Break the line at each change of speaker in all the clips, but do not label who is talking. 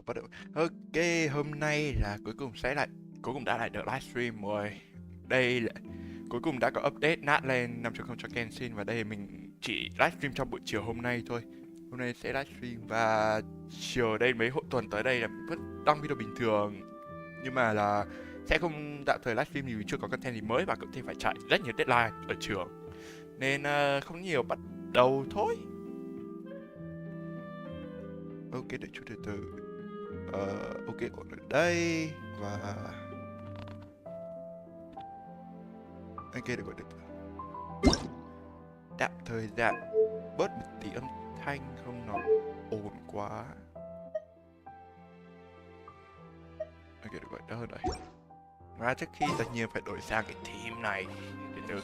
Bắt đầu. Ok, hôm nay là cuối cùng đã lại được livestream rồi. Đây là cuối cùng đã có update NATLANNNNN 5.0 cho Genshin, và đây mình chỉ livestream trong buổi chiều hôm nay thôi. Hôm nay sẽ livestream và chiều đây mấy tuần tới đây là vẫn đăng video bình thường, nhưng mà là sẽ không tạm thời livestream vì chưa có content gì mới và cũng thì phải chạy rất nhiều deadline ở trường nên không nhiều, bắt đầu thôi. Ok, đợi chút từ từ. Ok, ổn ở đây và ok, được rồi, được rồi. Tạm thời giảm bớt một tí âm thanh không nó ồn quá. Ok, được rồi, đỡ hơn đấy. Mà trước khi tất nhiên phải đổi sang cái theme này để từ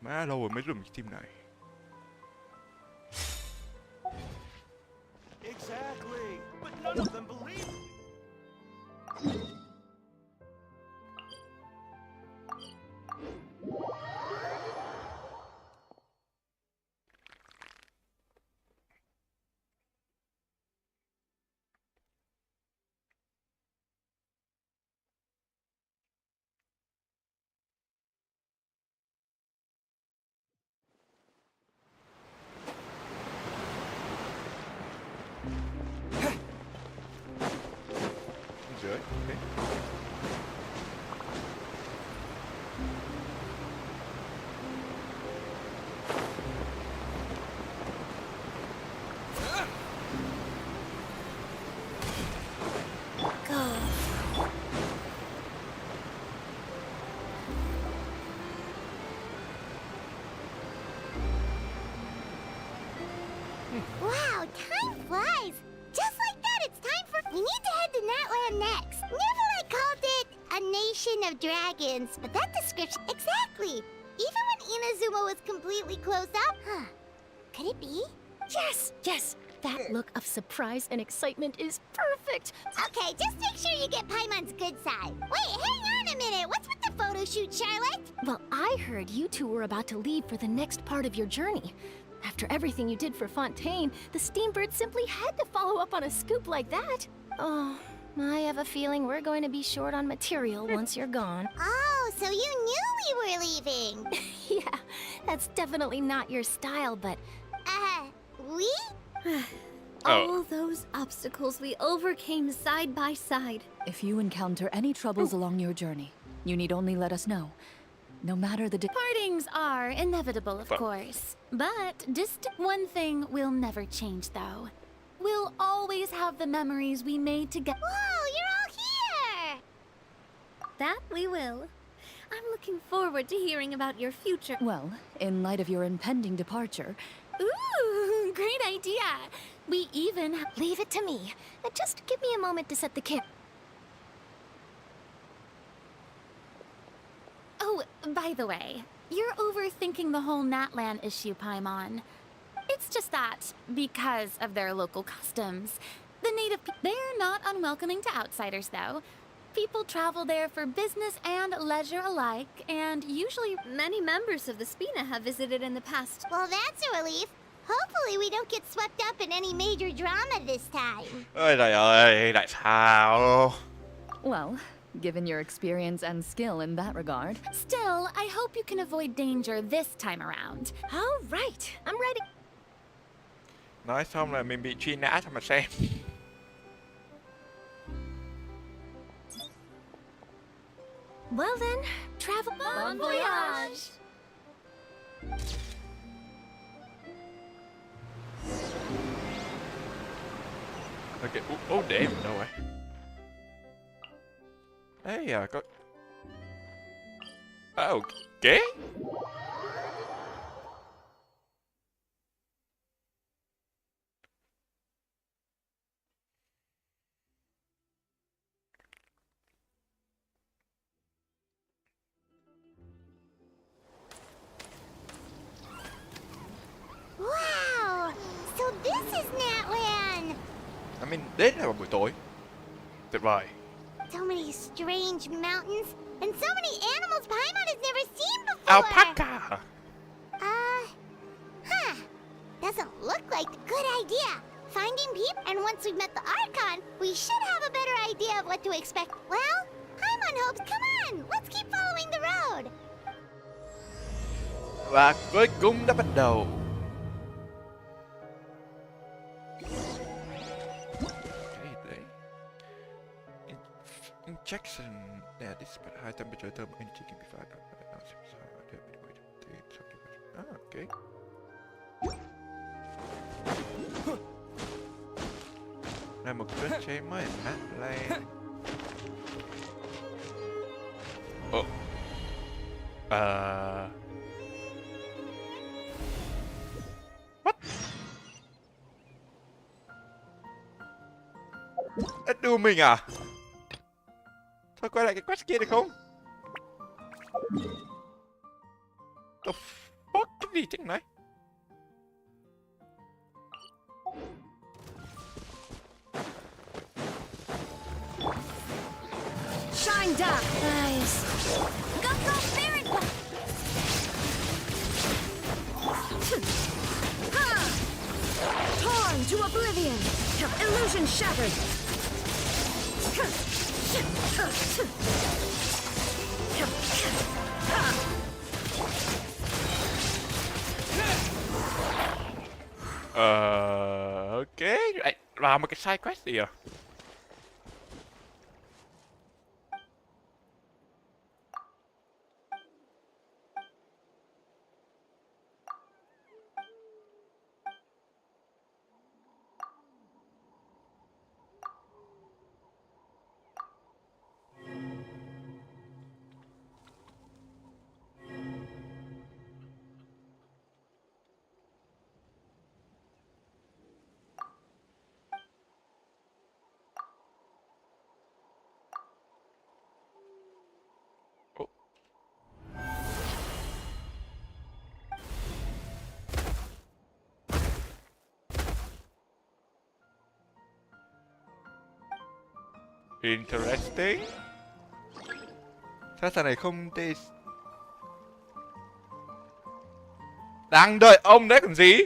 má lâu rồi mới dùng cái theme này.
Exactly, but none of them believe.
Dưới, ok.
Wow, time flies! Just like that, it's time for... We need to head to NATLANNNNN next. Neverland called it a nation of dragons, but that description... Exactly! Even when Inazuma was completely closed up? Huh. Could it be?
Yes, yes! That look of surprise and excitement is perfect!
Okay, just make sure you get Paimon's good side. Wait, hang on a minute! What's with the photo shoot, Charlotte?
Well, I heard you two were about to leave for the next part of your journey. After everything you did for Fontaine, the Steambird simply had to follow up on a scoop like that. Oh, I have a feeling we're going to be short on material once you're gone.
Oh, so you knew we were leaving.
Yeah, that's definitely not your style, but...
We?
All those obstacles we overcame side by side.
If you encounter any troubles along your journey, you need only let us know. No matter the
Partings are inevitable, of course. But one thing will never change, though. We'll always have the memories we made together.
Whoa, you're all here!
That we will. I'm looking forward to hearing about your future.
Well, in light of your impending departure...
Ooh, great idea! We even
Leave it to me. Just give me a moment to set the camp.
Oh, by the way, you're overthinking the whole NATLANNNNN issue, Paimon. It's just that, because of their local customs, the they're not unwelcoming to outsiders, though. People travel there for business and leisure alike, and usually...
Many members of the Spina have visited in the past.
Well, that's a relief. Hopefully we don't get swept up in any major drama this time.
Ôi trời ơi, tại sao?
Well, given your experience and skill in that regard...
Still, I hope you can avoid danger this time around.
All right, I'm ready.
Nói xong là mình bị truy nã cho mà xem.
Well then, travel...
Bon voyage!
Ok, oh damn, đâu rồi? Đấy à, có... Ok.
Wow! So this is NATLANNNN!
Đến là vào buổi tối. Tuyệt vời.
So many strange mountains, and so many animals Paimon has never seen before!
Alpaca!
Huh. doesn't look like a good idea. Finding people, and once we've met the Archon, we should have a better idea of what to expect. Well, Paimon hopes. Come on, let's keep following the road.
Và cuối cùng đã bắt đầu. Cái gì đấy? Injection. Yeah, this is about high temperature thermal energy can be fired up. Okay. Là một cơ chế mới NATLANNNNN. Ồ. What? Đùa mình à? Thôi quay lại cái quest kia được không? The fuck? Cái gì chứ này?
Shine dark, eyes.
Go, Spirit!
Torn to oblivion. Illusion shattered.
Ok. Vào một cái side quest gì à? Interesting. Sao này không tê. Đang đợi ông đấy còn gì?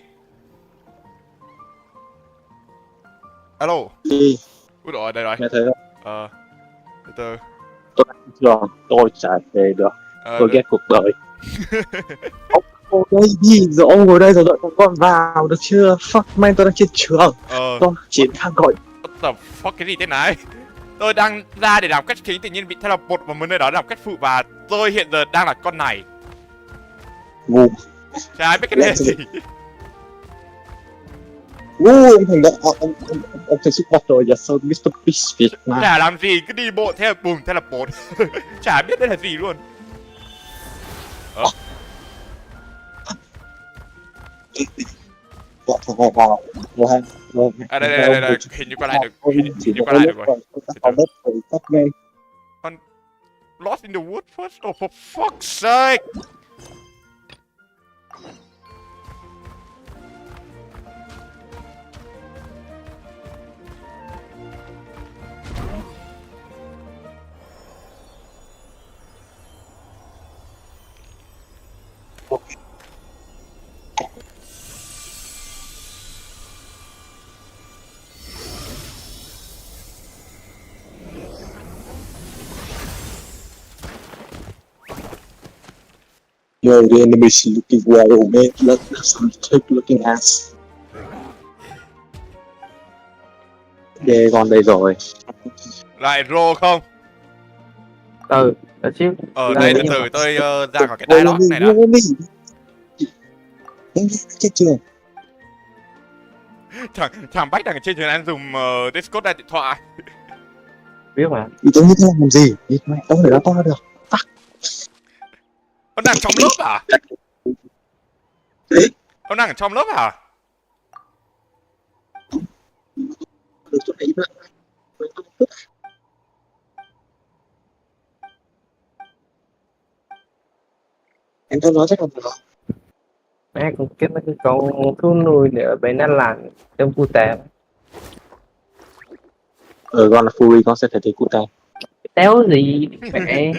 Alo.
Đi.
Ui rồi, đây rồi.
Nghe thấy không?
Từ từ.
Tôi trả về được. Tôi
Được.
ghét cuộc đời. Ông ngồi đây đi, rồi ông ngồi đây rồi đợi con vào được chưa? Fuck man, tôi đang trên trường. Tôi chiến thang gọi.
What the fuck, cái gì thế này? Tôi đang ra để làm cách chính, tự nhiên bị teleport vào một nơi đó làm cách phụ, và tôi hiện giờ đang là con này.
Ngu.
Chả ai biết cái này là gì.
Ngu, ông thành đó, ông thành sức mặt rồi, giờ sao Mr. Beast Việt Nam.
Chả làm gì, cứ đi bộ theo bùm teleport. Chả biết đây là gì luôn. Đây, hình như qua lại được, hình như qua lại được rồi. Lost in the woods first? Oh, for fuck's sake!
Yo, the enemy is looking wild, man. Let's take looking ass. Ghê con đây rồi.
Lại rô không?
Đã chứ.
Đây, từ từ tôi ra khỏi cái dialogue này đã.
Chết chưa?
Thằng Bách đang ở trên trường ăn dùng Discord đài điện thoại.
Biết mà. Ý tưởng như thế làm gì? Mẹ, ông để đó to được. Fuck.
Ông đang trong lớp à? Ông đang ở trong lớp à?
Được chỗ này nữa. Em tôi nói chắc là được.
Mẹ cũng kết mấy cái câu thu nuôi để ở bên NATLANNNNN trong cụ tè.
Con là Fury, con sẽ phải thấy cụ tè.
Téo gì mẹ.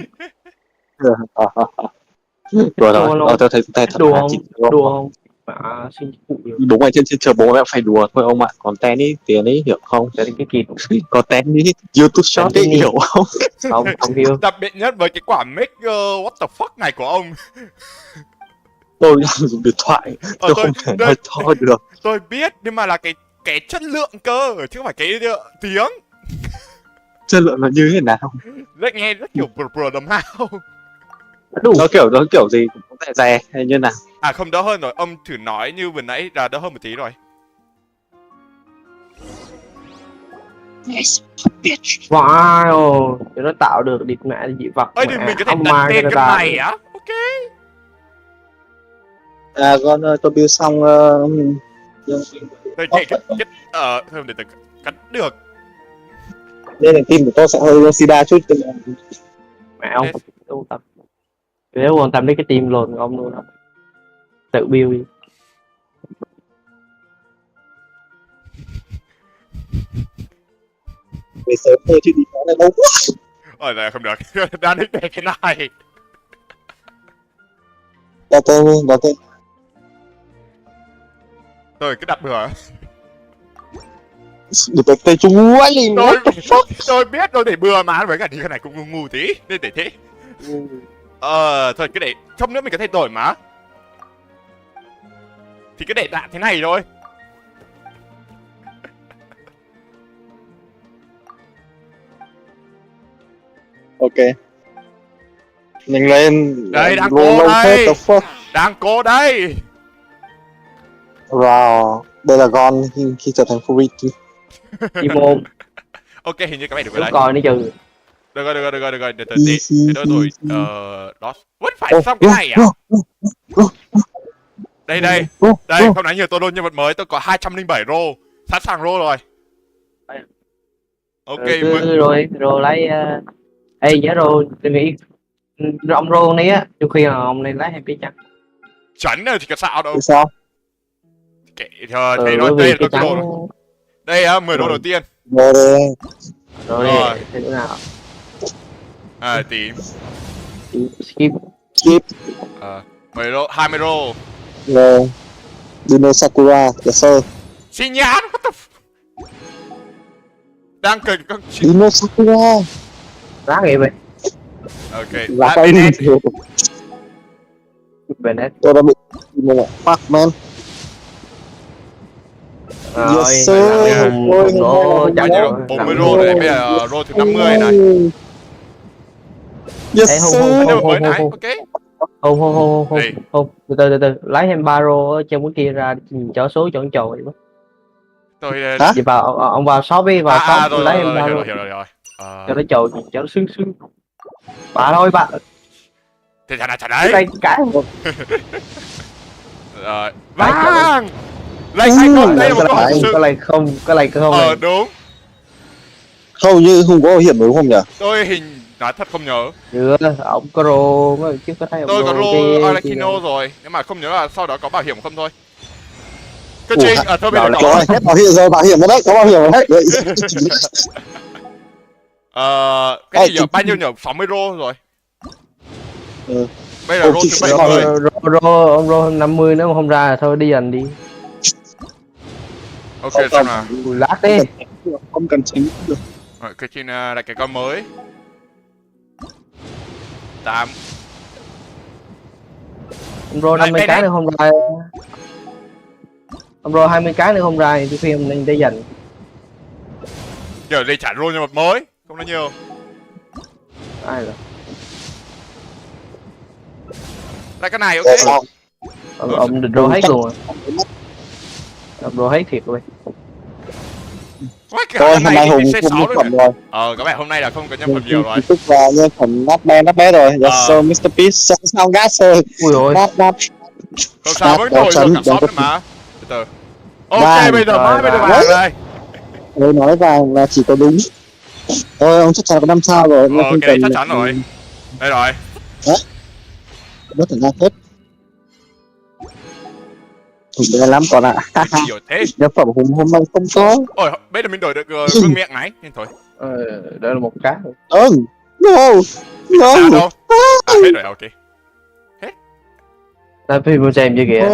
Đùa rồi, tôi thấy cụ tè thật
đùa
là
không?
chịu.
Đùa không? mà xin phụ được.
Đúng rồi, trên trời bố em phải đùa thôi ông ạ. Còn tennis tiền ấy hiểu không?
Tại cái kịp
Có tennis YouTube short ấy
Tennis.
hiểu không?
không hiểu.
Đặc biệt nhất với cái quả mic what the fuck này của ông.
Tôi đang dùng điện thoại, tôi không thể nói to được.
Tôi biết nhưng mà là cái chất lượng cơ chứ không phải cái tiếng.
Chất lượng nó như thế nào?
Rất nghe rất kiểu bro đầm hao.
Đủ.
Nó kiểu gì cũng có vẻ rè hay như nào?
À không, đỡ hơn rồi, ông thử nói như vừa nãy là đỡ hơn một tí rồi.
Yes, bitch.
Wow, cho nó tạo được địt mẹ dị vật.
Ơi thì
mẹ,
mình có thể
ông
đặt
ma
tên cái
Canada.
này á. Ok.
À con ơi, tôi build xong
Thôi thôi để tôi cắt được.
nên là team của tôi sẽ hơi Yoshida chút.
Mẹ ông không tập. Nếu quan tâm đến cái team lồn của ông luôn đó. Tự build đi.
Về sớm thôi chứ đi nó lại lâu quá.
Ôi này không được. Đang định để cái này.
Đặt tên đi, đặt tên.
Tôi cứ đặt bừa.
Để đặt tên chung quá đi.
Tôi biết tôi để bừa mà, với cả thì cái này cũng ngu tí nên để thế. Thôi cứ để không nữa mình có thể đổi mà. Thì cứ để đạn thế này thôi.
Ok. Mình lên.
Đây đang cố đây. Đang cố đây.
Wow, đây là Gon khi trở thành Fury.
Timon.
Ok, hình như các bạn được rồi
Đúng
đấy.
coi nó trừ.
Được rồi, để tôi đổi đó. Vẫn phải xong cái này à? Đây, không nãy giờ tôi luôn nhân vật mới, tôi có 207 rô. Sẵn sàng rô rồi. Ok,
Rồi lấy ê nhớ rồi, tôi nghĩ ông rô này á, tôi khuyên là ông nên lấy happy chắc.
chắn rồi thì có sao đâu.
Sao?
Kệ thôi, thế thôi, đây là tôi
trắng...
đồ. Đây á, 10 đô đầu tiên.
Rồi đây.
Rồi thế nào?
Tím.
Skip.
10 đô, 20 đô.
Rồi. Dino Sakura, yes sir.
Xin nhãn, what the đang cần con
Dino Sakura.
Lá gì vậy?
Ok,
Lá cây gì?
Bennett.
Tôi đã bị Dino lại. Fuck man. Yes sir.
bao nhiêu 40 rô rồi, bây giờ rô thứ 50 này.
Yes sir.
Nhân vật mới này, ok.
Không, từ từ, lấy thêm ba rô ở trên cái kia ra nhìn cho số chọn chồi vậy.
Tôi
Hả?
Vậy vào ông vào shop đi, vào shop lấy thêm ba rô.
hiểu rồi.
Cho nó chồi, cho nó sướng. Bà thôi bà.
Thì thằng đấy.
Đây cái.
Vang. Lại không, đây là một câu hỏi sự.
Cái này không.
Đúng.
Hầu như không có bảo hiểm đúng không nhỉ?
Tôi hình nói thật không nhớ.
Chưa, ông có rô mới chứ có thấy ông
Tôi có
rô
rô Arlecchino rồi, nhưng mà không nhớ là sau đó có bảo hiểm không thôi. Cơ trình, thôi bây giờ
có hết bảo hiểm rồi, bảo hiểm rồi đấy, có bảo hiểm rồi đấy.
Cái gì nhỉ? Bao nhiêu nhỉ? 60 rô rồi. Bây giờ rô thứ 70.
Ông rô 50 nếu mà không ra là thôi đi dần đi.
Ok, xem nào.
Lát đi.
Không cần tránh được.
Rồi, cái trên là cái con mới. 8.
Ông rô 50 cái nữa không ra. Ông rô 20 cái nữa không ra thì tôi khuyên nên để dành.
Giờ đây trả rô nhân vật mới, không nói nhiều.
Ai rồi?
Lại cái này ok.
Ông rô hết luôn rồi. Ông rô hết thiệt rồi.
Thôi hôm nay Hùng không nhân phẩm rồi.
Các bạn hôm nay là không có nhân phẩm nhiều rồi.
Tức là nhân phẩm nát bé rồi. Yes sir, Mr. Peace, sao gas rồi.
Ui ôi.
Nát.
Không sao, vẫn đổi rồi cả shop nữa mà. Từ từ. Ok, bây giờ vàng rồi.
Tôi nói vàng là chỉ có đúng. Thôi ông chắc chắn có 5 sao rồi.
Cái đấy chắc chắn rồi. Đây rồi.
Bất thể ra hết. Hùng đây lắm còn ạ.
Nhiều thế.
Nhân phẩm Hùng hôm nay không có.
Ôi, bây giờ mình đổi được vương miệng này, nên thôi.
Đây là một cái.
No.
Đâu? Hết rồi, ok.
Nói phim của xem chưa kìa.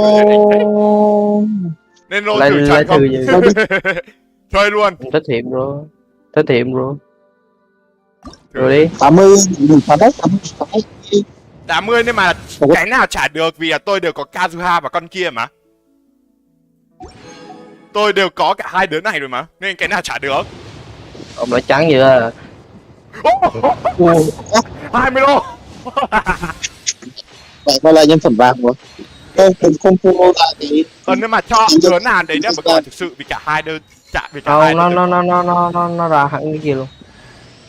Nên lôi
Lấy
thử
lấy
trận không?
thử vậy.
Chơi luôn.
Thích thiệm rồi. Thích thiệm rồi. Rồi đi.
80 đừng phá đấy 80.
80 nhưng mà cái nào trả được vì là tôi đều có Kazuha và con kia mà. Tôi đều có cả hai đứa này rồi mà. Nên cái nào trả được.
Ông nói trắng vậy à.
20 đô.
Vậy quay lại nhân phẩm vàng của không follow lại thì
Nhưng mà cho đứa nào đấy nhá, bởi thực sự vì cả hai đứa trả vì cả hai
Không,
đứa.
nó ra hẳn cái kia luôn.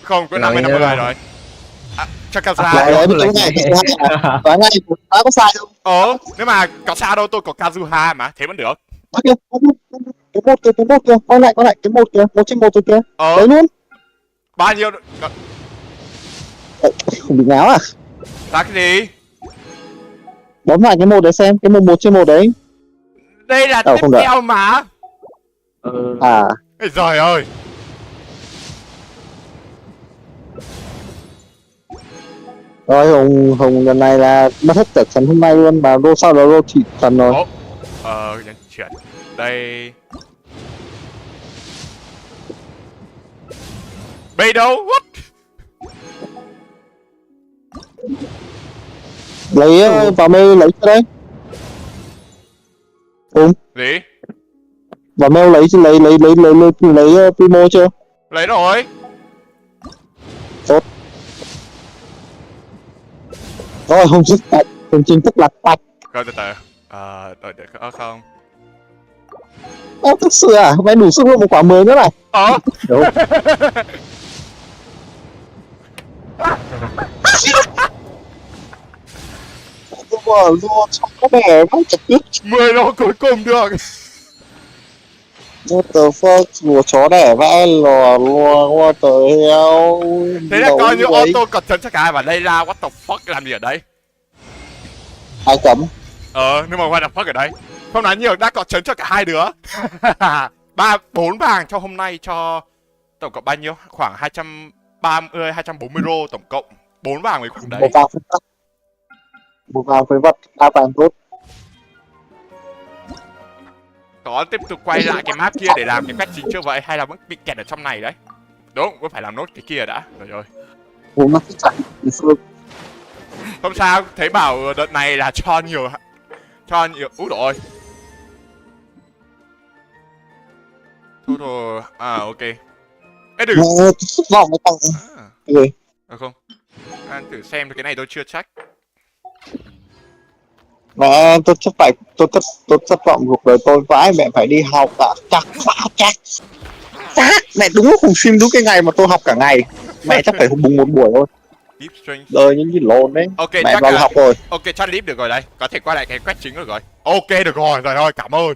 Không, có 50 rồi. Cho Kazuha.
đấy tôi ngay nói ngay nó có sai không?
Nhưng mà có sao đâu, tôi có Kazuha mà, thế vẫn được.
Cái một kìa quay lại cái một kìa 1/1 rồi kìa đấy luôn.
Bao nhiêu
Không bị ngáo à?
là cái gì?
Bấm lại cái một để xem cái 1/1 đấy.
Đây là tiếp theo mà.
À
Trời ơi.
rồi Hùng lần này là mất hết cả trận hôm nay luôn, mà đô sau đó đô chỉ thần rồi.
Nhân chuyển đây. Bây đâu? What?
Lấy vào mail lấy cho đấy.
Gì?
Vào mail lấy Primo chưa?
Lấy rồi.
Tốt. Rồi Hùng dứt tạch, Hùng chính thức là tạch.
Coi từ từ. Đợi không.
Thực sự à? Hôm nay đủ sức luôn một quả 10 nữa này. Đúng. Luôn có vẻ nó chật nhất.
10 đô cuối cùng được.
What the fuck, rùa chó đẻ vãi lò luôn, what the hell.
Thế là coi như auto cật chấn cho cả hai, và đây ra what the fuck làm gì ở đây?
Ai cấm?
Nhưng mà what the fuck ở đây? Không nói nhiều, đã có chấn cho cả hai đứa. 4 vàng cho hôm nay, cho tổng cộng bao nhiêu? Khoảng 230, 240 đô tổng cộng. 4 vàng với khoảng đấy.
Một vàng với vật, 3 vàng tốt.
Có tiếp tục quay lại cái map kia để làm cái quét chính chưa vậy, hay là vẫn bị kẹt ở trong này đấy? Đúng, vẫn phải làm nốt cái kia đã. Rồi.
Nó chạy
không sao, thấy bảo đợt này là cho nhiều. Úi dồi ôi. Total. Ok. Ê đừng.
Thất vọng với tăng. Gì?
Không. Anh thử xem cái này tôi chưa check.
Mẹ tôi thất vọng cuộc đời tôi vãi, mẹ phải đi học cả chắc mẹ đúng lúc Hùng stream đúng cái ngày mà tôi học cả ngày, mẹ chắc phải bùng một buổi thôi. Đời những gì lồn đấy.
Ok,
mẹ
chắc
vào học rồi.
Ok, chắc clip được rồi đây, có thể quay lại cái quét chính được rồi. Ok được rồi, rồi thôi, cảm ơn.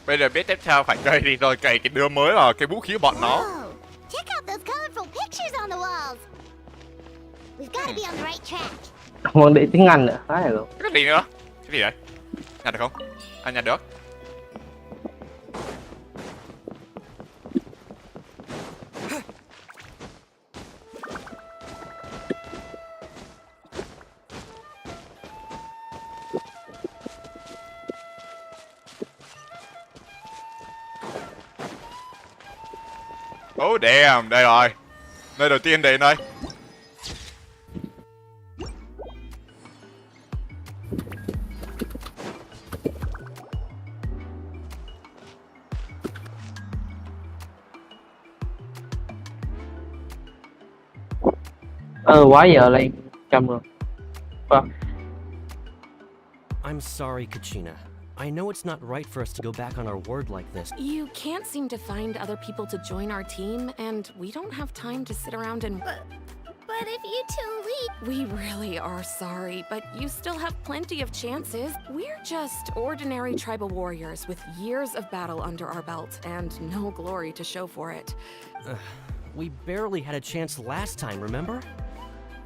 Bây giờ biết tiếp theo phải cày đi rồi, cày cái đứa mới vào cái vũ khí của bọn nó.
Check out those colorful pictures on the walls. We've got to be on the right track.
Không để tiếng Anh nữa, phải rồi.
Cái gì nữa? Cái gì đấy? Nhặt được không? Nhặt được. Oh damn, đây rồi. Nơi đầu tiên đến đây.
Quá giờ lên trăm rồi.
I'm sorry, Kachina. I know it's not right for us to go back on our word like this.
You can't seem to find other people to join our team, and we don't have time to sit around and...
But if you two leave...
We really are sorry, but you still have plenty of chances. We're just ordinary tribal warriors with years of battle under our belt and no glory to show for it.
We barely had a chance last time, remember?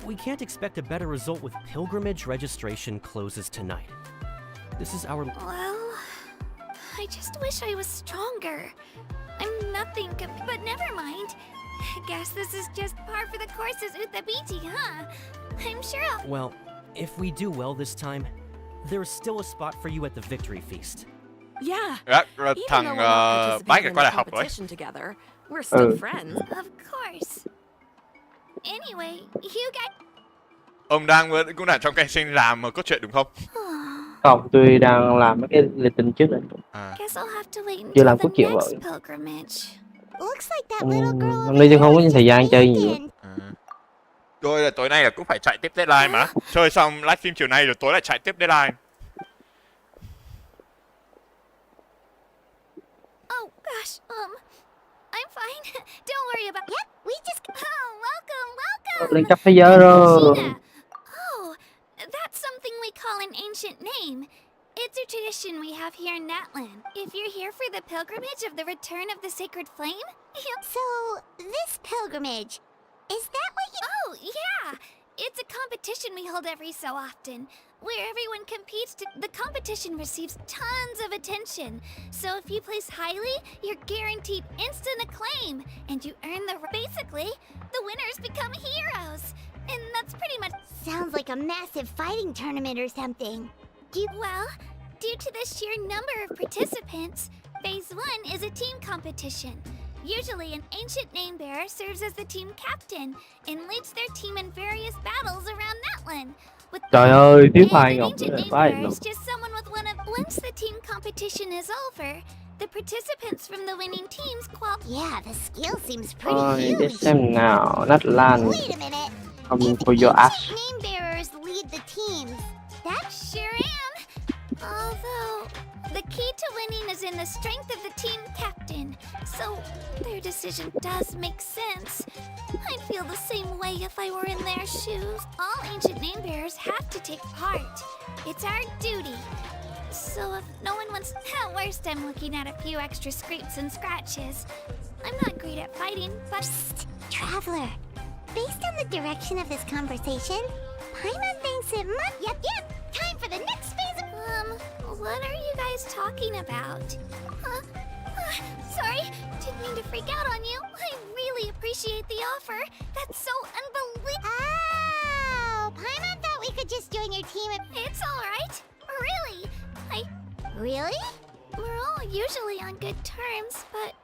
We can't expect a better result with pilgrimage registration closes tonight. This is our...
Well... I just wish I was stronger. I'm nothing, but never mind. Guess this is just par for the course as Utabiti, huh? I'm sure I'll...
Well, if we do well this time, there is still a spot for you at the victory feast.
Yeah.
Dạ,
Even
thằng
though we're not
bác này
participating in
qua
the
đại học rồi.
competition together, we're still
Ừ.
friends.
Of course. Anyway, you guys...
Ông đang cũng đang trong Genshin làm cốt truyện đúng không?
Không, tôi đang làm mấy cái lịch trình trước này.
À.
Guess I'll have to wait
Chưa
until
làm
the
cốt truyện
next
rồi.
pilgrimage.
Looks like that little girl
Năm
over
nay tôi
there
không có
just
thời gian chơi nhiều.
abandoned.
Rồi là tối nay là cũng phải chạy tiếp deadline mà. Chơi xong livestream chiều nay rồi tối lại chạy tiếp deadline.
Oh gosh, I'm fine. Don't worry about... Yep, we just... Oh, welcome.
Lên cấp thế giới rồi.
Gina. Oh, that's something we call an ancient name. It's a tradition we have here in Natlan. If you're here for the pilgrimage of the return of the sacred flame...
So, this pilgrimage, is that what you...
Oh, yeah! It's a competition we hold every so often, where everyone competes the competition receives tons of attention. So if you place highly, you're guaranteed instant acclaim, and you earn basically, the winners become heroes. And that's pretty much...
Sounds like a massive fighting tournament or something.
Well, due to the sheer number of participants, Phase 1 is a team competition. Usually, an ancient name bearer serves as the team captain and leads their team in various battles around Natlan.
Trời ơi, thiếu
And
hai
an
Ngọc
ancient name
phải
bearer
luôn.
is just someone with one of... Once the team competition is over, the participants from the winning teams
Yeah, the skill seems pretty
Rồi, để
huge.
xem nào. NATLANNNNN
Wait a minute.
coming
And
for your ass.
ancient name bearers lead the teams.
That sure am. Although, the key to winning is in the strength of the team captain, so their decision does make sense. I'd feel the same way if I were in their shoes. All ancient name bearers have to take part. It's our duty. So if no one wants... At worst, I'm looking at a few extra scrapes and scratches. I'm not great at fighting, but...
Psst, Traveler. Based on the direction of this conversation, Paimon thinks it might... Yep. Time for the next phase of...
What are you guys talking about? Huh? Sorry, didn't mean to freak out on you. I really appreciate the offer. That's so unbelievable.
Oh, Paimon thought we could just join your team and...
It's all right. Really.
Really?
We're all usually on good terms, but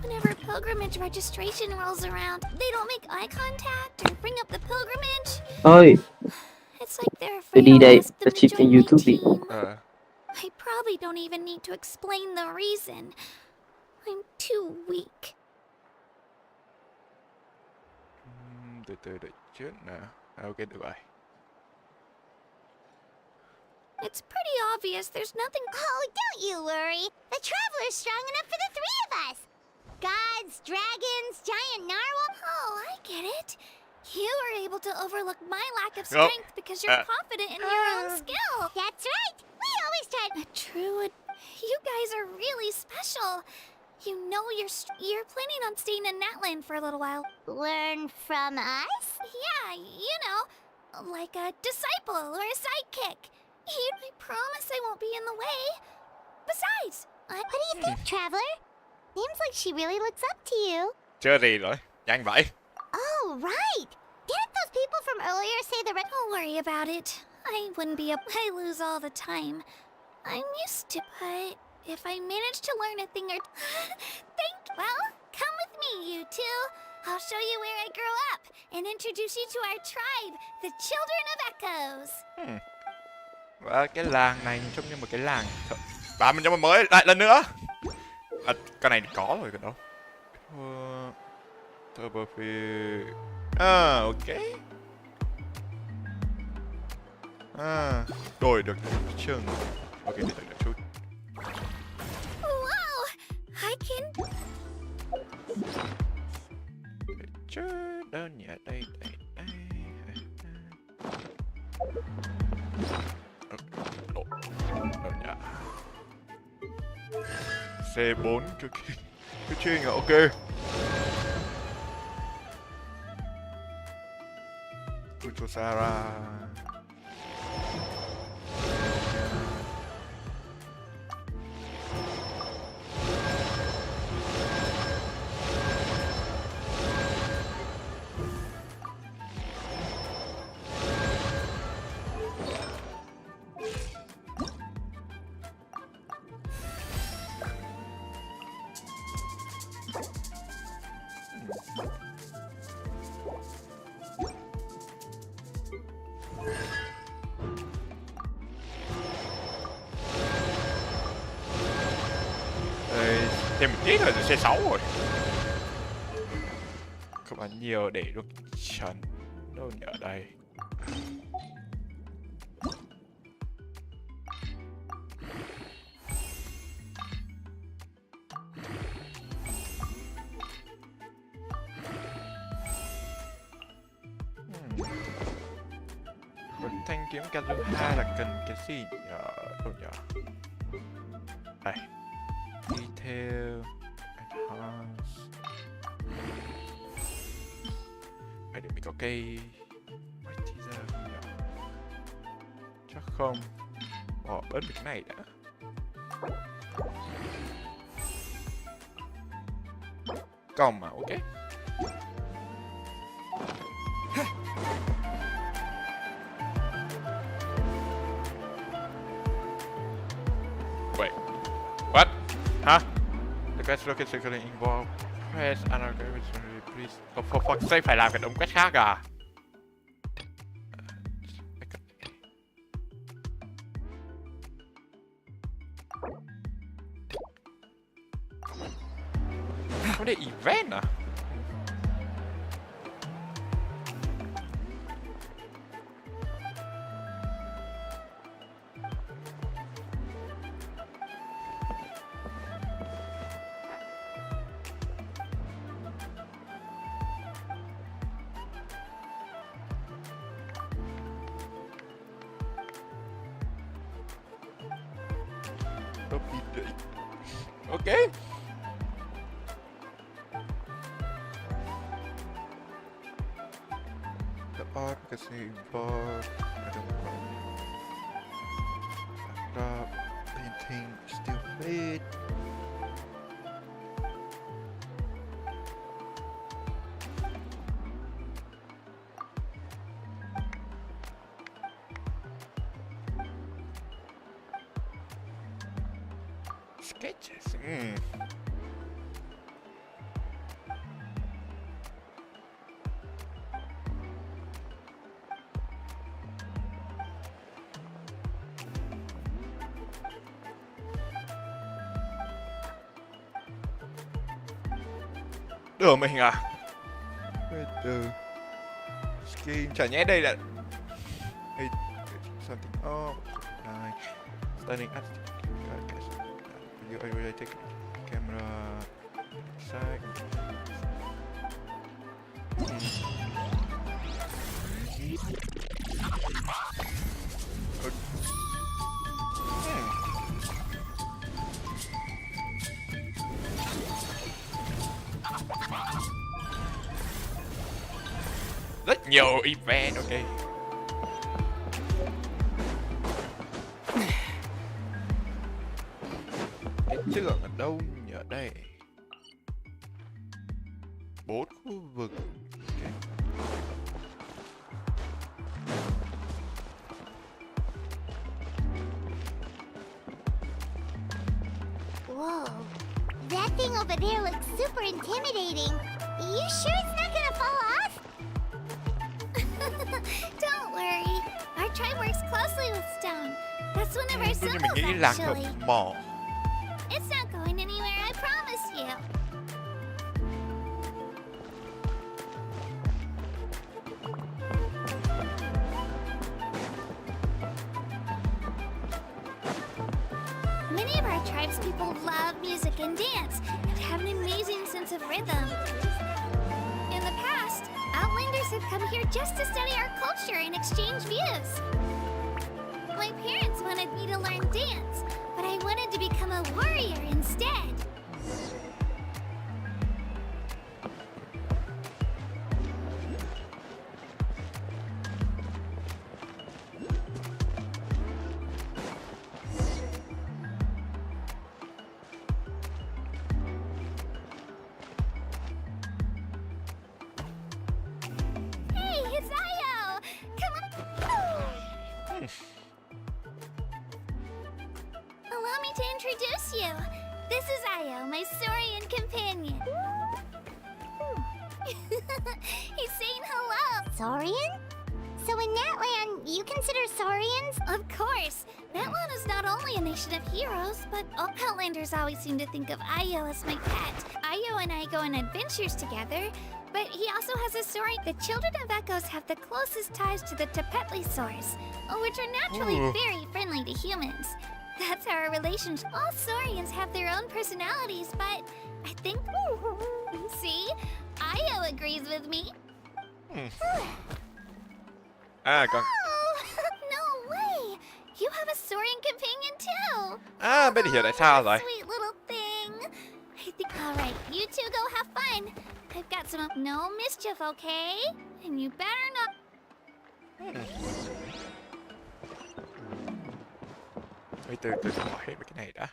whenever pilgrimage registration rolls around, they don't make eye contact or bring up the pilgrimage.
Ơi,
It's like they're
tôi
afraid
đi
I'll
đây,
ask them
ta
to
chip trên
join my
YouTube đi.
team. I probably don't even need to explain the reason. I'm too weak.
Từ từ đợi trước nè. Ok được rồi.
It's pretty obvious there's nothing...
Oh, don't you worry. The Traveler's strong enough for the three of us. Gods, dragons, giant narwhal...
Oh, I get it. You were able to overlook my lack of strength because you're confident in your own skill.
That's right. We always tried...
You guys are really special. You know you're planning on staying in Natlan for a little while.
Learn from us?
Yeah, you know, like a disciple or a sidekick. I promise I won't be in the way. Besides,
What do you think, Traveler? Seems like she really looks up to you.
Chưa gì rồi. Nhanh vậy.
Oh, right. Didn't those people from earlier say the...
Don't worry about it. I wouldn't be I lose all the time. I'm used to, but if I manage to learn a thing or... Well, come with me, you two. I'll show you where I grew up and introduce you to our tribe, the Children of Echoes.
Và cái làng này trông như một cái làng. Và mình cho mình mới lại lần nữa. À, cái này có rồi, cái đâu. Turbofi. À, ok. À, đổi được trường. Ok, để đợi chút.
Wow, I can...
Để chứ, đơn nhẹ đây. C4 cái chuyên à, ok. Uchosara. Thêm một tí nữa là C6 rồi. Không bao nhiêu để được trần đâu nhỉ ở đây. Một thanh kiếm Kazuha là cần cái gì nhỉ? Đâu nhỉ? Đây. Detail. Enhance. Vậy để mình có cây Mighty ra không nhỉ? Chắc không. Bỏ bớt được cái này đã. Còng mà, ok. Wait. What? Huh? The quest location currently involved. Press another please. For fuck's sake, phải làm cái đống quest khác à? Có để event à? Copy date. Okay. The art because involved. I don't know. The painting still fade. Sketches. Đùa mình à? Từ skin chả nhẽ đây là something standing at you already take camera side. Rất nhiều event, ok. Cái tượng ở đâu nhỉ? Ở đây 4 khu vực. Okay.
Whoa. That thing over there looks super intimidating. You sure it's not gonna fall off?
Don't worry. Our tribe works closely with stone. That's one of our
Mình nghĩ
symbols,
lạc hợp
actually.
mỏ.
It's not going anywhere, I promise you. Many of our tribes people love music and dance and have an amazing sense of rhythm. In the past, Outlanders have come here just to study our culture and exchange views. My parents wanted me to learn dance, but I wanted to become a warrior instead. Hey, it's Io! Come on! Allow me to introduce you. This is Io, my Saurian companion. He's saying hello.
Saurian? So in Natlan, you consider Saurians?
Of course! NATLANNNNN is not only a nation of heroes, but all Outlanders always seem to think of Io as my pet. Io and I go on adventures together, but he also has a Saurian. The children of Echoes have the closest ties to the Tepetli-saurs, which are naturally very friendly to humans. That's our relationship. All Saurians have their own personalities, but I think... See? Io agrees with me.
À còn
No way! You have a Saurian companion too!
bây giờ hiểu tại sao rồi.
Sweet little thing! I think... Alright, you two go have fun. I've got some... No mischief, okay? And you better not...
Từ hỏi hết mấy cái này đã.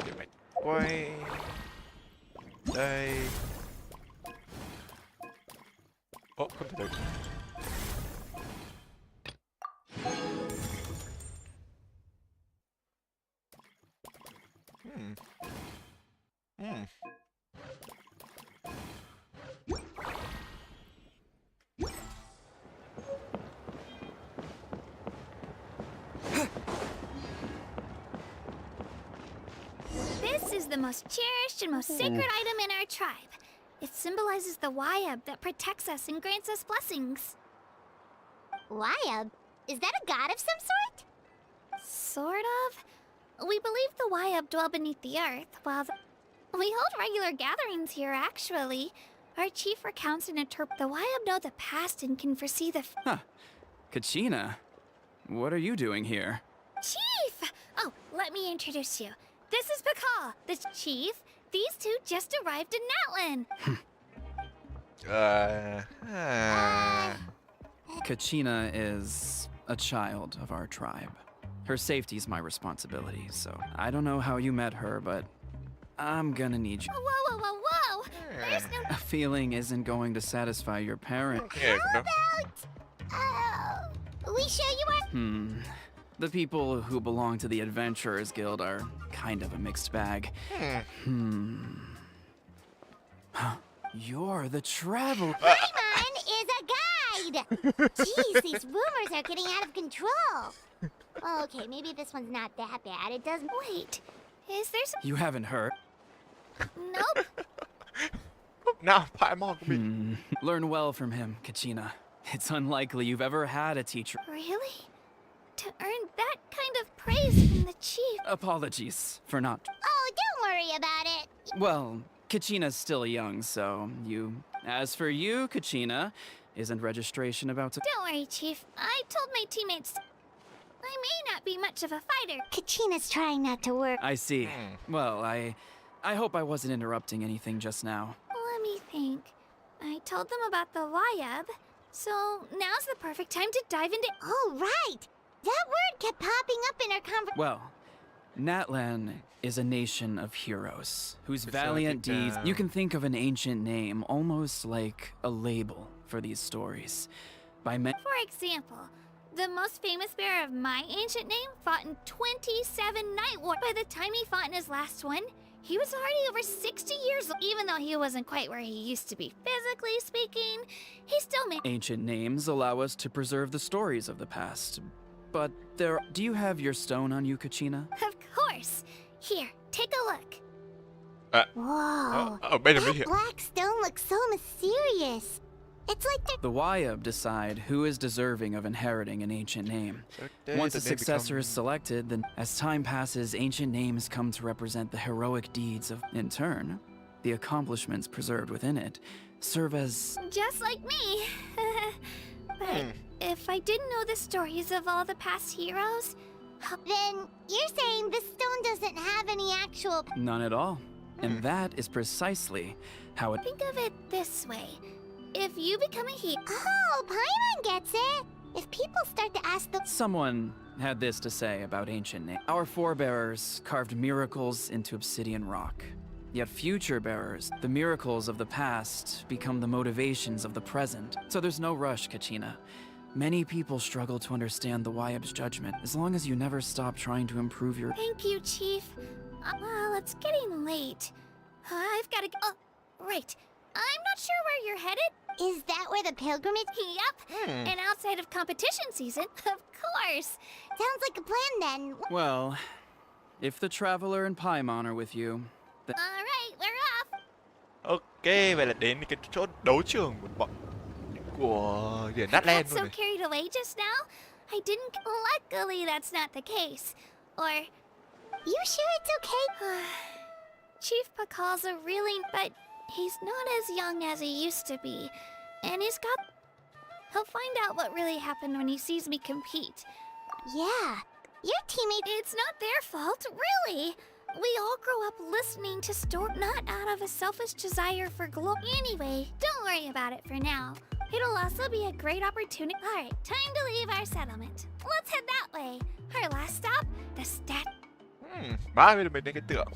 Để mày quay đây. Không từ từ.
This is the most cherished and most sacred item in our tribe. It symbolizes the Wayab that protects us and grants us blessings.
Wayab? Is that a god of some sort?
Sort of. We believe the Wayab dwell beneath the earth, while we hold regular gatherings here, actually. Our chief recounts and interprets. The Wayab know the past and can foresee the...
Huh. Kachina, what are you doing here?
Chief! Oh, let me introduce you. This is Pakal, the chief. These two just arrived in Natlan.
Kachina is a child of our tribe. Her safety's my responsibility, so I don't know how you met her, but I'm gonna need you.
Whoa, whoa, whoa, whoa! There's no...
A feeling isn't going to satisfy your parent.
How about... we show you our...
The people who belong to the Adventurers Guild are kind of a mixed bag. You're the travel...
Paimon is a guide! Jeez, these rumors are getting out of control. Okay, maybe this one's not that bad. It doesn't...
Wait, is there some...
You haven't heard.
Nope.
Nào, Paimon của mình.
Learn well from him, Kachina. It's unlikely you've ever had a teacher.
Really? To earn that kind of praise from the chief...
Apologies for not...
Oh, don't worry about it.
Well, Kachina's still young, so you... As for you, Kachina, isn't registration about to...
Don't worry, Chief. I told my teammates... I may not be much of a fighter.
Kachina's trying not to work.
I see. Well, I hope I wasn't interrupting anything just now.
Let me think. I told them about the Wayab, so now's the perfect time to dive into...
Oh, right! That word kept popping up in our conversation.
Well, Natlan is a nation of heroes whose valiant deeds... You can think of an ancient name almost like a label for these stories.
For example, the most famous bearer of my ancient name fought in 27 night wars. By the time he fought in his last one, he was already over 60 years old. Even though he wasn't quite where he used to be physically speaking, he still made...
Ancient names allow us to preserve the stories of the past. But do you have your stone on you, Kachina?
Of course. Here, take a look.
Whoa.
Bên
That black stone looks so mysterious. It's like
the Wayab decide who is deserving of inheriting an ancient name. Once a successor is selected, then as time passes, ancient names come to represent the heroic deeds of... In turn, the accomplishments preserved within it serve as...
Just like me. But if I didn't know the stories of all the past heroes...
Then you're saying this stone doesn't have any actual...
None at all. And that is precisely how it...
Think of it this way. If you become a hero...
Oh, Paimon gets it! If people start to ask the...
Someone had this to say about ancient names. Our forebearers carved miracles into obsidian rock. Yet future bearers, the miracles of the past, become the motivations of the present. So there's no rush, Kachina. Many people struggle to understand the Wayab's judgment, as long as you never stop trying to improve your...
Thank you, Chief. Well, it's getting late. I've got to go... Oh, right. I'm not sure where you're headed.
Is that where the pilgrimage?
Yep. And outside of competition season, of course.
Sounds like a plan then.
Well, if the Traveler and Paimon are with you, then
All right, we're off.
Ok, vậy là đến cái chỗ đấu trường của
I
NATLANNNNN
got
luôn
so
này.
carried away just now. I didn't. Luckily, that's not the case. Or
You sure it's okay?
Chief Pakal's a really, but he's not as young as he used to be, and he'll find out what really happened when he sees me compete.
Yeah. Your teammate.
It's not their fault, really. We all grow up listening to not out of a selfish desire for glory. Anyway, don't worry about it for now. It'll also be a great opportunity. All right, time to leave our settlement. Let's head that way. Our last stop, the stat.
Má bây giờ mình đến cái tượng.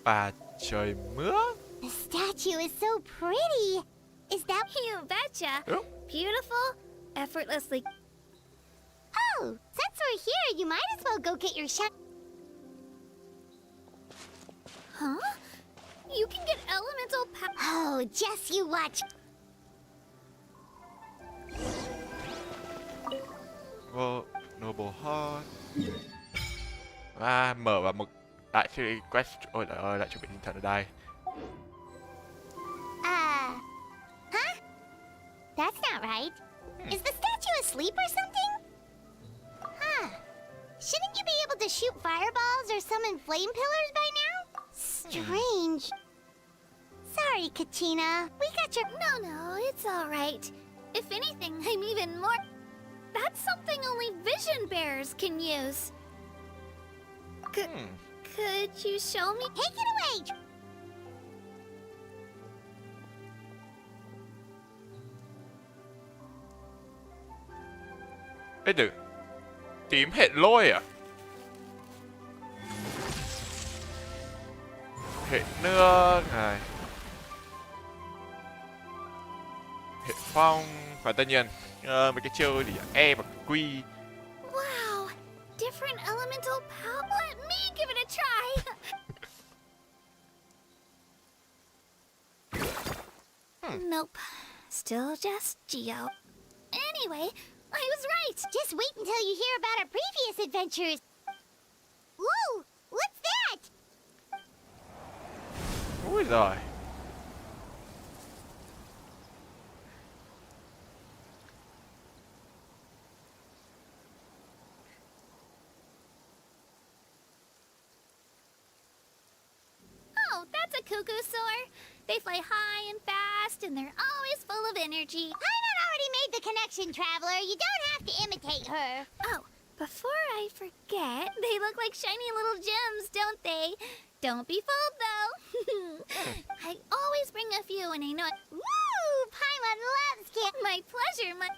Và trời mưa.
The statue is so pretty. Is that?
You betcha.
Yep.
Beautiful, effortlessly.
Oh, since we're here, you might as well go get your shot.
Huh? You can get elemental power.
Oh, just you watch.
Vô Noble Heart. Và mở vào một đại series quest. Ôi trời ơi, lại chuẩn bị tinh thần ở đây.
Huh? That's not right. Is the statue asleep or something? Huh. Shouldn't you be able to shoot fireballs or summon flame pillars by now? Strange. Sorry, Katina. We got your...
No, it's all right. If anything, I'm even more... That's something only vision bearers can use. Could you show me?
Take it away!
Ê từ tím hệ lôi à? Hệ nước này. Hệ phong. Và tất nhiên mấy cái chiêu thì E và Q.
Wow, different elemental power. Let me give it a try. Nope, still just Geo. Anyway, I was right.
Just wait until you hear about our previous adventures. Ooh, what's that?
Ui giời.
Oh, that's a cuckoo soar. They fly high and fast, and they're always full of energy.
Paimon already made the connection, Traveler. You don't have to imitate her.
Oh, before I forget, they look like shiny little gems, don't they? Don't be fooled, though. I always bring a few when I know it.
Woo! Paimon loves candy.
My pleasure, my...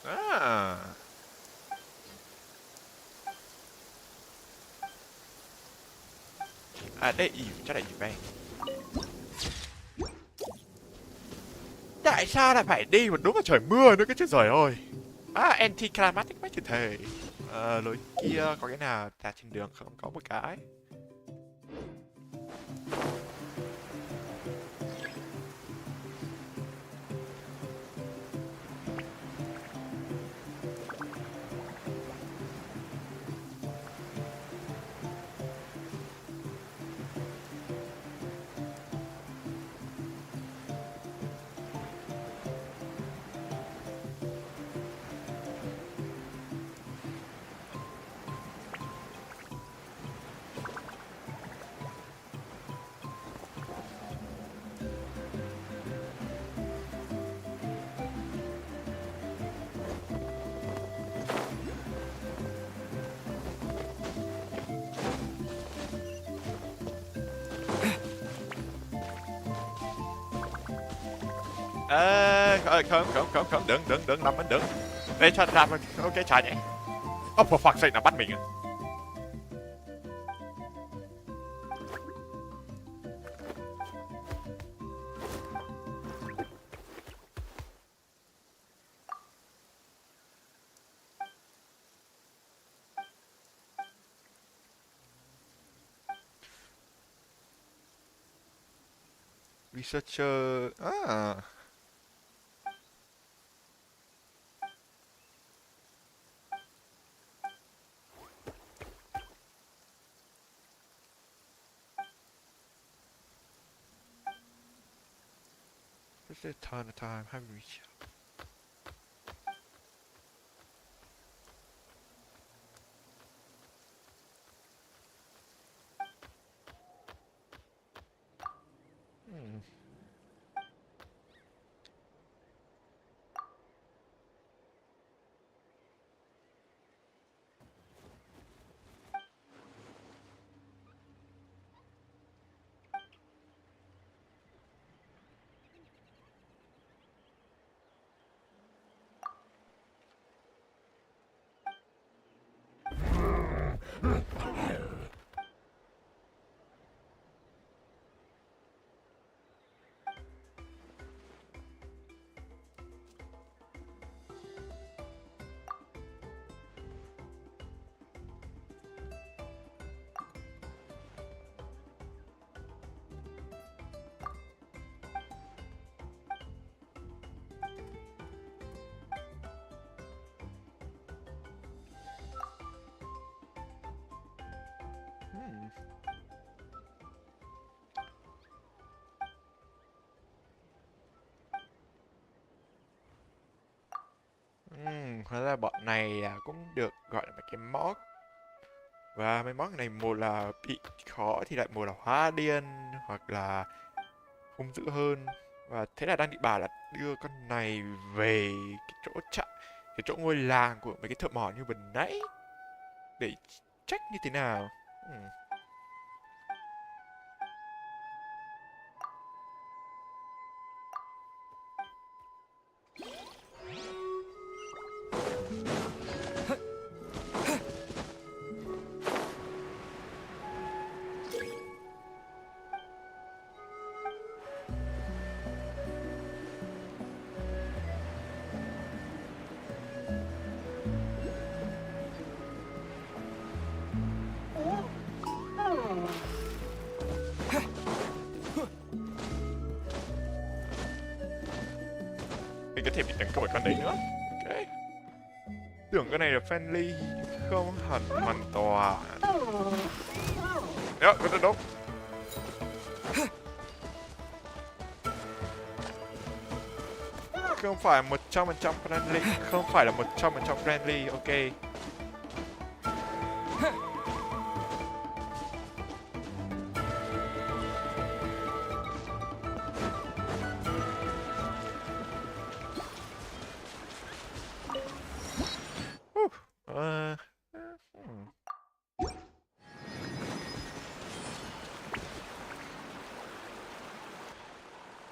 À. À đây chắc là event. Tại sao lại phải đi mà đúng vào trời mưa nữa cái chứ trời ơi. À anti climatic mấy chữ thề. Lối kia có cái nào ra trên đường không? Có một cái. Không, đừng, 5 bánh đừng. Đây cho làm ok trả nhé. for fuck's sake, nó bắt mình à? Researcher. Ah. What's the ton of time? Haven't reached. Hóa ra bọn này cũng được gọi là mấy cái mod. Và mấy mod này một là bị khó thì lại một là hóa điên hoặc là hung dữ hơn. Và thế là đang định bảo là đưa con này về cái chỗ cái chỗ ngôi làng của mấy cái thợ mỏ như vừa nãy để check như thế nào. Mình có thể bị tấn công bởi con đấy nữa. Ok. Tưởng cái này là friendly, không hẳn hoàn toàn. Đó, có đốt. Không phải 100% friendly, không phải là 100% friendly, ok.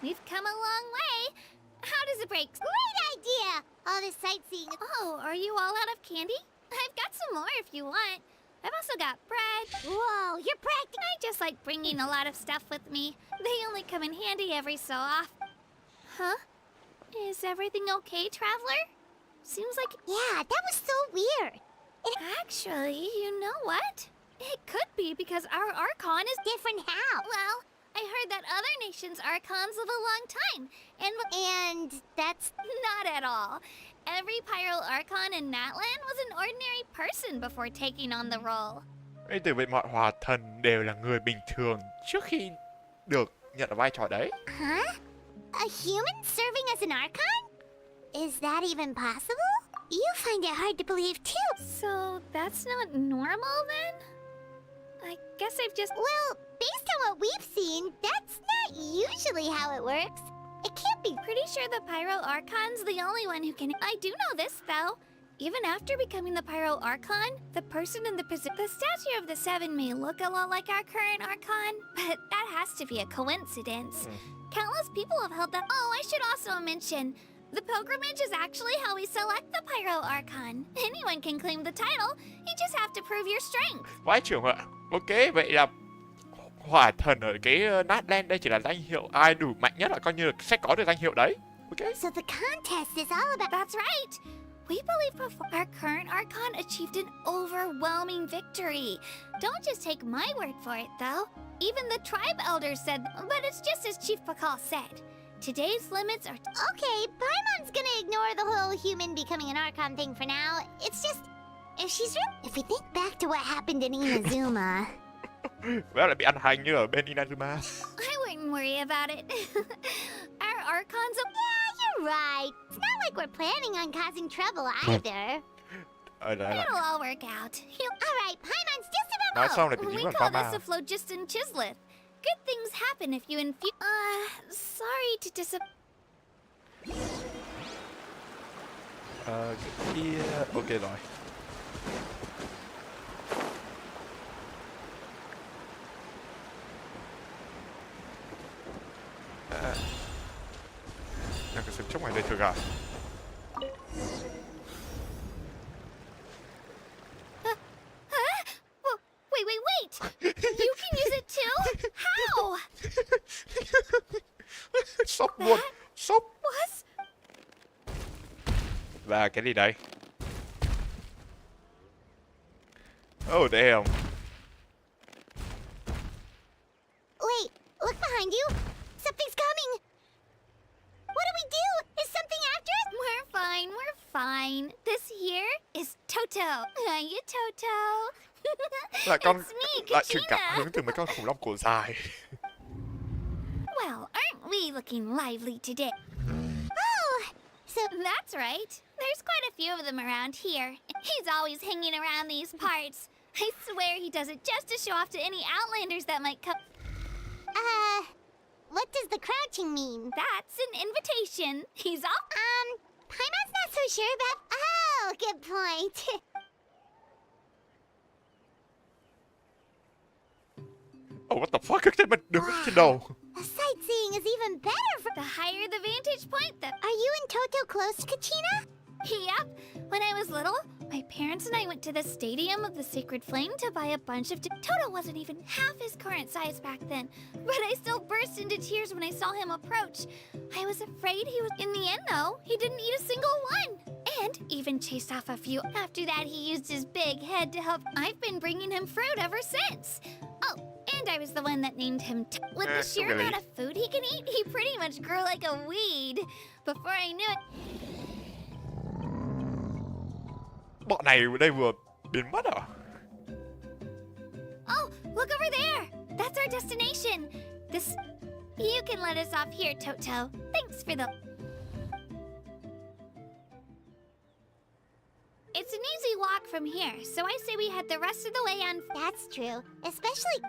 We've come a long way. How does it break?
Great idea! All this sightseeing.
Oh, are you all out of candy? I've got some more if you want. I've also got bread.
Whoa, you're practicing.
I just like bringing a lot of stuff with me. They only come in handy every so often. Huh? Is everything okay, Traveler? Seems like...
Yeah, that was so weird.
Actually, you know what? It could be because our Archon is...
Different how?
Well, I heard that other nations' Archons live a long time.
And that's...
Not at all. Every Pyro Archon in Natlan was an ordinary person before taking on the role.
Ngay từ vậy mọi hòa thần đều là người bình thường trước khi được nhận vai trò đấy.
Huh? A human serving as an Archon? Is that even possible? You find it hard to believe too.
So that's not normal then? I guess I've just...
Well, based on what we've seen, that's not usually how it works. It can't be.
Pretty sure the Pyro Archon's the only one who can... I do know this, though. Even after becoming the Pyro Archon, the person in the position... The statue of the Seven may look a lot like our current Archon, but that has to be a coincidence. Countless people have held that... Oh, I should also mention, The pilgrimage is actually how we select the Pyro Archon. Anyone can claim the title, you just have to prove your strength.
Vãi trưởng ạ. Ok, vậy là hỏa thần ở cái NATLANNNNN đây chỉ là danh hiệu ai đủ mạnh nhất là coi như là sẽ có được danh hiệu đấy. Ok.
So the contest is all about.
That's right. We believe our current Archon achieved an overwhelming victory. Don't just take my word for it, though. Even the tribe elders said, but it's just as Chief Pakal said. Today's limits are...
Okay, Paimon's gonna ignore the whole human becoming an Archon thing for now. It's just... If we think back to what happened in Inazuma...
Đó là bị ăn hành như ở bên Inazuma.
I wouldn't worry about it. Our Archons...
Yeah, you're right. It's not like we're planning on causing trouble either.
It'll all work out.
Alright, Paimon's just about...
Nói xong lại bị
We
dính vào
call
pha
this a phlogiston chisleth. Good things happen if you infuse... sorry to
Kia... Ok rồi. Đang có sống ngoài đây thử à?
Wait! You can use it too? How?
Sốc luôn! Sốc!
Was...
Và cái gì đây? Oh damn!
Wait, look behind you. Something's coming. What do we do? Is something after us?
We're fine. This here is Toto. You Toto.
Là con
It's me,
lại truyền cảm
Kachina.
hứng từ mấy con khủng long cổ dài.
Well, aren't we looking lively today?
Oh, so...
That's right. There's quite a few of them around here. He's always hanging around these parts. I swear he does it just to show off to any Outlanders that might come.
What does the crouching mean?
That's an invitation. He's off.
Paimon's not so sure about... Oh, good point.
Oh, what the fuck? Cái mình đứng trên đầu.
Sightseeing is even better for...
The higher the vantage point, the...
Are you and Toto close, Kachina?
Yep. When I was little, my parents and I went to the Stadium of the Sacred Flame to buy a bunch of... Toto wasn't even half his current size back then, but I still burst into tears when I saw him approach. I was afraid he was... In the end, though, he didn't eat a single one. And even chased off a few. After that, he used his big head to help. I've been bringing him fruit ever since. Oh, and I was the one that named him... With the sheer amount of food he can eat, he pretty much grew like a weed. Before I knew it...
Bọn này ở đây vừa biến mất à?
Oh, look over there! That's our destination! This... You can let us off here, Toto. Thanks for the... It's an easy walk from here, so I say we head the rest of the way on...
That's true. Especially...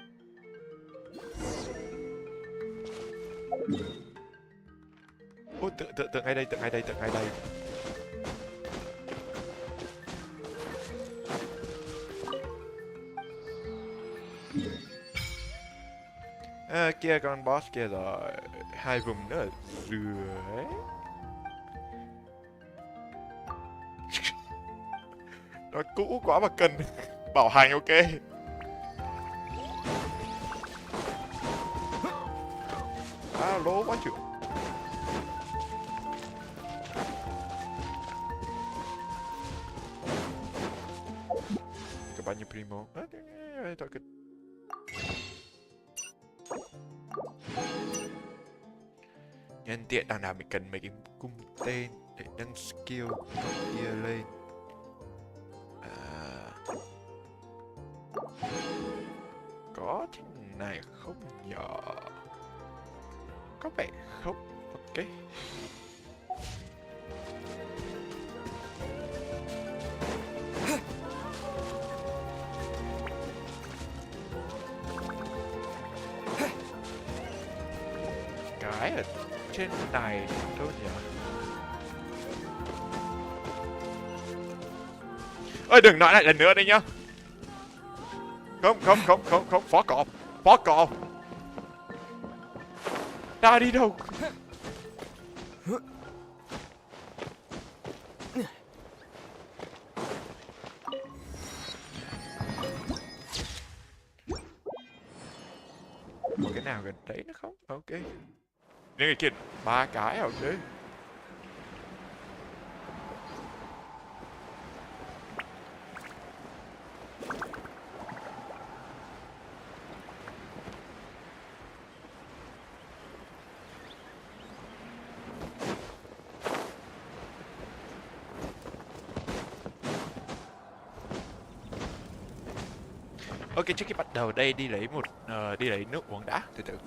Ôi, tự ngay đây, tự ngay đây. À, kia con boss kia rồi. Hai vùng nữa ở dưới. Nó cũ quá mà cần bảo hành. Ok. À, lố quá chịu. Có bao nhiêu primo? Thôi cứ... Nhân tiện đằng nào mình cần mấy cái cung tên để nâng skill kia lên. Có thế này không nhỏ. Có vẻ không. Ok. Cái ở trên này đâu nhỉ? Ơi đừng nói lại lần nữa đây nhá. Không, phó cọ. Ra đi đâu? nào gần đấy nữa không? Ok. Những cái kia 3 cái, ok. Ok, trước khi bắt đầu đây đi lấy nước uống đã, từ từ.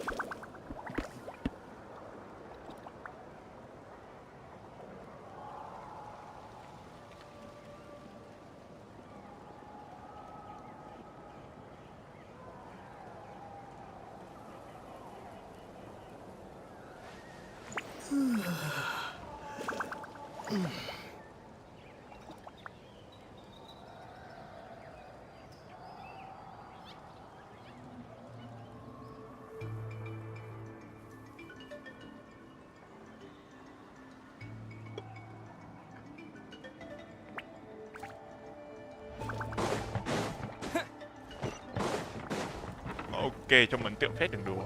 Ok, trông ấn tượng phết, đừng đùa.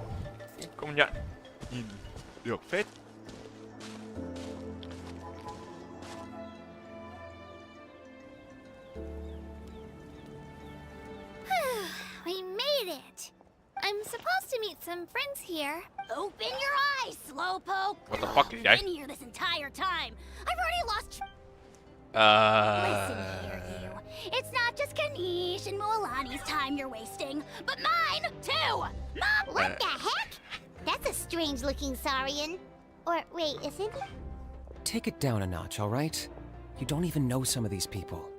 Công nhận, nhìn được phết.
We made it. I'm supposed to meet some friends here.
Open your eyes, Slowpoke.
What the fuck is
I've
that?
been here this entire time. I've already lost. Listen here, you. It's not just Kanish and Moalani's time you're wasting, but mine too. Mom, what the heck? That's a strange-looking Saurian. Or wait, isn't it?
Take it down a notch, all right? You don't even know some of these people.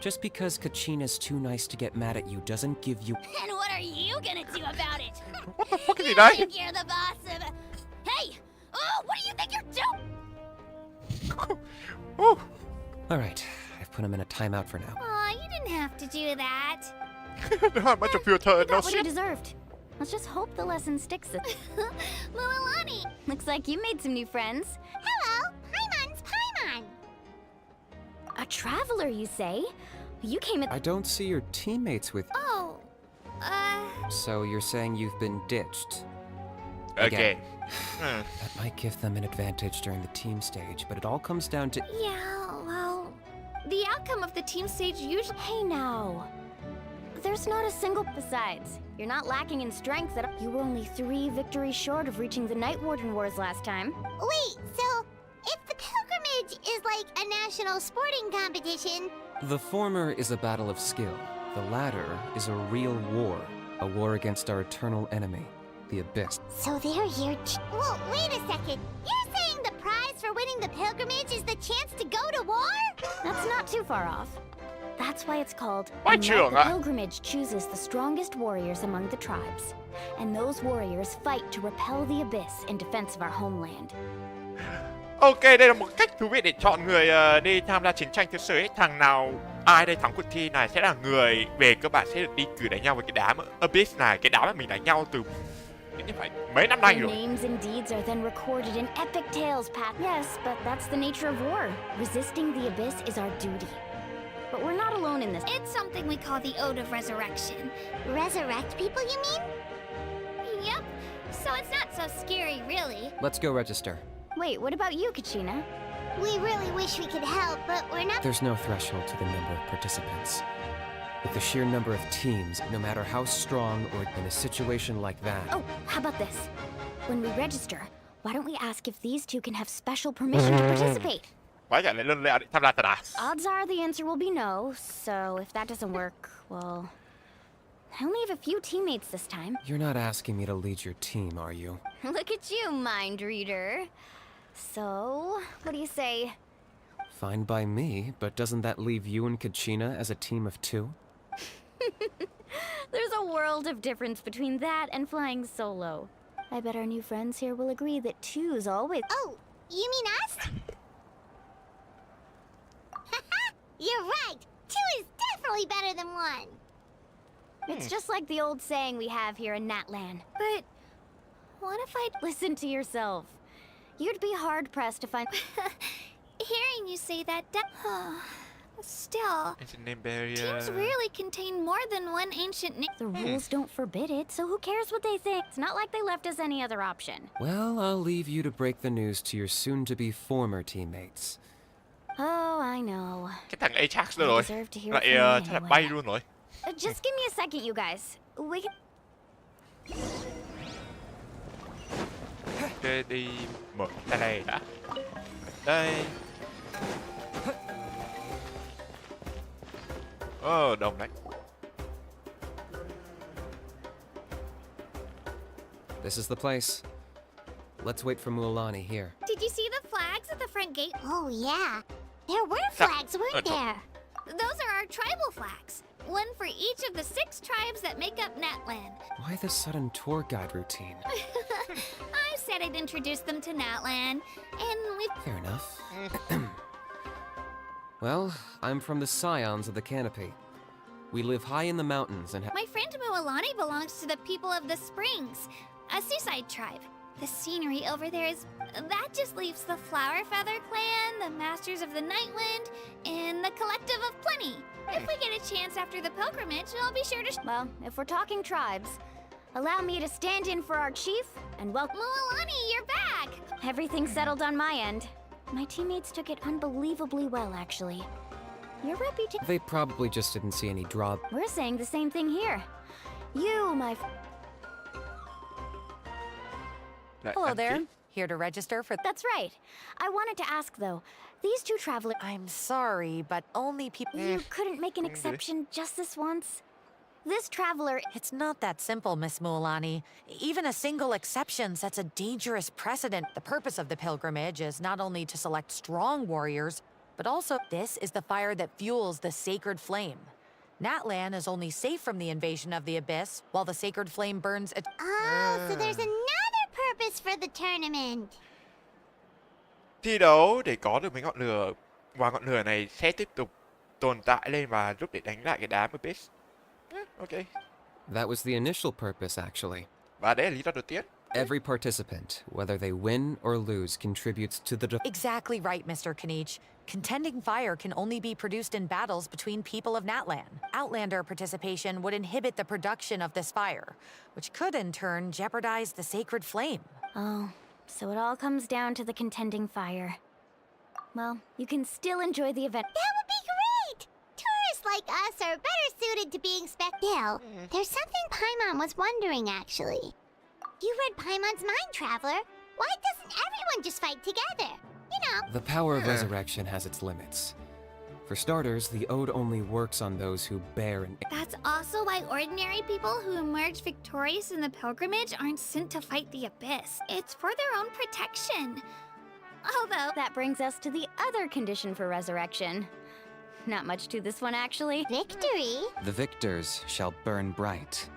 Just because Kachina's too nice to get mad at you doesn't give you...
And what are you gonna do about it?
What the fuck is he
You
doing?
think you're the boss of... Hey! Oh, what do you think you're doing?
Oh.
All right, I've put him in a timeout for now.
Aw, you didn't have to do that.
Not much of your turn, no
Got what you
shit.
deserved. Let's just hope the lesson sticks.
Moalani!
Looks like you made some new friends.
Hello, Paimon's Paimon.
A traveler, you say? You came at...
I don't see your teammates with...
Oh,
So you're saying you've been ditched?
Okay.
That might give them an advantage during the team stage, but it all comes down to...
yeah, well, the outcome of the team stage usually...
Hey now. There's not a single... Besides, you're not lacking in strength at... You were only 3 victories short of reaching the Night Warden Wars last time.
Wait, so if the pilgrimage is like a national sporting competition,
The former is a battle of skill. The latter is a real war. A war against our eternal enemy, the Abyss.
so they're here Well, wait a second. You're saying the prize for winning the pilgrimage is the chance to go to war?
That's not too far off. That's why it's called...
Why
the
chill,
Night
huh?
pilgrimage chooses the strongest warriors among the tribes. And those warriors fight to repel the Abyss in defense of our homeland.
Ok, đây là một cách thú vị để chọn người đi tham gia chiến tranh thứ sử ấy. Thằng nào, ai đây thắng cuộc thi này sẽ là người về cơ bản sẽ được đi cử đánh nhau với cái đám Abyss này. Cái đám mà mình đánh nhau từ ít nhất phải mấy năm nay
Their
rồi.
names and deeds are then recorded in epic tales, Pat. Yes, but that's the nature of war. Resisting the Abyss is our duty. But we're not alone in this.
It's something we call the Ode of Resurrection.
Resurrect people, you mean?
Yep, so it's not so scary, really.
Let's go register.
Wait, what about you, Kachina?
We really wish we could help, but we're not.
There's no threshold to the number of participants. With the sheer number of teams, no matter how strong or in a situation like that...
Oh, how about this? When we register, why don't we ask if these two can have special permission to participate?
Quá chả lại lên leo để tham gia thật à?
Odds are the answer will be no, so if that doesn't work, well... I only have a few teammates this time.
You're not asking me to lead your team, are you?
Look at you, mind reader. So, what do you say?
Fine by me, but doesn't that leave you and Kachina as a team of 2?
There's a world of difference between that and flying solo. I bet our new friends here will agree that 2's always...
Oh, you mean us? You're right. 2 is definitely better than 1.
It's just like the old saying we have here in Natlan.
But what if I...
Listen to yourself. You'd be hard-pressed to find...
Hearing you say that, Still,
Ancient name barrier.
teams rarely contain more than one ancient name.
The rules don't forbid it, so who cares what they think?
It's not like they left us any other option.
Well, I'll leave you to break the news to your soon-to-be former teammates.
Oh, I know.
Cái thằng Ajax nữa
I
rồi.
deserve to hear
Lại
it from
chắc
you
là bay
anyway.
luôn rồi.
Just give me a second, you guys. We can...
Ok, đi mở cái này đã. Đây. Đồng đấy.
This is the place. Let's wait for Mualani here.
Did you see the flags at the front gate?
Oh, yeah. There were
Sa-
flags, weren't there?
Those are our tribal flags. One for each of the 6 tribes that make up Natlan.
Why the sudden tour guide routine?
I said I'd introduce them to Natlan, and we've...
Fair enough. Well, I'm from the Scions of the Canopy. We live high in the mountains and
My friend Mualani belongs to the people of the Springs, a seaside tribe. The scenery over there is... That just leaves the Flower Feather Clan, the Masters of the Nightwind, and the Collective of Plenty. If we get a chance after the pilgrimage, I'll be sure to...
Well, if we're talking tribes, allow me to stand in for our chief and welcome...
Mualani, you're back!
Everything's settled on my end. My teammates took it unbelievably well, actually. Your reputation...
they probably just didn't see any draw.
We're saying the same thing here. You, my...
Lại
Hello
ăn
there.
tiếp.
Here to register for...
That's right. I wanted to ask, though. These 2 travelers...
I'm sorry, but only people...
You couldn't make an exception just this once? This traveler...
It's not that simple, Miss Mualani. Even a single exception sets a dangerous precedent. The purpose of the pilgrimage is not only to select strong warriors, but also this is the fire that fuels the sacred flame. Natlan is only safe from the invasion of the Abyss, while the sacred flame burns...
Oh, so there's another purpose for the tournament.
Thi đấu để có được mấy ngọn lửa và ngọn lửa này sẽ tiếp tục tồn tại lên và giúp để đánh lại cái đám Abyss. Ok.
That was the initial purpose, actually.
Và đấy là lý do đầu tiên.
Every participant, whether they win or lose, contributes to the...
Exactly right, Mr. Kanich. Contending fire can only be produced in battles between people of Natlan. Outlander participation would inhibit the production of this fire, which could in turn jeopardize the sacred flame.
Oh, so it all comes down to the contending fire. Well, you can still enjoy the event.
That would be great! Tourists like us are better suited to being Bill, there's something Paimon was wondering, actually. You read Paimon's mind, Traveler. Why doesn't everyone just fight together? You know...
The power of resurrection has its limits. For starters, the ode only works on those who bear an...
That's also why ordinary people who emerge victorious in the pilgrimage aren't sent to fight the Abyss. It's for their own protection. Although...
That brings us to the other condition for resurrection. Not much to this one, actually.
Victory?
The victors shall burn bright,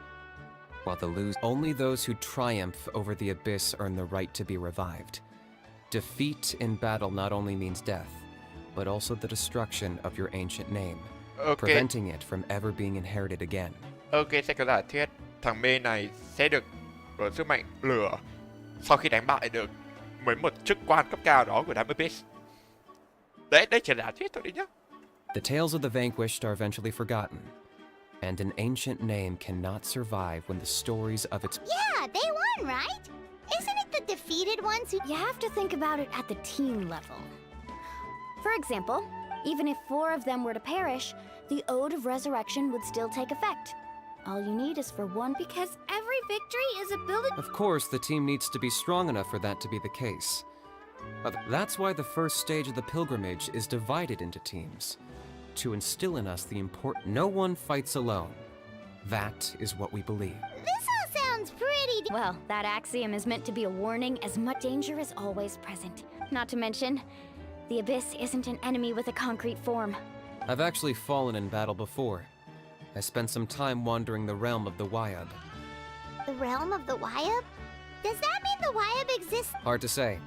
while the lose... Only those who triumph over the Abyss earn the right to be revived. Defeat in battle not only means death, but also the destruction of your ancient name, preventing it from ever being inherited again.
Ok, sẽ có giả thuyết thằng B này sẽ được có sức mạnh lửa sau khi đánh bại được mấy một chức quan cấp cao đó của đám Abyss. Đấy chỉ là giả thuyết thôi đi nhá.
The tales of the vanquished are eventually forgotten, and an ancient name cannot survive when the stories of its...
Yeah, they won, right? Isn't it the defeated ones who...
You have to think about it at the team level. For example, even if 4 of them were to perish, the Ode of Resurrection would still take effect. All you need is for one...
Because every victory is a building...
Of course, the team needs to be strong enough for that to be the case. That's why the first stage of the pilgrimage is divided into teams, to instill in us the important... No one fights alone. That is what we believe.
This all sounds pretty...
Well, that axiom is meant to be a warning as much danger is always present. Not to mention, the Abyss isn't an enemy with a concrete form.
I've actually fallen in battle before. I spent some time wandering the realm of the Wyab.
The realm of the Wyab? Does that mean the Wyab exists?
Hard to say.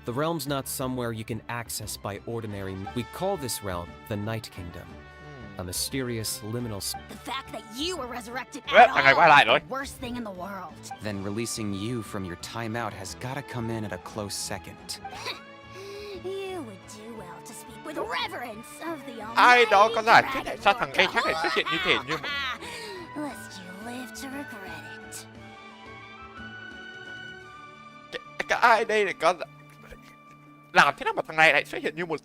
The realm's not somewhere you can access by ordinary... We call this realm the Night Kingdom. A mysterious, liminal...
The fact that you were resurrected
Well,
at
thằng này
all
quay lại
is
rồi.
the worst thing in the world.
Then releasing you from your timeout has gotta come in at a close second.
You would do well to speak with with reverence of the
Ai đó có
almighty
giải thích tại sao
dragon
thằng Ajax lại xuất hiện như thể như một...
lest you live to regret it.
Cái ai đây lại có... Làm thế nào mà thằng này lại xuất hiện như một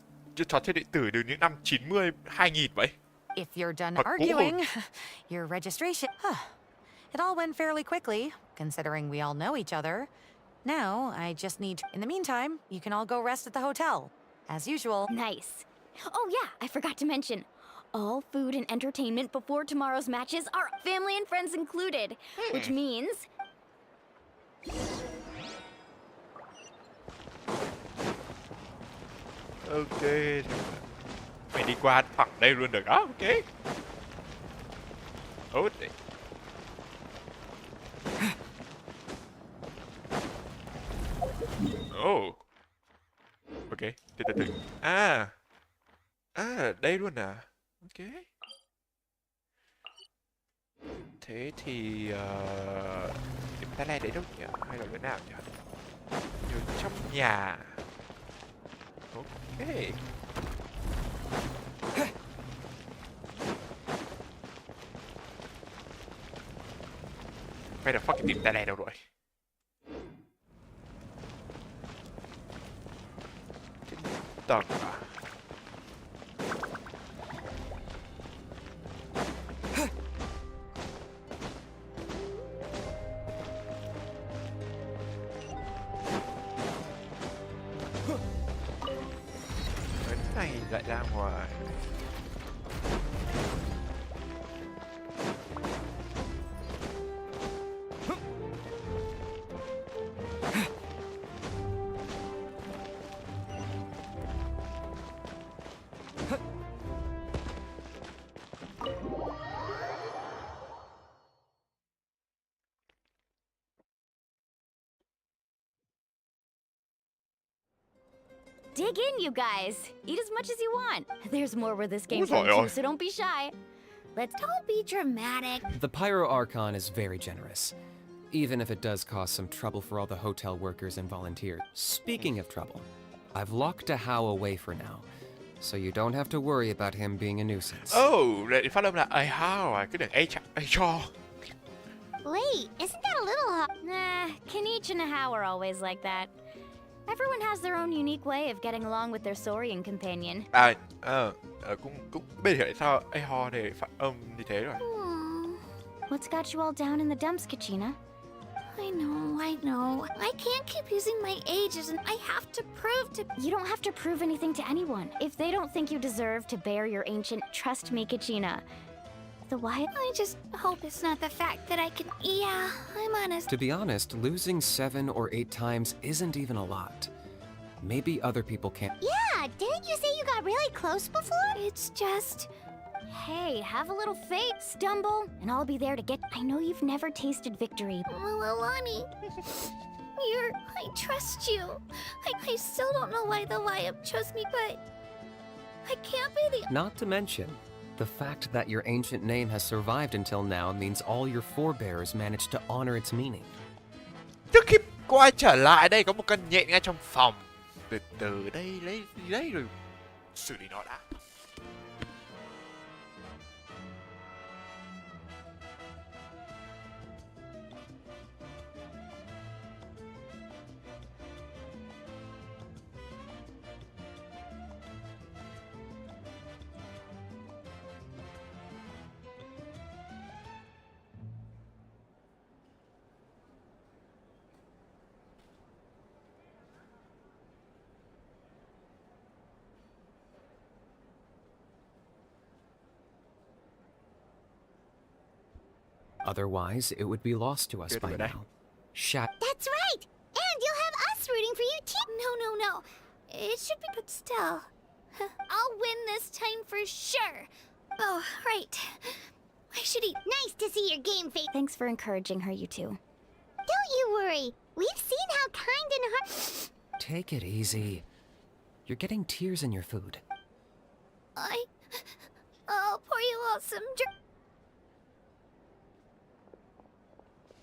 trò chơi điện tử từ những năm 90, 2000 vậy?
If you're done
Thật cũ
arguing,
hơn.
your registration... It all went fairly quickly, considering we all know each other. Now, I just need... In the meantime, you can all go rest at the hotel. As usual.
Nice. Oh yeah, I forgot to mention. All food and entertainment before tomorrow's matches are family and friends included, which means...
Ok, mày đi qua thẳng đây luôn được đó, ok. Tốt đấy. Oh. Ok, từ. Đây luôn à. Ok. Thế thì... điểm ta le đấy đâu nhỉ? Hay là cái nào nhỉ?อยู่trong nhà. Ok. Where the fuck tìm ta le đâu rồi? Trên tầng à? Cái này lại ra ngoài.
Dig in, you guys. Eat as much as you want. There's more where this came
Ôi
from
giời ơi.
too, so don't be shy.
Don't be dramatic.
The Pyro Archon is very generous, even if it does cause some trouble for all the hotel workers and volunteers. Speaking of trouble, I've locked a How away for now, so you don't have to worry about him being a nuisance.
Oh, lại phát âm là A how à, cái đường A cho.
Wait, isn't that a little hard?
Nah, Kenichi and How are always like that. Everyone has their own unique way of getting along with their Saurian companion.
Cũng biết tại sao A ho này phát âm như thế rồi.
What's got you all down in the dumps, Kachina?
I know. I can't keep using my ages, and I have to prove to...
You don't have to prove anything to anyone. If they don't think you deserve to bear your ancient, trust me, Kachina. The why?
I just hope it's not the fact that I can... Yeah, I'm honest.
To be honest, losing 7 or 8 times isn't even a lot. Maybe other people can't.
Yeah, didn't you say you got really close before?
It's just...
Hey, have a little faith, stumble, and I'll be there to get... I know you've never tasted victory.
Alani, I trust you. I still don't know why the Lion chose me, but... I can't be the...
Not to mention, the fact that your ancient name has survived until now means all your forebears managed to honor its meaning.
Trước khi quay trở lại đây có một con nhện ngay trong phòng. Từ đây lấy gì đấy rồi xử lý nó đã.
Otherwise, it would be lost to us by now.
That's right! And you'll have us rooting for you too!
No. It should be, but still. I'll win this time for sure. Oh, right. I should eat.
Nice to see your game face.
Thanks for encouraging her, you two.
Don't you worry. We've seen how kind and hard...
Take it easy. You're getting tears in your food.
I'll pour you all some drink.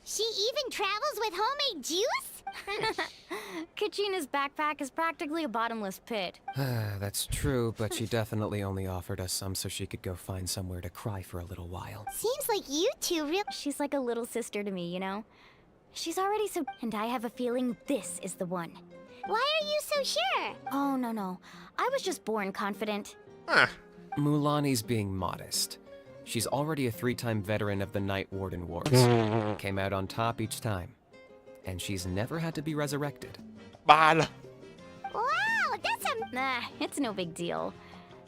She even travels with homemade juice?
Kachina's backpack is practically a bottomless pit.
That's true, but she definitely only offered us some so she could go find somewhere to cry for a little while.
Seems like you two real.
She's like a little sister to me, you know? She's already so... And I have a feeling this is the one.
Why are you so sure?
Oh, no. I was just born confident.
Huh.
Mulani's being modest. She's already a 3-time veteran of the Night Warden Wars. Came out on top each time. And she's never had to be resurrected.
3 lần.
Wow, that's a.
Nah, it's no big deal.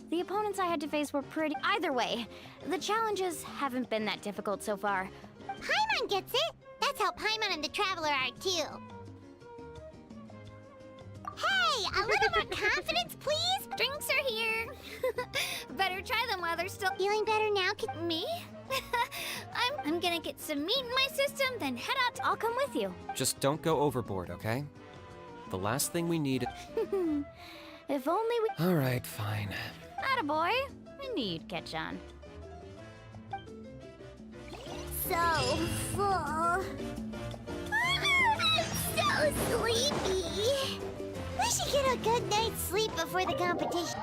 The opponents I had to face were pretty... Either way, the challenges haven't been that difficult so far.
Paimon gets it. That's how Paimon and the Traveler are too. Hey, a little more confidence, please.
Drinks are here. Better try them while they're still.
Feeling better now?
Me? I'm gonna get some meat in my system, then head out to.
I'll come with you.
Just don't go overboard, okay? The last thing we need...
If only we...
Alright, fine.
Attaboy. I knew you'd catch on.
So full. I'm so sleepy. We should get a good night's sleep before the competition.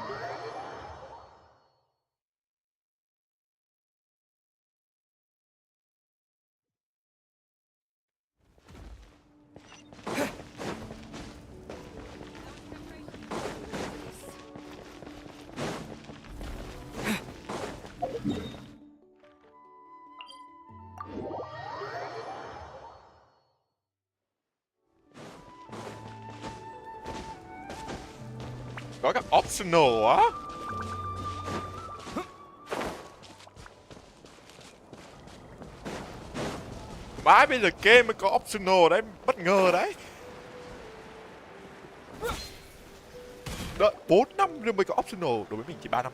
Có cái optional á. Bái bây giờ game mới có optional đấy, bất ngờ đấy. Đợi 4 năm rồi mới có optional, đối với mình chỉ 3 năm.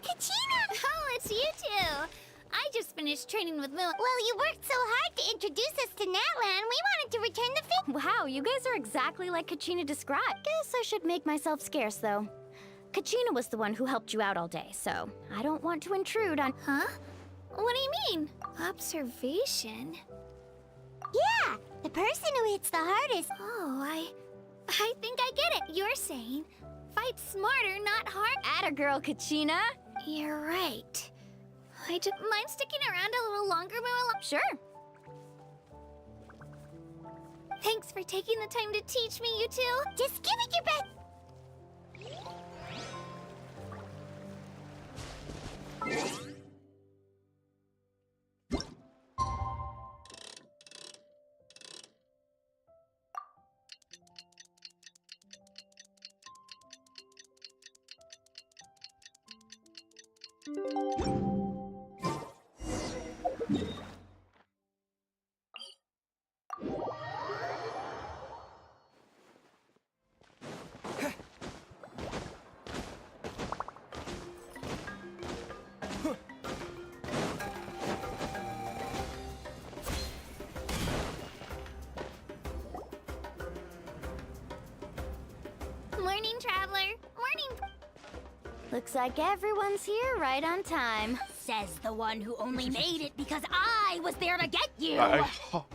Kachina!
Oh, it's you two. I just finished training with Moon.
Well, you worked so hard to introduce us to Natlan. We wanted to return the favor.
Wow, you guys are exactly like Kachina described. Guess I should make myself scarce, though. Kachina was the one who helped you out all day, so I don't want to intrude on...
Huh? What do you mean? Observation?
Yeah, the person who hits the hardest.
Oh, I think I get it. You're saying fight smarter, not hard.
Atta girl, Kachina.
You're right. I just mind sticking around a little longer, Moon?
Sure.
Thanks for taking the time to teach me, you two.
Just give it your best.
Morning, Traveler. Morning.
Looks like everyone's here right on time.
Says the one who only made it because I was there to get you.
How?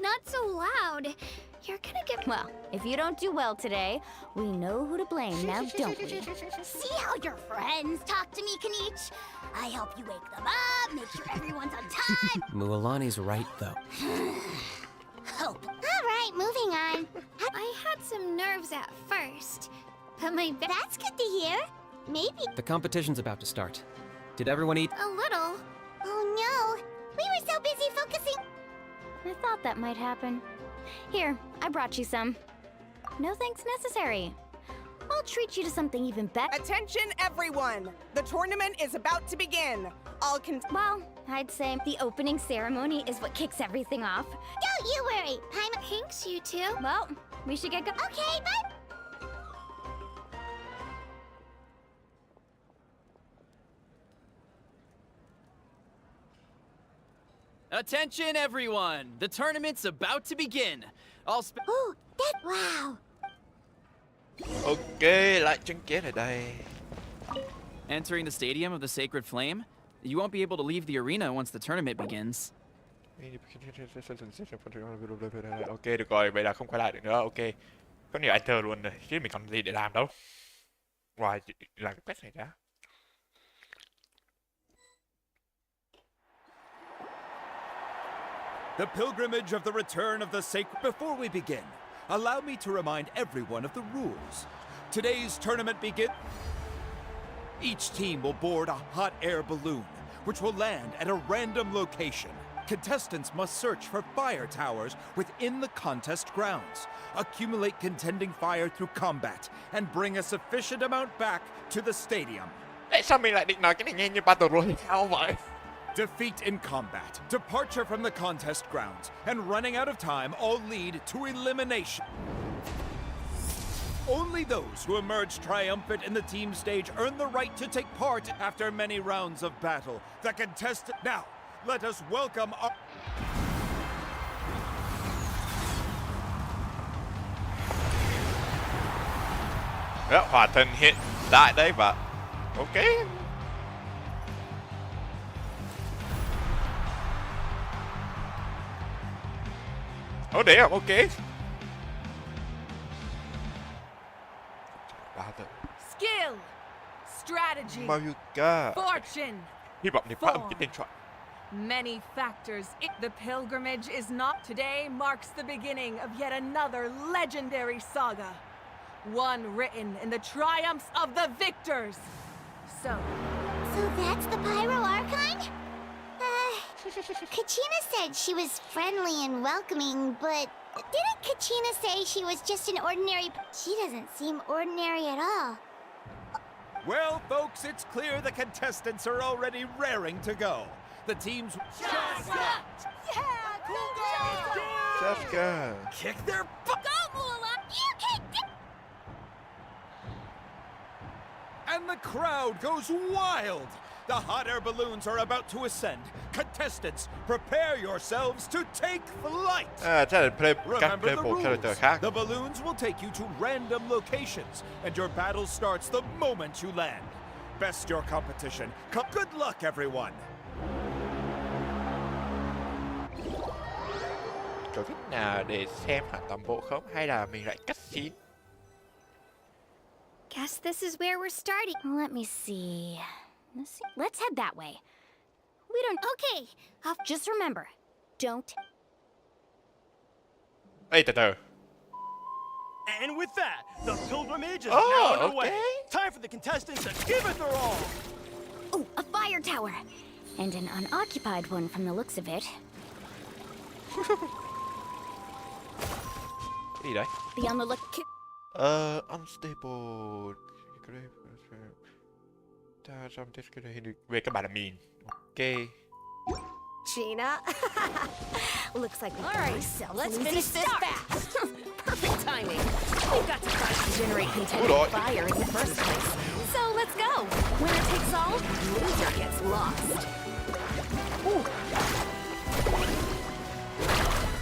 Not so loud. You're gonna get...
Well, if you don't do well today, we know who to blame now, don't we?
See how your friends talk to me, Kanich? I help you wake them up, make sure everyone's on time.
Mualani's right, though.
Hope. All right, moving on.
I had some nerves at first, but my...
That's good to hear. Maybe.
The competition's about to start. Did everyone eat?
A little.
Oh no, we were so busy focusing.
I thought that might happen. Here, I brought you some. No thanks necessary. I'll treat you to something even better.
Attention, everyone! The tournament is about to begin.
Well, I'd say the opening ceremony is what kicks everything off.
Don't you worry, Paimon.
Thanks, you two.
Well, we should get going.
Okay, bye.
Attention, everyone! The tournament's about to begin.
Oh, that wow.
Ok, lại tranh kết ở đây.
Entering the Stadium of the Sacred Flame, You won't be able to leave the arena once the tournament begins.
Ok, được rồi, vậy là không quay lại được nữa. Ok, có nhiều enter luôn rồi, chứ mình còn gì để làm đâu. Ngoài làm cái quest này đã.
The pilgrimage of the return of the sacred. Before we begin, allow me to remind everyone of the rules. Today's tournament begins. Each team will board a hot air balloon, which will land at a random location. Contestants must search for fire towers within the contest grounds, accumulate contending fire through combat, and bring a sufficient amount back to the stadium.
Tại sao mình lại định nói cái này nghe như Battle Royale vậy?
Defeat in combat, departure from the contest grounds, and running out of time all lead to elimination. Only those who emerge triumphant in the team stage earn the right to take part after many rounds of battle. The contestant... Now, let us welcome our...
Đó, hòa thân hiện tại đây và... Ok. Oh damn, ok.
Skill, strategy,
Mayuka.
fortune.
Hy vọng thì phát âm cái tên chọn.
Many factors. The pilgrimage is not today marks the beginning of yet another legendary saga. One written in the triumphs of the victors. So
that's the Pyro Archon? Kachina said she was friendly and welcoming, but didn't Kachina say she was just an ordinary... She doesn't seem ordinary at all.
Well, folks, it's clear the contestants are already raring to go. The teams...
Shaska! Yeah, cool
Shaska!
Kick their butt!
Go, Moola! You kicked it!
And the crowd goes wild! The hot air balloons are about to ascend. Contestants, prepare yourselves to take flight!
Chắc là các
Remember the
playable character khác.
rules. The balloons will take you to random locations, and your battle starts the moment you land. Best your competition. Good luck, everyone!
Có cách nào để xem hẳn toàn bộ không? Hay là mình lại cắt scene?
Guess this is where we're starting.
Let me see. Let's head that way. We don't...
Okay,
Just remember, don't...
Ê, từ từ.
And with that, the pilgrimage is
Oh,
now underway.
okay.
Time for the contestants to give it their all.
Oh, a fire tower! And an unoccupied one from the looks of it.
Cái gì đấy?
Be on the look...
Unstable. Về các bạn là mean. Ok.
Gina.
Looks like we
All
got
right,
ourselves
let's
an easy
finish this
start.
fast. Perfect timing. We've got to try to generate contending fire in the first place. So let's go. Winner takes all, loser gets lost. Ooh.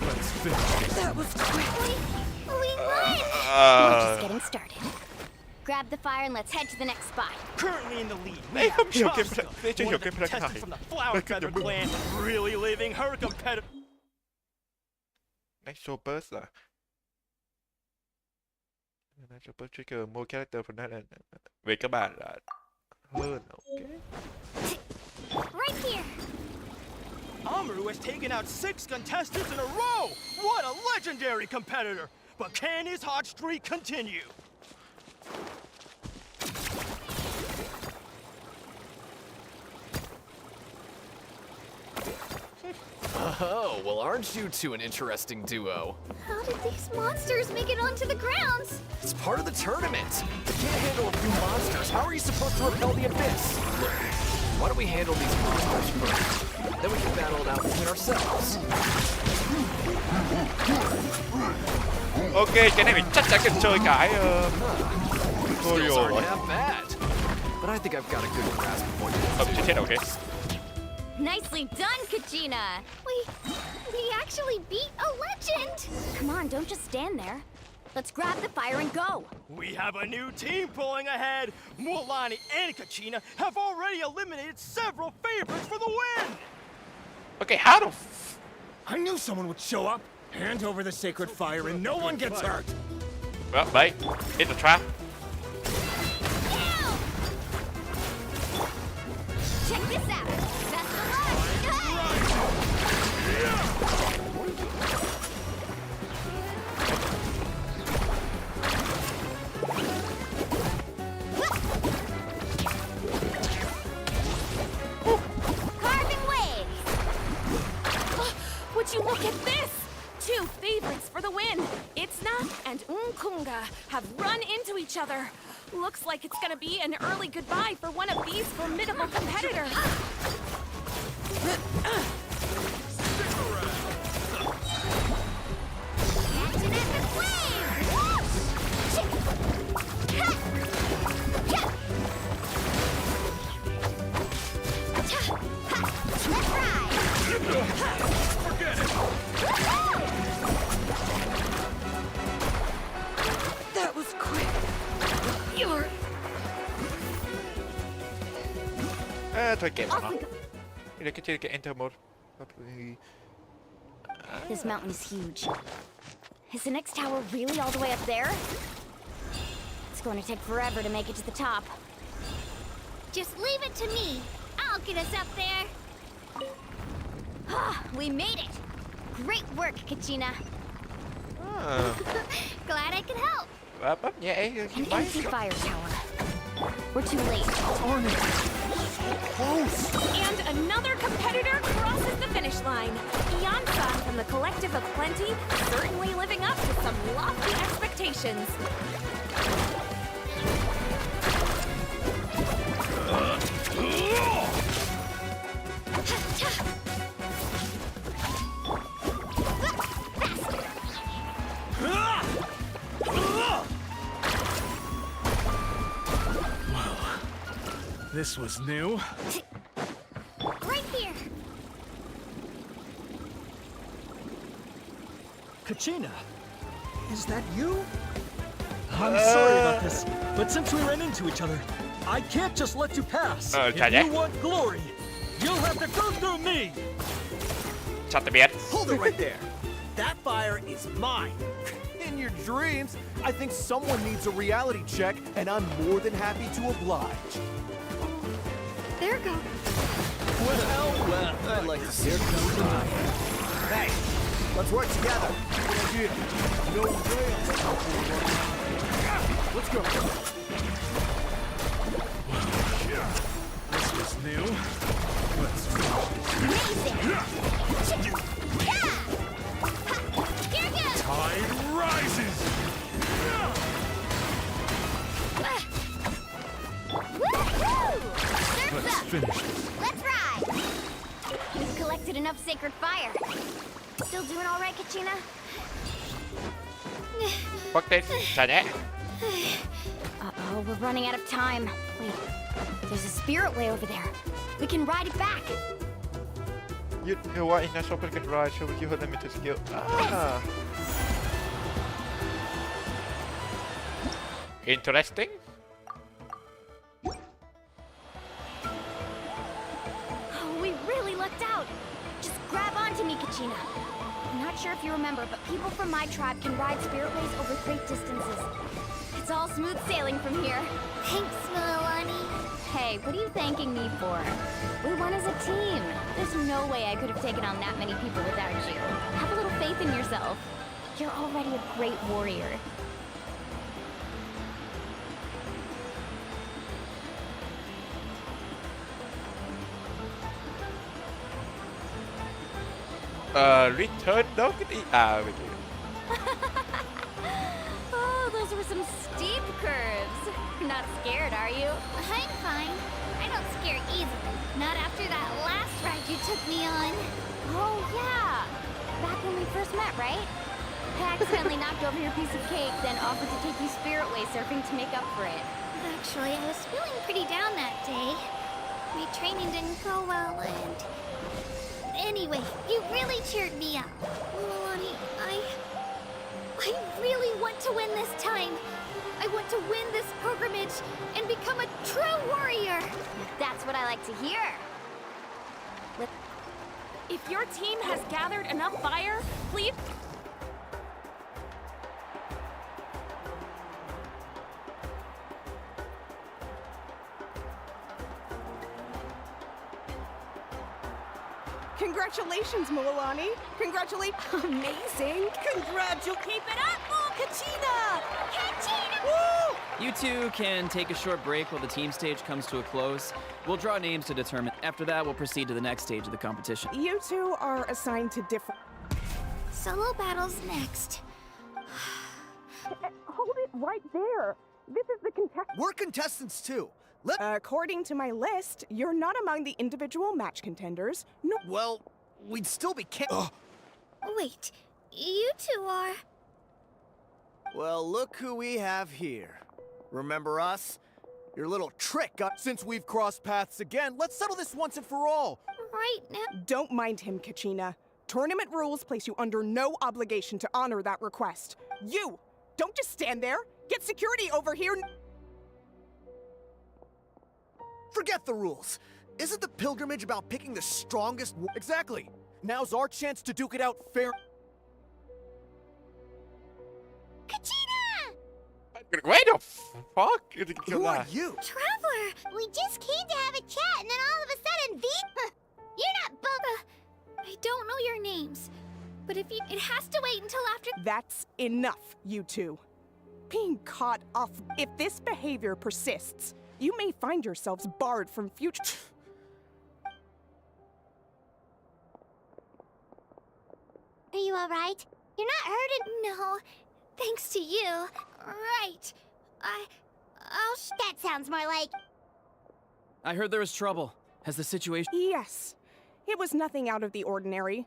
Let's finish.
That was quick.
we won!
We're just getting started. Grab the fire and let's head to the next spot.
Currently in the lead, we
They
have
không hiểu
Chaska,
they chưa
one
hiểu
of the
cái
contestants
này.
from the Flower Feather clan, really leaving her competitive.
Natural burst à? Natural burst trigger more character for that. Về các bạn là hơn, ok.
Right here!
Amaru has taken out 6 contestants in a row! What a legendary competitor! But can his hot streak continue?
Oh, well, aren't you two an interesting duo?
How did these monsters make it onto the grounds?
It's part of the tournament. You can't handle a few monsters. How are you supposed to repel the abyss? Look, why don't we handle these monsters first? Then we can battle it out between ourselves.
Ok, cái này mình chắc chắn cần chơi cái
Skills
tutorial
aren't
rồi.
half bad. But I think I've got a good grasp of what you
Chết chết, ok.
Nicely done, Kachina!
We actually beat a legend!
Come on, don't just stand there. Let's grab the fire and go.
We have a new team pulling ahead. Mualani and Kachina have already eliminated several favorites for the win.
Okay, how the
I knew someone would show up. Hand over the sacred fire and no one gets hurt.
Well, bait. It's a trap.
Check this out. Best of luck.
Carving waves.
Would you look at this? Two favorites for the win. Itzna and Unkunga have run into each other. Looks like it's gonna be an early goodbye for one of these formidable competitors.
Catching at the flames. Let's ride.
Forget it.
That was quick. You're...
Thôi kẹp nó. Cái chơi cái enter mode.
This mountain is huge. Is the next tower really all the way up there? It's going to take forever to make it to the top.
Just leave it to me. I'll get us up there.
We made it! Great work, Kachina.
Glad I could help.
Yeah,
An empty fire tower. We're too late.
Darn it. Close.
And another competitor crosses the finish line. Ian-san from the Collective of Plenty, certainly living up to some lofty expectations.
This was new.
Right here.
Kachina, is that you? I'm sorry about this, but since we ran into each other, I can't just let you pass. If you want glory, you'll have to go through me.
Shut the bed.
Hold it right there. That fire is mine. In your dreams, I think someone needs a reality check, and I'm more than happy to oblige.
There goes.
Well, I'd like to see it come by. Hey, let's work together. Good idea. No way. Let's go.
This was new. Let's Tide rises. Let's finish this.
Let's ride.
We've collected enough sacred fire. Still doing all right, Kachina?
Fuck this. Shut it.
Uh-oh, we're running out of time. Wait, there's a spirit way over there. We can ride it back.
You know what? It's not so good ride, so you have limited skill. Ah. Interesting.
Oh, we really lucked out. Just grab onto me, Kachina. I'm not sure if you remember, but people from my tribe can ride spiritways over great distances. It's all smooth sailing from here.
Thanks, Mualani.
Hey, what are you thanking me for? We won as a team. There's no way I could have taken on that many people without you. Have a little faith in yourself. You're already a great warrior.
Return dog. Ah, wait.
Oh, those were some steep curves. You're not scared, are you?
I'm fine. I don't scare easily. Not after that last ride you took me on.
Oh, yeah. Back when we first met, right? I accidentally knocked over your piece of cake, then offered to take you spiritway surfing to make up for it.
Actually, I was feeling pretty down that day. My training didn't go well, and... Anyway, you really cheered me up. Mualani, I
really want to win this time. I want to win this pilgrimage and become a true warrior.
That's what I like to hear.
If your team has gathered enough fire, please...
Congratulations, Mulani. Congratulations. Amazing.
Keep it up, Kachina!
Kachina!
You two can take a short break while the team stage comes to a close. We'll draw names to determine. After that, we'll proceed to the next stage of the competition.
You two are assigned to different...
Solo battles next.
Hold it right there. This is the contestant.
We're contestants too.
According to my list, you're not among the individual match contenders. No.
Well, we'd still be
Wait, you two are...
Well, look who we have here. Remember us? Your little trick. Since we've crossed paths again, let's settle this once and for all.
Right now...
Don't mind him, Kachina. Tournament rules place you under no obligation to honor that request. You! Don't just stand there! Get security over here!
Forget the rules. Isn't the pilgrimage about picking the strongest? Exactly. Now's our chance to duke it out fair.
Kachina!
Wait the fuck?
Who are you?
Traveler! We just came to have a chat and then all of a sudden You're not
I don't know your names, but if you... It has to wait until after...
That's enough, you two. Being caught off... If this behavior persists, you may find yourselves barred from future...
Are you alright? You're not hurting?
No, thanks to you. Right.
That sounds more like...
I heard there was trouble. Has the situation...
Yes. It was nothing out of the ordinary.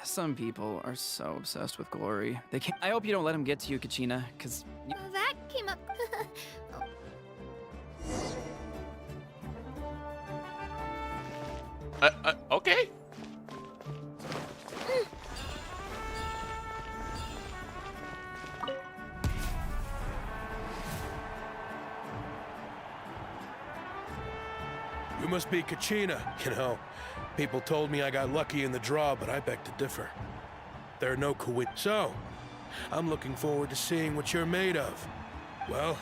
Some people are so obsessed with glory. They can't... I hope you don't let them get to you, Kachina, because...
That came up...
Okay.
You must be Kachina. You know, people told me I got lucky in the draw, but I beg to differ. There are no coincidences. So, I'm looking forward to seeing what you're made of. Well...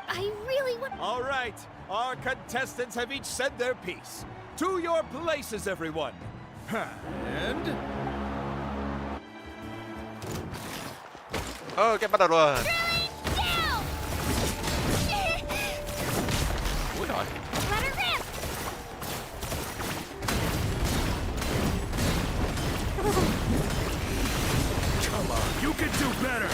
I really want...
All right, our contestants have each said their piece. To your places, everyone. And...
Ok, bắt đầu rồi. Ui rồi.
Come on, you can do better.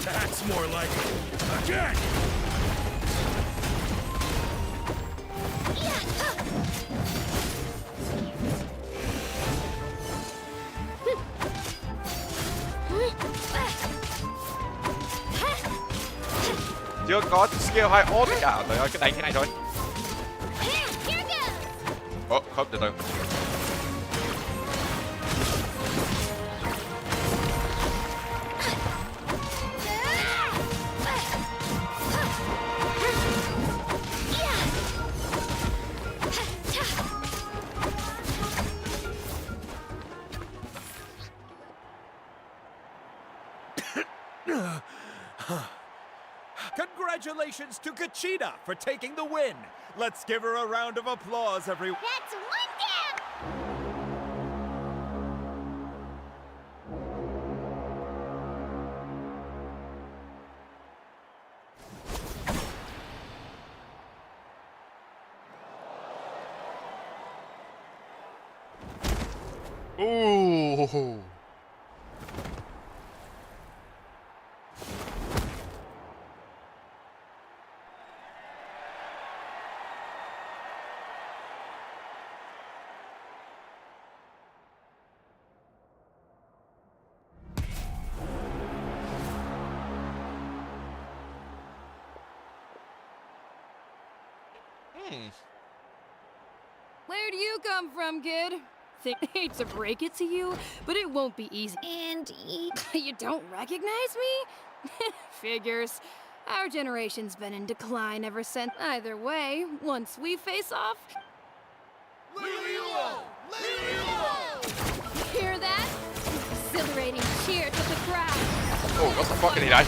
That's more like it. Again!
Chưa có skill 2 ốp cả. Trời ơi, cái này thôi. Ồ, không, từ từ.
Congratulations to Kachina for taking the win. Let's give her a round of applause, everyone.
That's one down!
Ooh.
Where do you come from, kid? Hate to break it to you, but it won't be easy.
And
you don't recognize me? Figures. Our generation's been in decline ever since. Either way, once we face off... Hear that? Exhilarating cheer to the crowd.
Oh, what the fuck is he đây?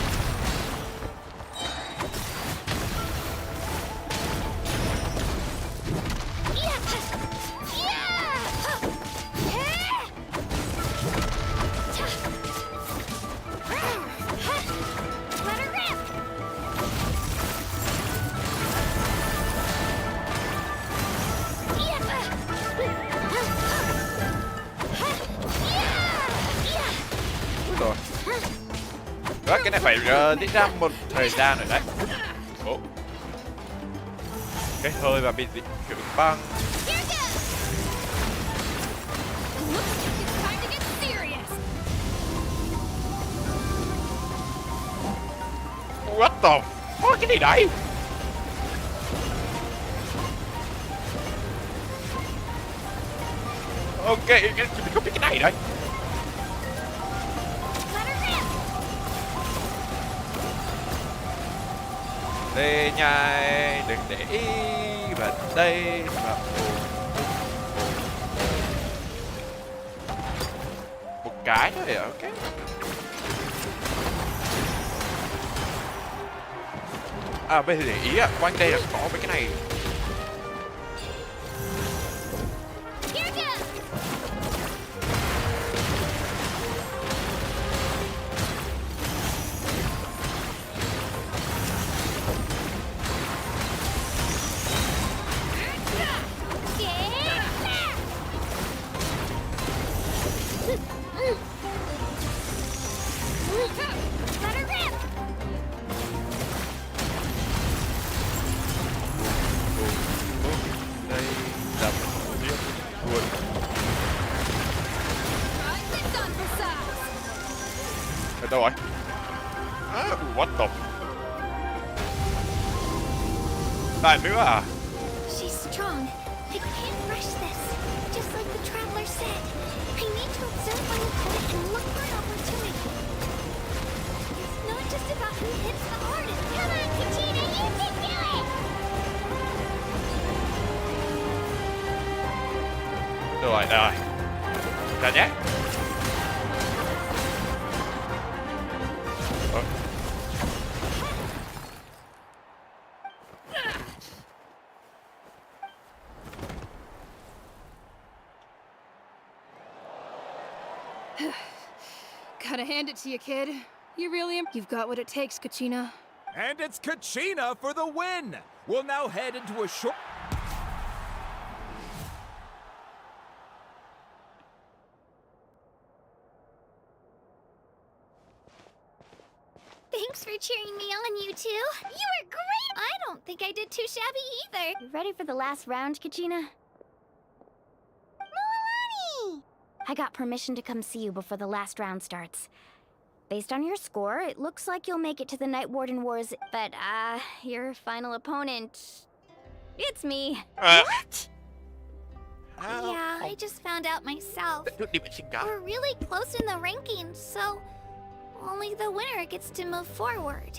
Rồi. Đó, cái này phải đi ra một thời gian rồi đấy. Ồ. Cái hơi và bị kiểu băng. What the fuck, cái gì đấy? Ok, mình không biết cái này đấy. Đi nhai, đừng để ý vào đây và một cái thôi à, ok. À bây giờ để ý à, quanh đây là có mấy cái này. Đâu rồi? What the? Lại nữa à?
She's strong. I can't rush this. Just like the traveler said. I need to observe my opponent and look for an opportunity. It's not just about who hits the hardest. Come on, Katina, you can do it!
Rồi, rồi. Ra nhé.
Gotta hand it to you, kid. You really am. You've got what it takes, Kachina.
And it's Kachina for the win! We'll now head into a short...
Thanks for cheering me on, you two. You were great! I don't think I did too shabby either.
You ready for the last round, Kachina?
Milani!
I got permission to come see you before the last round starts. Based on your score, it looks like you'll make it to the Night Warden Wars, but, your final opponent... It's me.
What? Yeah, I just found out myself. We're really close in the rankings, so only the winner gets to move forward.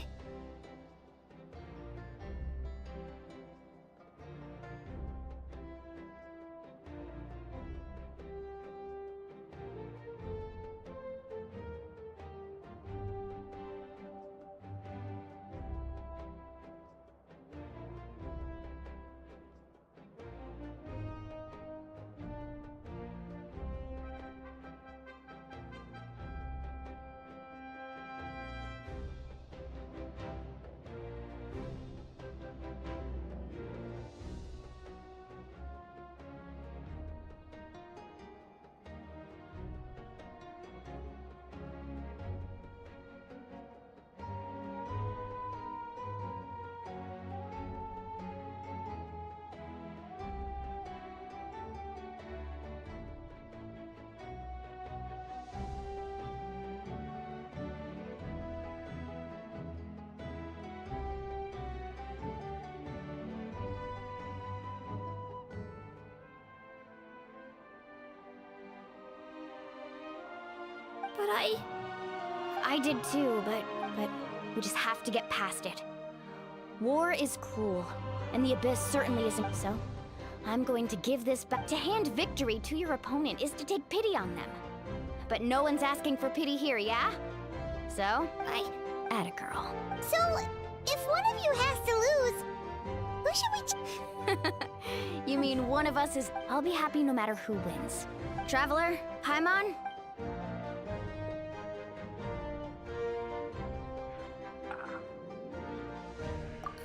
but
I did too, but we just have to get past it. War is cruel, and the Abyss certainly isn't. So, I'm going to give this back. To hand victory to your opponent is to take pity on them. But no one's asking for pity here, yeah? So, atta girl.
So, if one of you has to lose, who should we
You mean one of us is... I'll be happy no matter who wins. Traveler, Paimon?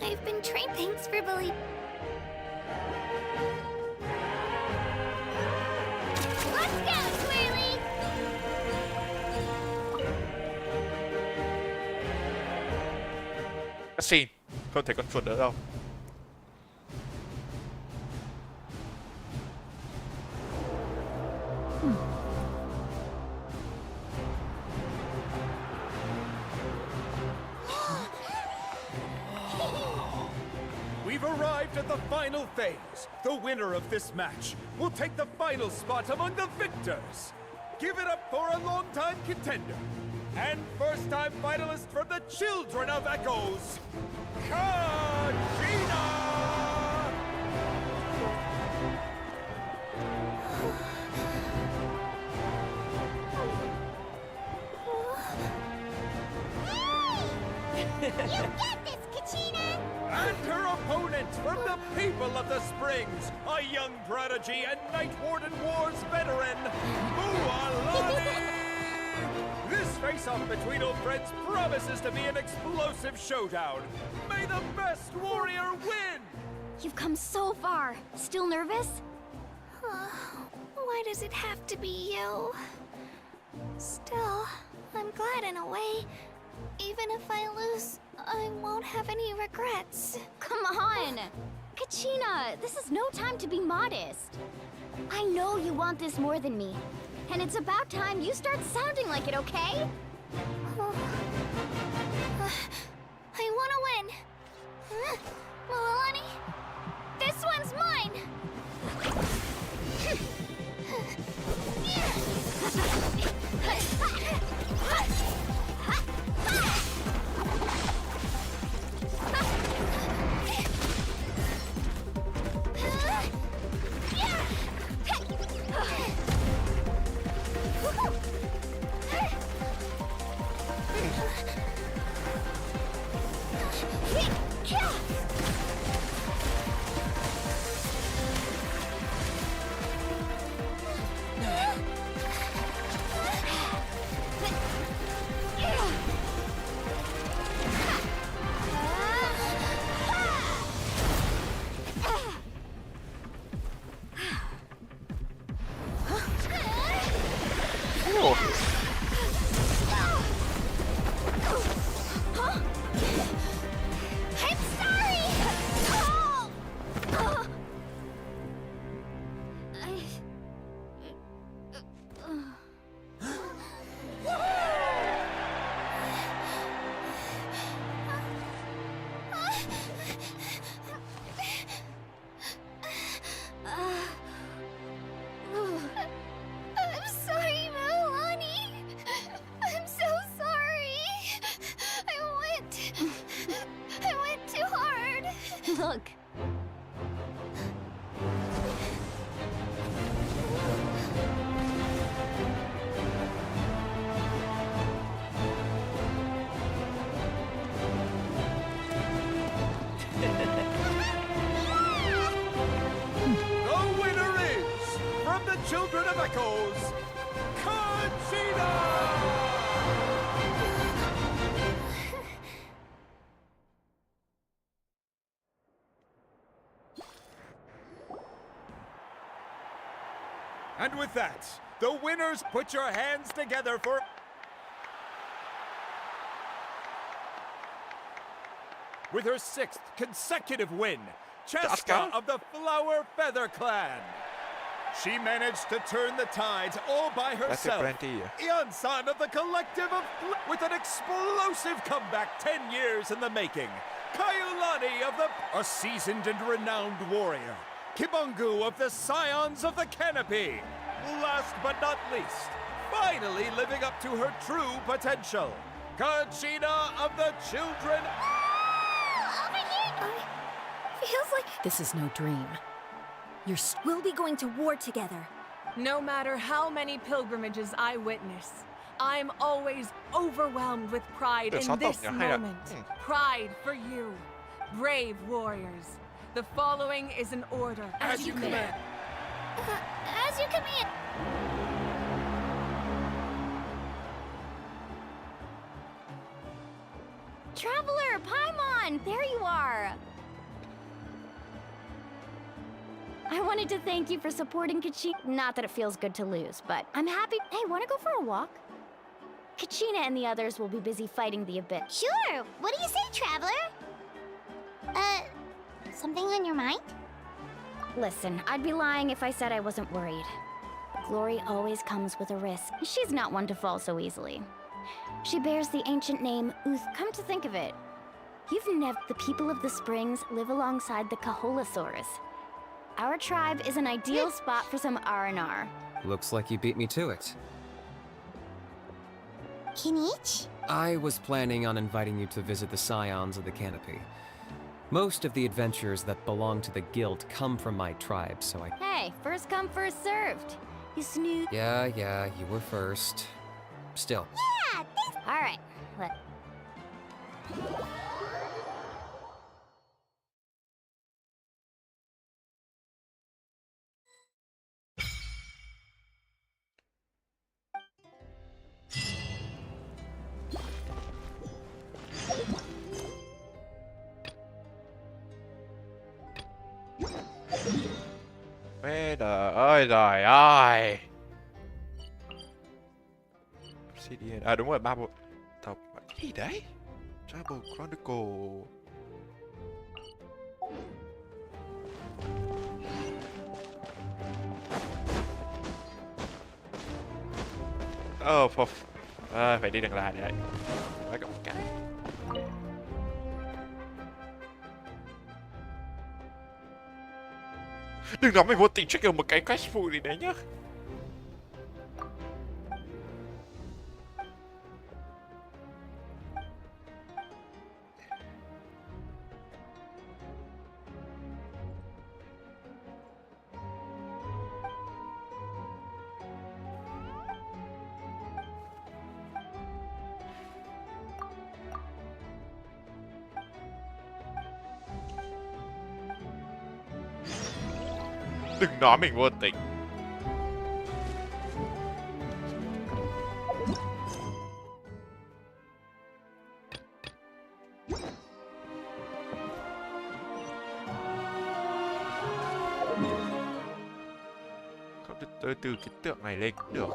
I've been trained. Thanks for believing. Let's go, Swirly!
Xin, không thể con chuột nữa đâu.
We've arrived at the final phase. The winner of this match will take the final spot among the victors. Give it up for a long-time contender and first-time finalist from the Children of Echoes, Kachina!
You get this, Kachina!
And her opponent from the people of the Springs, a young prodigy and Night Warden Wars veteran, Mualani! This face-off between old friends promises to be an explosive showdown. May the best warrior win!
You've come so far. Still nervous?
Why does it have to be you? Still, I'm glad in a way. Even if I lose, I won't have any regrets.
Come on! Kachina, this is no time to be modest. I know you want this more than me. And it's about time you start sounding like it, okay?
I want to win. Mualani, this one's mine!
Look.
The winner is, from the Children of Echoes, Kachina! And with that, the winners, put your hands together for... With her 6th consecutive win, Cheska of the Flower Feather Clan. She managed to turn the tides all by herself. Ian-san of the Collective of... with an explosive comeback 10 years in the making. Kaiulani of the... a seasoned and renowned warrior. Kibungu of the Scions of the Canopy. Last but not least, finally living up to her true potential. Conchina of the Children.
Feels like this is no dream. We'll be going to war together.
No matter how many pilgrimages I witness, I'm always overwhelmed with pride in this moment. Pride for you, brave warriors. The following is an order.
As you command.
As you command.
Traveler, Paimon, there you are. I wanted to thank you for supporting Kachina. Not that it feels good to lose, but I'm happy. Hey, wanna go for a walk? Kachina and the others will be busy fighting the Abyss.
Sure. What do you say, Traveler? Something on your mind?
Listen, I'd be lying if I said I wasn't worried. Glory always comes with a risk. She's not one to fall so easily. She bears the ancient name Uth. Come to think of it, you've never... The people of the Springs live alongside the Kaholasaurus. Our tribe is an ideal spot for some R&R.
Looks like you beat me to it.
Kinich?
I was planning on inviting you to visit the Scions of the Canopy. Most of the adventurers that belong to the guild come from my tribe, so I...
Hey, first come, first served. You snoot.
Yeah, you were first. Still.
Yeah, thanks.
All right, let...
Ôi trời ơi. Obsidian. À đúng rồi, Marble. Tộc cái gì đấy? Marble Chronicle. Phải đi đường lại đấy. Phải cộng cái. Đừng nói mày vô tình trigger một cái quest phụ gì đấy nhá. Đừng nói mình vô tình. Không được tới từ cái tượng này lên cũng được.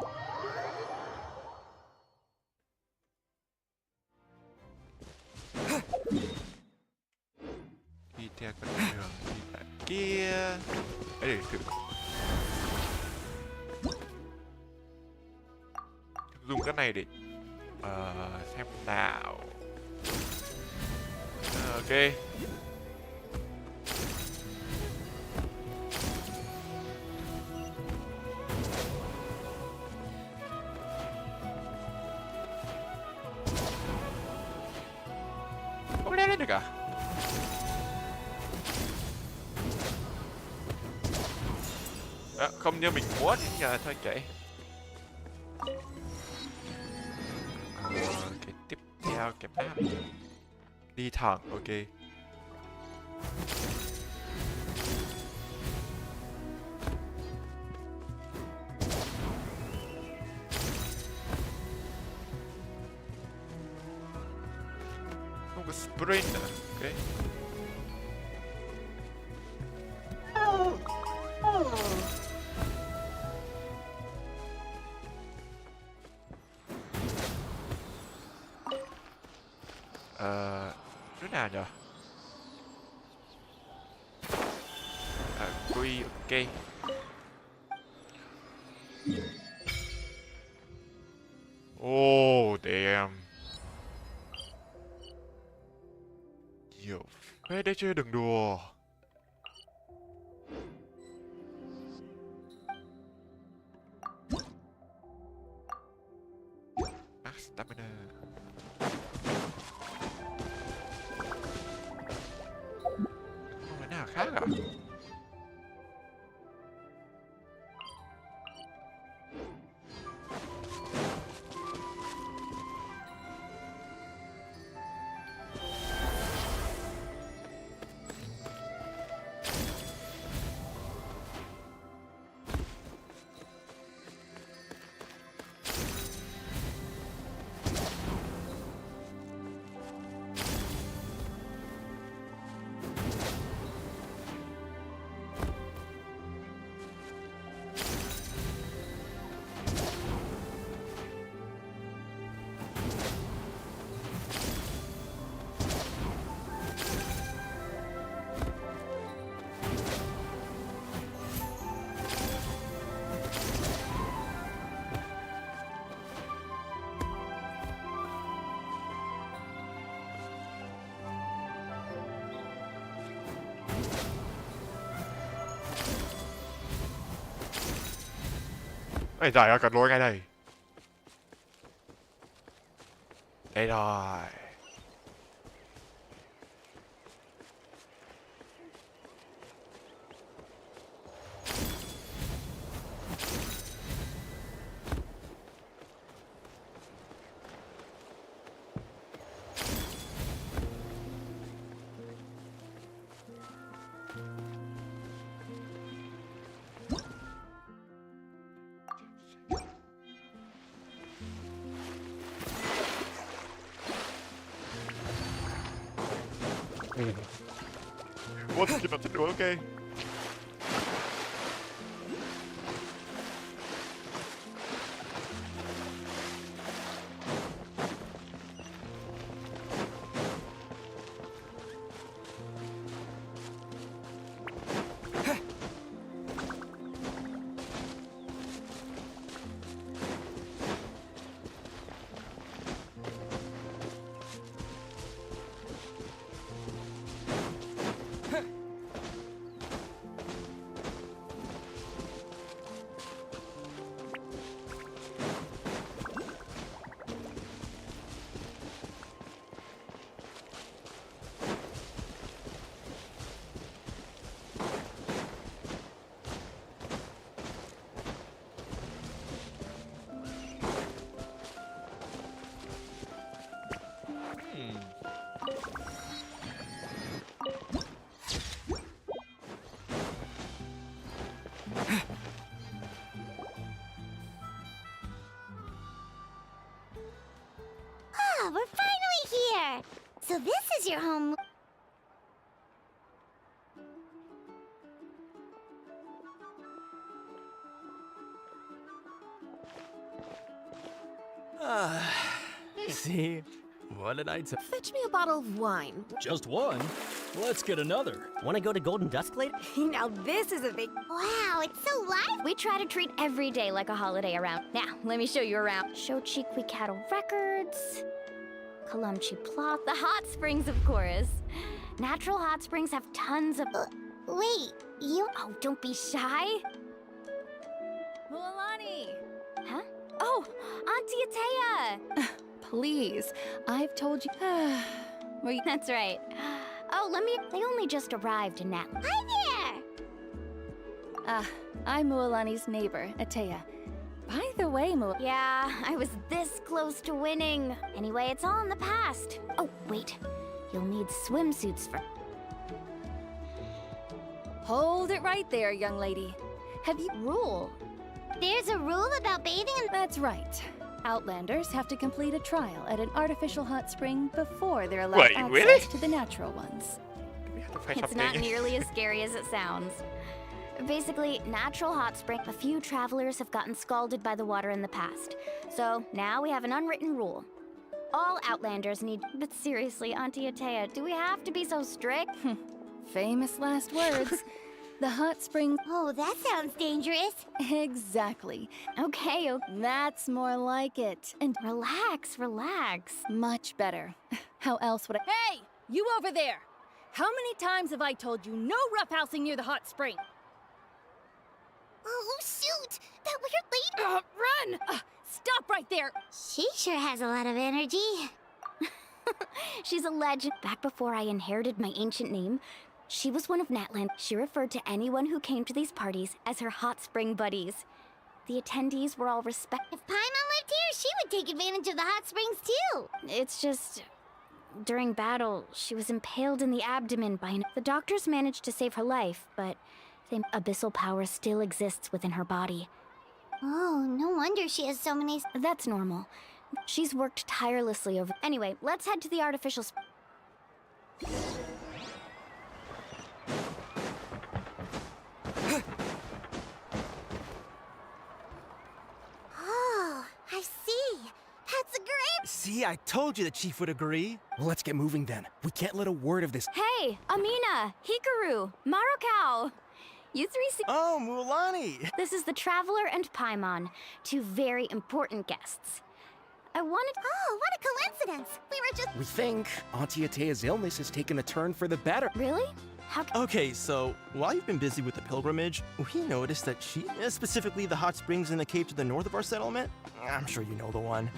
Đi theo con đường đi lại kia. Để thử dùng cái này để xem nào. Ok. Không leo lên được à? Không như mình muốn nhờ thôi kệ. Cái tiếp theo cái map đi thẳng, ok. Không có sprint à, ok. Chỗ nào nhờ? Quy, ok. Oh, damn. Nhiều phết đấy chứ, đừng đùa. Stamina. Không phải nào khác à? Ây trời ơi, cần lôi ngay đây. Đây rồi. Ủa, thì nó thích đùa, ok.
Ah, we're finally here! So this is your home...
See? What did I tell?
Fetch me a bottle of wine.
Just one? Let's get another.
Want to go to Golden Dusk later?
Now this is a big...
Wow, it's so lively!
We try to treat every day like a holiday around. Now, let me show you around. Shochiqui Cattle Records, Kalumchi Plot, the hot springs, of course. Natural hot springs have tons of...
Wait, you...
Oh, don't be shy. Mualani! Huh? Oh, Auntie Atea!
Please, I've told you.
That's right. Oh, they only just arrived in Nat.
Hi there!
I'm Mualani's neighbor, Atea. By the way,
Yeah, I was this close to winning. Anyway, it's all in the past. Oh, wait. You'll need swimsuits for...
Hold it right there, young lady. Have you...
Rule?
There's a rule about bathing in...
That's right. Outlanders have to complete a trial at an artificial hot spring before they're allowed
Wait,
access
really?
to the natural ones.
It's not nearly as scary as it sounds. Basically, natural hot spring. A few travelers have gotten scalded by the water in the past. So now we have an unwritten rule. All Outlanders need... But seriously, Auntie Atea, do we have to be so strict?
Famous last words. The hot spring...
Oh, that sounds dangerous.
Exactly.
Okay,
that's more like it. And
relax.
Much better. How else would I...
Hey! You over there! How many times have I told you no roughhousing near the hot spring?
Oh, shoot! That weird lady...
Run! Stop right there!
She sure has a lot of energy.
She's a legend. Back before I inherited my ancient name, she was one of NATLANNNNN. She referred to anyone who came to these parties as her hot spring buddies. The attendees were all respect.
If Paimon lived here, she would take advantage of the hot springs too.
It's just... during battle, she was impaled in the abdomen by the doctors managed to save her life, but the abyssal power still exists within her body.
Oh, no wonder she has so many...
That's normal. She's worked tirelessly over... Anyway, let's head to the artificial...
Oh, I see. That's a great...
See, I told you the chief would agree. Well, let's get moving then. We can't let a word of this.
Hey, Amina, Hikaru, Marukao. You three see...
Oh, Mulan!
This is the Traveler and Paimon, two very important guests. I wanted...
Oh, what a coincidence! We were just...
We think Auntie Atea's illness has taken a turn for the better.
Really? How...
Okay, so while you've been busy with the pilgrimage, we noticed that specifically the hot springs in the cave to the north of our settlement, I'm sure you know the one.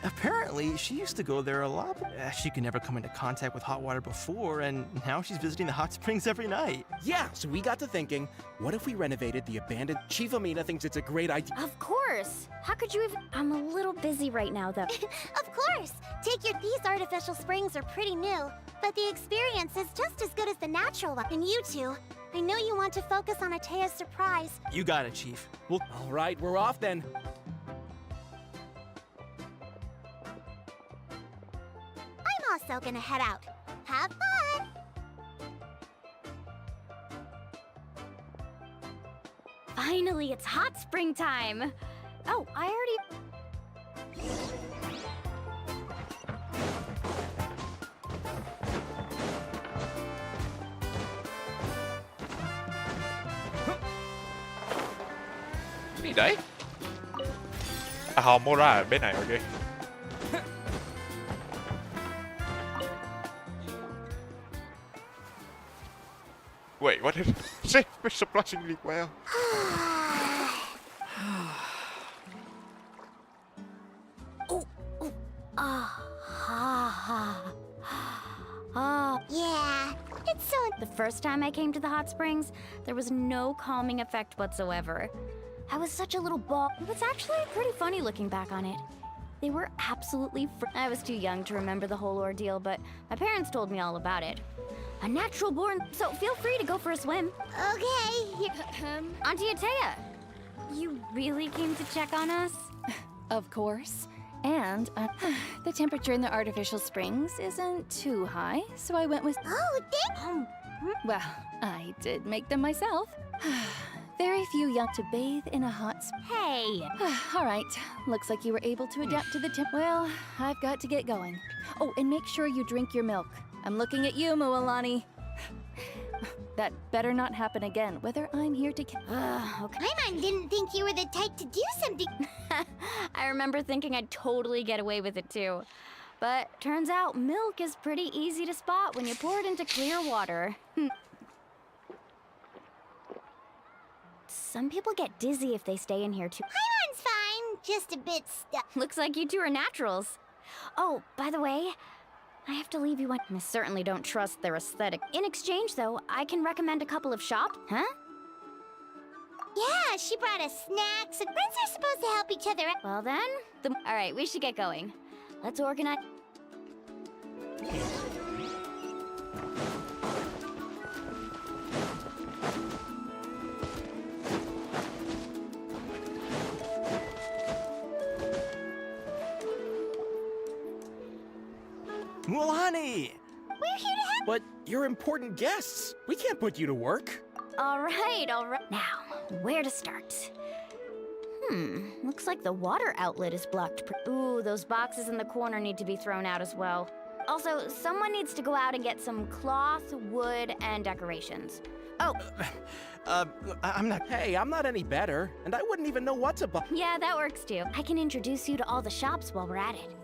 Apparently, she used to go there a lot, but she could never come into contact with hot water before, and now she's visiting the hot springs every night. Yeah, so we got to thinking, what if we renovated the abandoned... Chief Amina thinks it's a great idea.
Of course! How could you even... I'm a little busy right now, though.
Of course! These artificial springs are pretty new, but the experience is just as good as the natural one. And you two, I know you want to focus on Atea's surprise.
You got it, Chief. Well, all right, we're off then.
I'm also gonna head out. Have fun!
Finally, it's hot spring time! Oh, I already...
Gì đấy? À hòm mua ra ở bên này, ok. Wait, what did say? We're surprisingly well.
Yeah, it's so...
The first time I came to the hot springs, there was no calming effect whatsoever. I was such a little ball. It was actually pretty funny looking back on it. They were absolutely I was too young to remember the whole ordeal, but my parents told me all about it. A natural born, so feel free to go for a swim.
Okay.
Auntie Atea, you really came to check on us?
Of course. And the temperature in the artificial springs isn't too high, so I went with...
Oh, damn!
Well, I did make them myself. Very few young to bathe in a hot
Hey!
All right, looks like you were able to adapt to the temp. Well, I've got to get going. Oh, and make sure you drink your milk. I'm looking at you, Mualani. That better not happen again, whether I'm here to...
Okay.
Paimon didn't think you were the type to do something.
I remember thinking I'd totally get away with it too. But turns out milk is pretty easy to spot when you pour it into clear water. Some people get dizzy if they stay in here too.
Paimon's fine, just a bit stuck.
Looks like you two are naturals. Oh, by the way, I have to leave you one. I certainly don't trust their aesthetic. In exchange, though, I can recommend a couple of shops. Huh?
Yeah, she brought us snacks, and friends are supposed to help each other out.
Well then, all right, we should get going. Let's organize...
Mualani!
We're here to help.
But you're important guests. We can't put you to work.
All right. Now, where to start? Looks like the water outlet is blocked. Ooh, those boxes in the corner need to be thrown out as well. Also, someone needs to go out and get some cloth, wood, and decorations. Oh.
I'm not any better, and I wouldn't even know what's about.
Yeah, that works too. I can introduce you to all the shops while we're at it.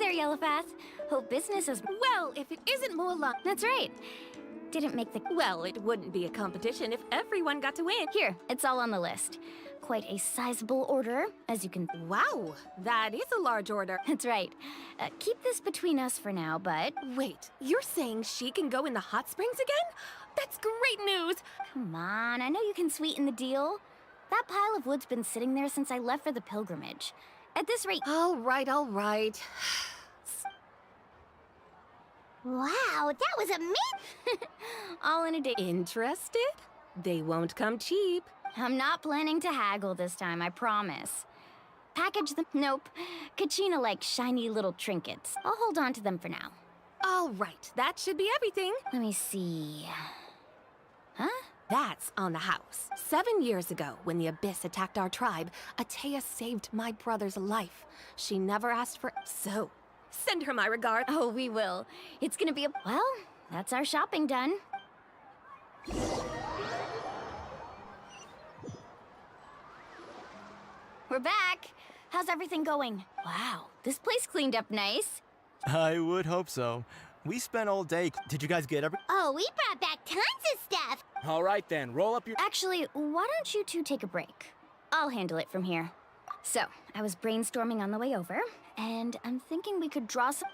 there, Yellowfast. Hope business is...
Well, if it isn't Mulan...
That's right. Didn't make the...
Well, it wouldn't be a competition if everyone got to win.
Here, it's all on the list. Quite a sizable order, as you can...
Wow, that is a large order.
That's right. Keep this between us for now, but...
Wait, you're saying she can go in the hot springs again? That's great news!
Come on, I know you can sweeten the deal. That pile of wood's been sitting there since I left for the pilgrimage. At this rate...
All right, all right.
Wow, that was amazing!
All in a day.
Interested? They won't come cheap.
I'm not planning to haggle this time, I promise. Package them. Nope. Kachina likes shiny little trinkets. I'll hold on to them for now.
All right, that should be everything.
Let me see. Huh?
That's on the house. 7 years ago, when the Abyss attacked our tribe, Atea saved my brother's life. She never asked for... So, send her my regard.
Oh, we will. It's gonna be a... Well, that's our shopping done. We're back. How's everything going? Wow, this place cleaned up nice.
I would hope so. We spent all day. Did you guys get every...
Oh, we brought back tons of stuff!
All right then, roll up your...
Actually, why don't you two take a break? I'll handle it from here. So, I was brainstorming on the way over, and I'm thinking we could draw some...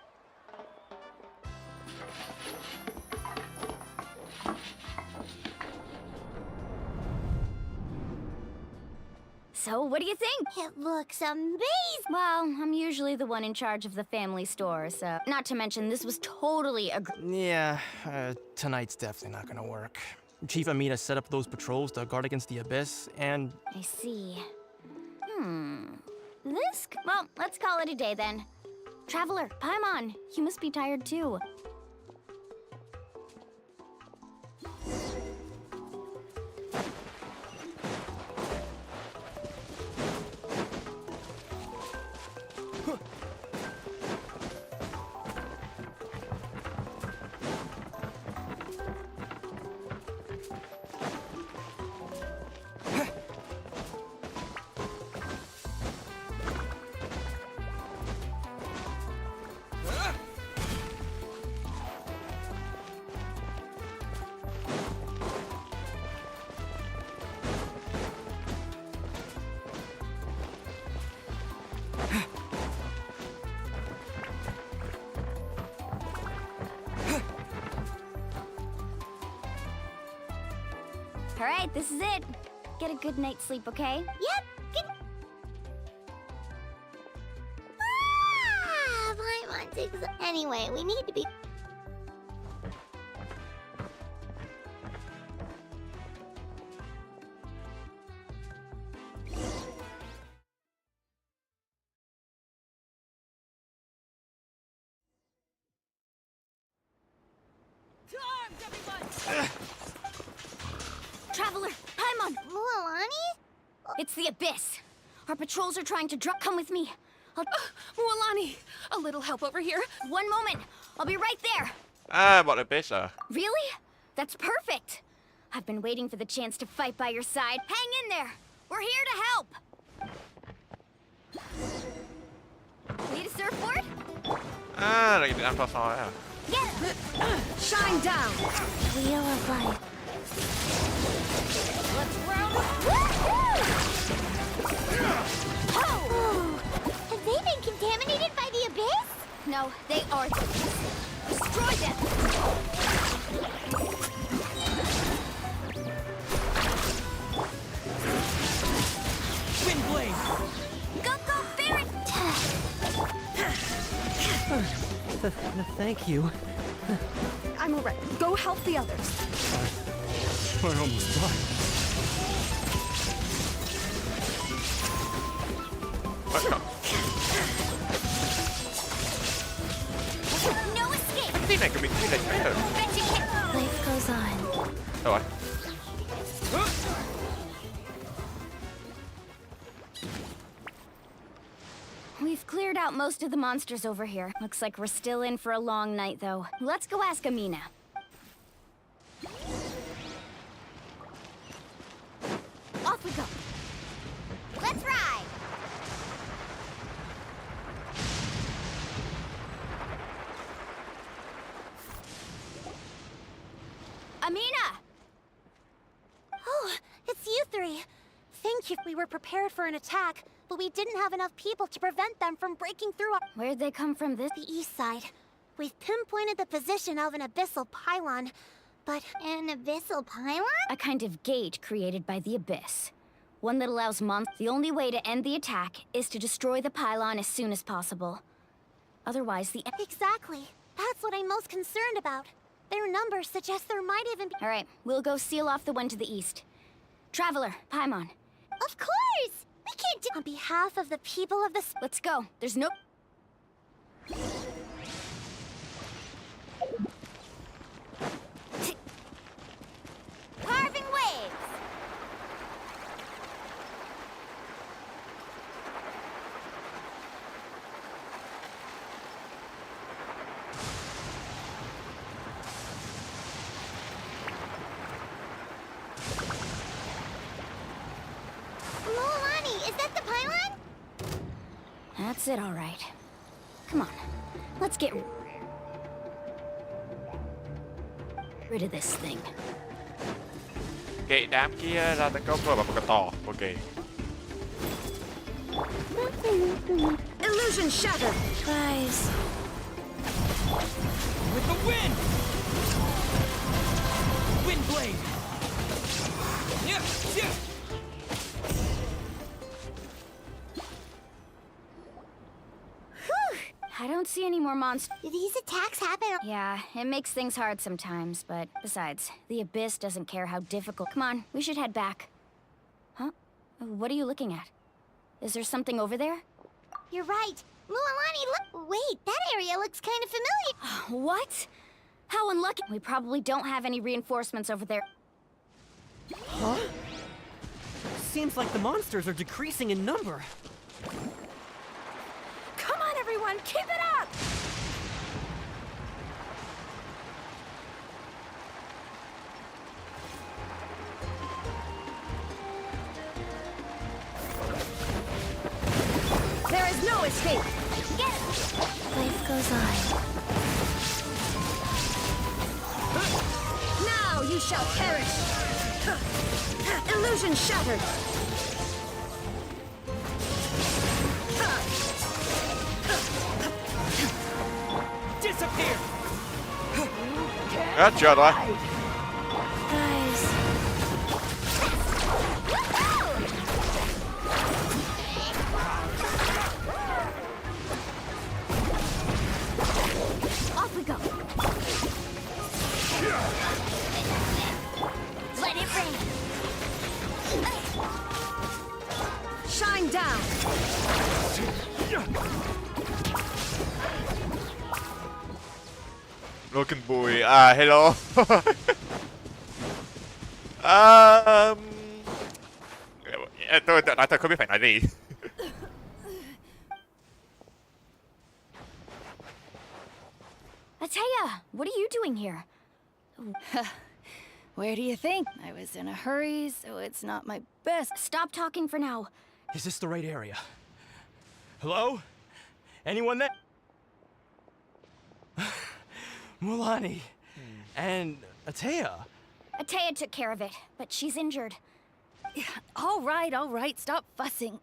So, what do you think?
It looks amazing!
Well, I'm usually the one in charge of the family store, so... Not to mention, this was totally a...
Yeah, tonight's definitely not gonna work. Chief Amina set up those patrols to guard against the Abyss, and...
I see. This... Well, let's call it a day then. Traveler, Paimon, you must be tired too. All right, this is it. Get a good night's sleep, okay?
Yep, good... Paimon's Anyway, we need to be...
Traveler, Paimon!
Mualani?
It's the Abyss. Our patrols are trying to come with me.
Mualani, a little help over here.
One moment. I'll be right there.
Bọn Abyss à?
Really? That's perfect. I've been waiting for the chance to fight by your side. Hang in there. We're here to help. Need a surfboard?
Là cái ăn soi à?
Get it. Shine down. Wheel of life. Let's roll.
Oh! Have they been contaminated by the Abyss?
No, they are. Destroy them.
Wind blade.
Go, Barret.
Thank you.
I'm all right. Go help the others.
I almost died.
No escape!
Cái tiếng này của mình như là thế rồi.
Life goes on.
Đâu rồi?
We've cleared out most of the monsters over here. Looks like we're still in for a long night, though. Let's go ask Amina. Off we go.
Let's ride! We were prepared for an attack, but we didn't have enough people to prevent them from breaking through our—
Where'd they come from this?
The east side. We've pinpointed the position of an abyssal pylon, but— An abyssal pylon?
A kind of gate created by the Abyss. One that allows The only way to end the attack is to destroy the pylon as soon as possible. Otherwise, the—
Exactly. That's what I'm most concerned about. Their numbers suggest there might even be—
Alright, we'll go seal off the one to the east. Traveler, Paimon.
Of course! We can't do— On behalf of the people of this—
Let's go. There's no—
Carving waves! Moalani, is that the pylon?
That's it, alright. Come on, let's get rid of this thing.
Kệ đám kia ra tấn công rồi bằng một cái tỏ. Ok.
Illusion shattered!
Guys.
With the wind! Wind blade! Yeah, yeah!
I don't see any more monsters.
Do these attacks happen?
Yeah, it makes things hard sometimes, but besides, the Abyss doesn't care how difficult. Come on, we should head back. Huh? What are you looking at? Is there something over there?
You're right. Moalani, look! Wait, that area looks kind of familiar.
What? How unlucky. We probably don't have any reinforcements over there.
Huh? Seems like the monsters are decreasing in number.
Come on, everyone, keep it up!
There is no escape!
Life goes on.
Now you shall perish!
Illusion shattered!
Disappear!
Hết chưa rồi.
Guys.
Off we go!
Let it rain!
Shine down!
Broken Bùi. À, hello. Tôi không biết phải nói gì.
Ateya, what are you doing here?
Where do you think? I was in a hurry, so it's not my best.
Stop talking for now.
Is this the right area? Hello? Anyone there? Mulani. And Ateya.
Ateya took care of it, but she's injured.
All right, stop fussing.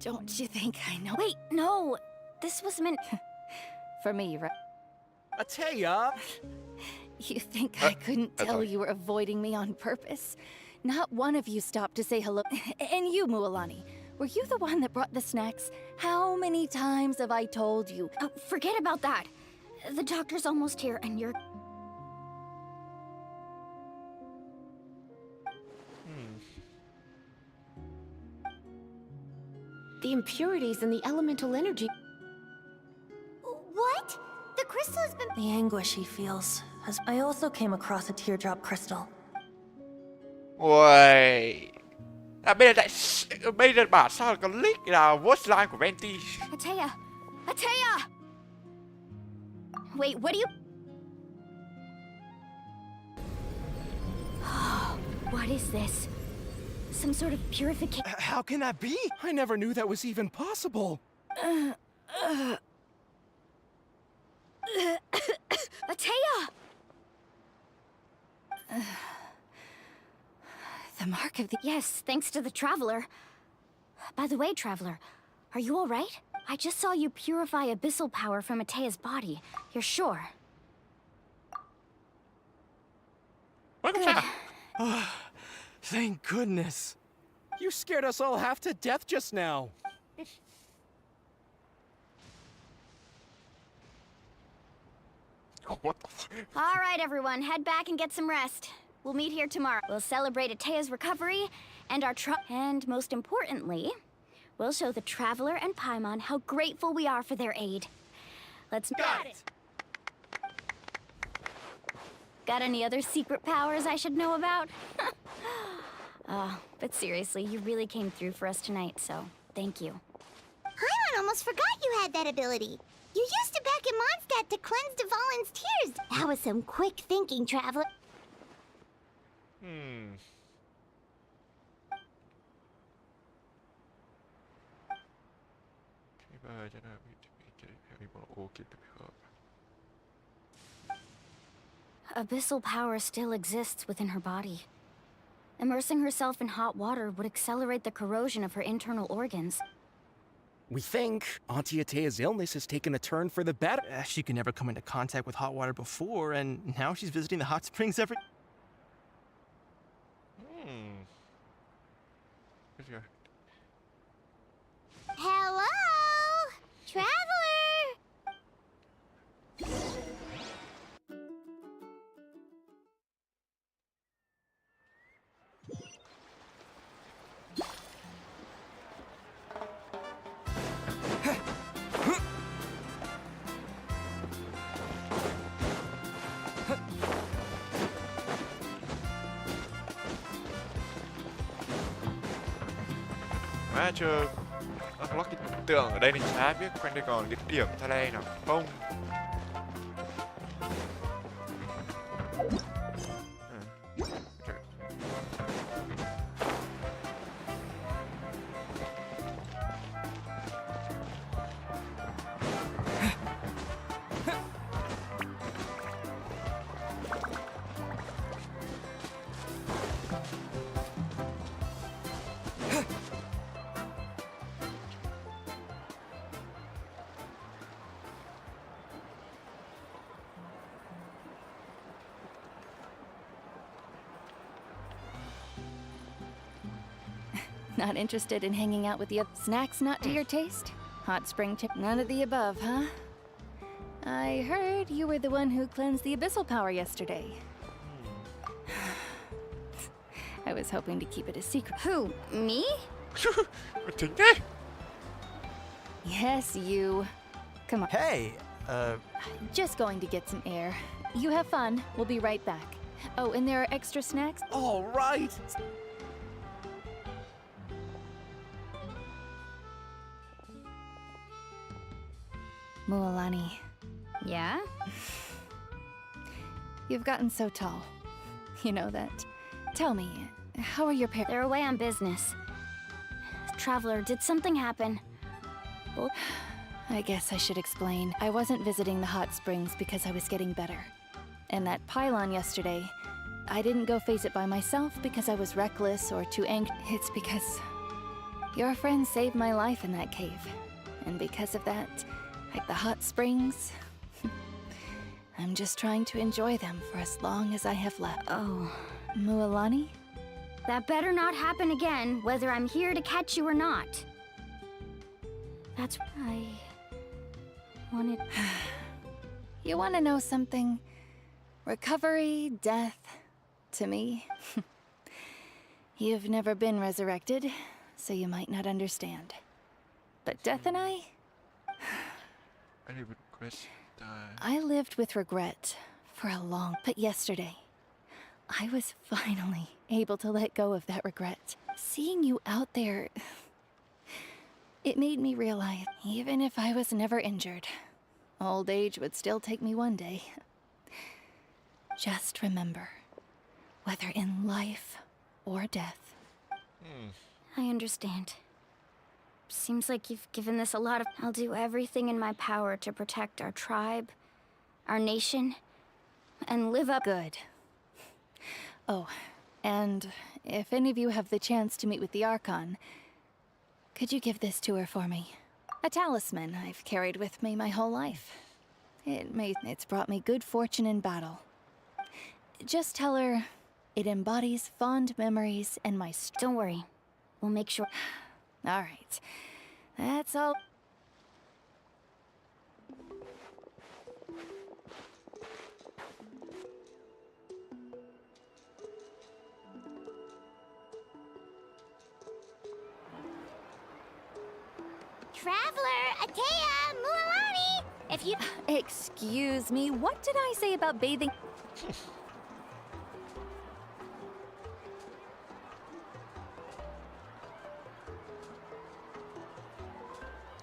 Don't you think I know?
Wait, no. This was meant...
For me, right?
Ateya!
You think I couldn't tell you were avoiding me on purpose? Not one of you stopped to say hello. And you, Mualani, were you the one that brought the snacks? How many times have I told you?
Forget about that. The doctor's almost here, and you're...
The impurities in the elemental energy.
What? The crystal has been—
The anguish he feels. I also came across a teardrop crystal.
Ui. Bây giờ bảo sao có leak là voice line của Venti.
Ateya! Ateya! Wait, what do you... What is this? Some sort of purification?
How can that be? I never knew that was even possible.
I
The mark of the... Yes, thanks to the Traveler. By the way, Traveler, are you all right? I just saw you purify abyssal power from Atea's body. You're sure?
Thank goodness. You scared us all half to death just now.
What the f-
All right, everyone, head back and get some rest. We'll meet here tomorrow. We'll celebrate Atea's recovery and and most importantly, we'll show the Traveler and Paimon how grateful we are for their aid. Let's...
Got it!
Got any other secret powers I should know about? But seriously, you really came through for us tonight, so thank you.
Paimon almost forgot you had that ability. You used it back in Mondstadt to cleanse Dvalin's tears. That was some quick thinking, Traveler.
Abyssal power still exists within her body. Immersing herself in hot water would accelerate the corrosion of her internal organs.
We think Auntie Atea's illness has taken a turn for the better.
She could never come into contact with hot water before, and now she's visiting the hot springs every...
Hello? Traveler!
Má chưa unlock cái tường ở đây thì chả biết quanh đây còn cái điểm tha đây nào không.
Not interested in hanging out with the snacks not to your taste? Hot spring tip, none of the above, huh? I heard you were the one who cleansed the abyssal power yesterday. I was hoping to keep it a secret.
Who, me?
Yes, you. Come on.
Hey,
Just going to get some air. You have fun. We'll be right back. Oh, and there are extra snacks?
All right!
Mualani.
Yeah?
You've gotten so tall. You know that. Tell me, how are your parents?
They're away on business. Traveler, did something happen? Well,
I guess I should explain. I wasn't visiting the hot springs because I was getting better. And that pylon yesterday, I didn't go face it by myself because I was reckless or too angry. It's because your friend saved my life in that cave. And because of that, like the hot springs, I'm just trying to enjoy them for as long as I have left.
Oh.
Mualani?
That better not happen again, whether I'm here to catch you or not. That's what I wanted.
You want to know something? Recovery, death, to me. You've never been resurrected, so you might not understand. But Death and I lived with regret for a long... But yesterday, I was finally able to let go of that regret. Seeing you out there, it made me realize, even if I was never injured, old age would still take me one day. Just remember, whether in life or death.
I understand. Seems like you've given this a lot of... I'll do everything in my power to protect our tribe, our nation, and live up...
Good. Oh, and if any of you have the chance to meet with the Archon, could you give this to her for me? A talisman I've carried with me my whole life. It's brought me good fortune in battle. Just tell her it embodies fond memories and my
Don't worry. We'll make sure.
All right. That's all.
Traveler, Atea, Mualani! If you...
Excuse me, what did I say about bathing?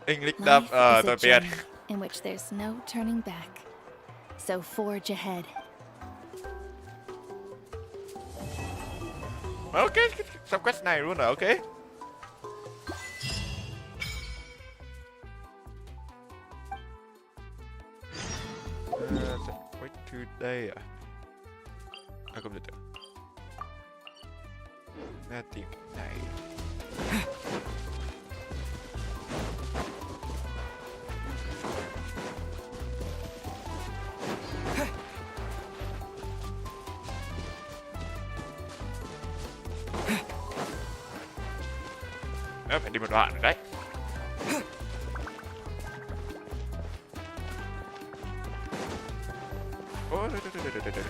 English
Life is a
tôi biết.
journey in which there's no turning back. So forge ahead.
Ok, xong quest này luôn rồi, ok. Wait today à? À không được. Ra tìm cái này. Đó, phải đi một đoạn rồi đấy. Ôi, đây.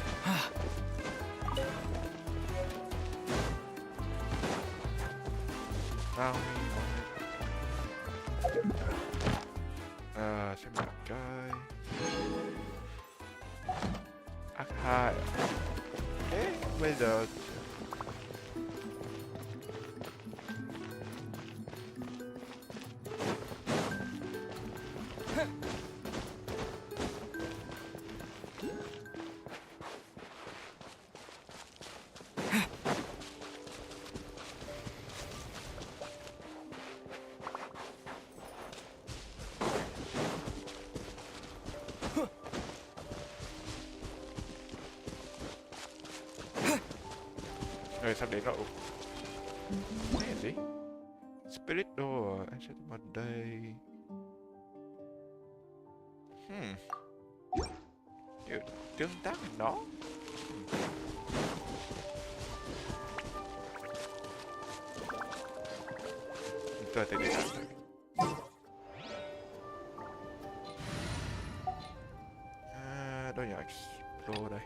Nào. Xem một cái. Act 2. Thế, bây giờ rồi sắp đến rồi. Cái gì? Spirit door, anh sẽ vào đây. Tương tác với nó. Tôi tới đây rồi. Đâu nhỉ? Explore đây.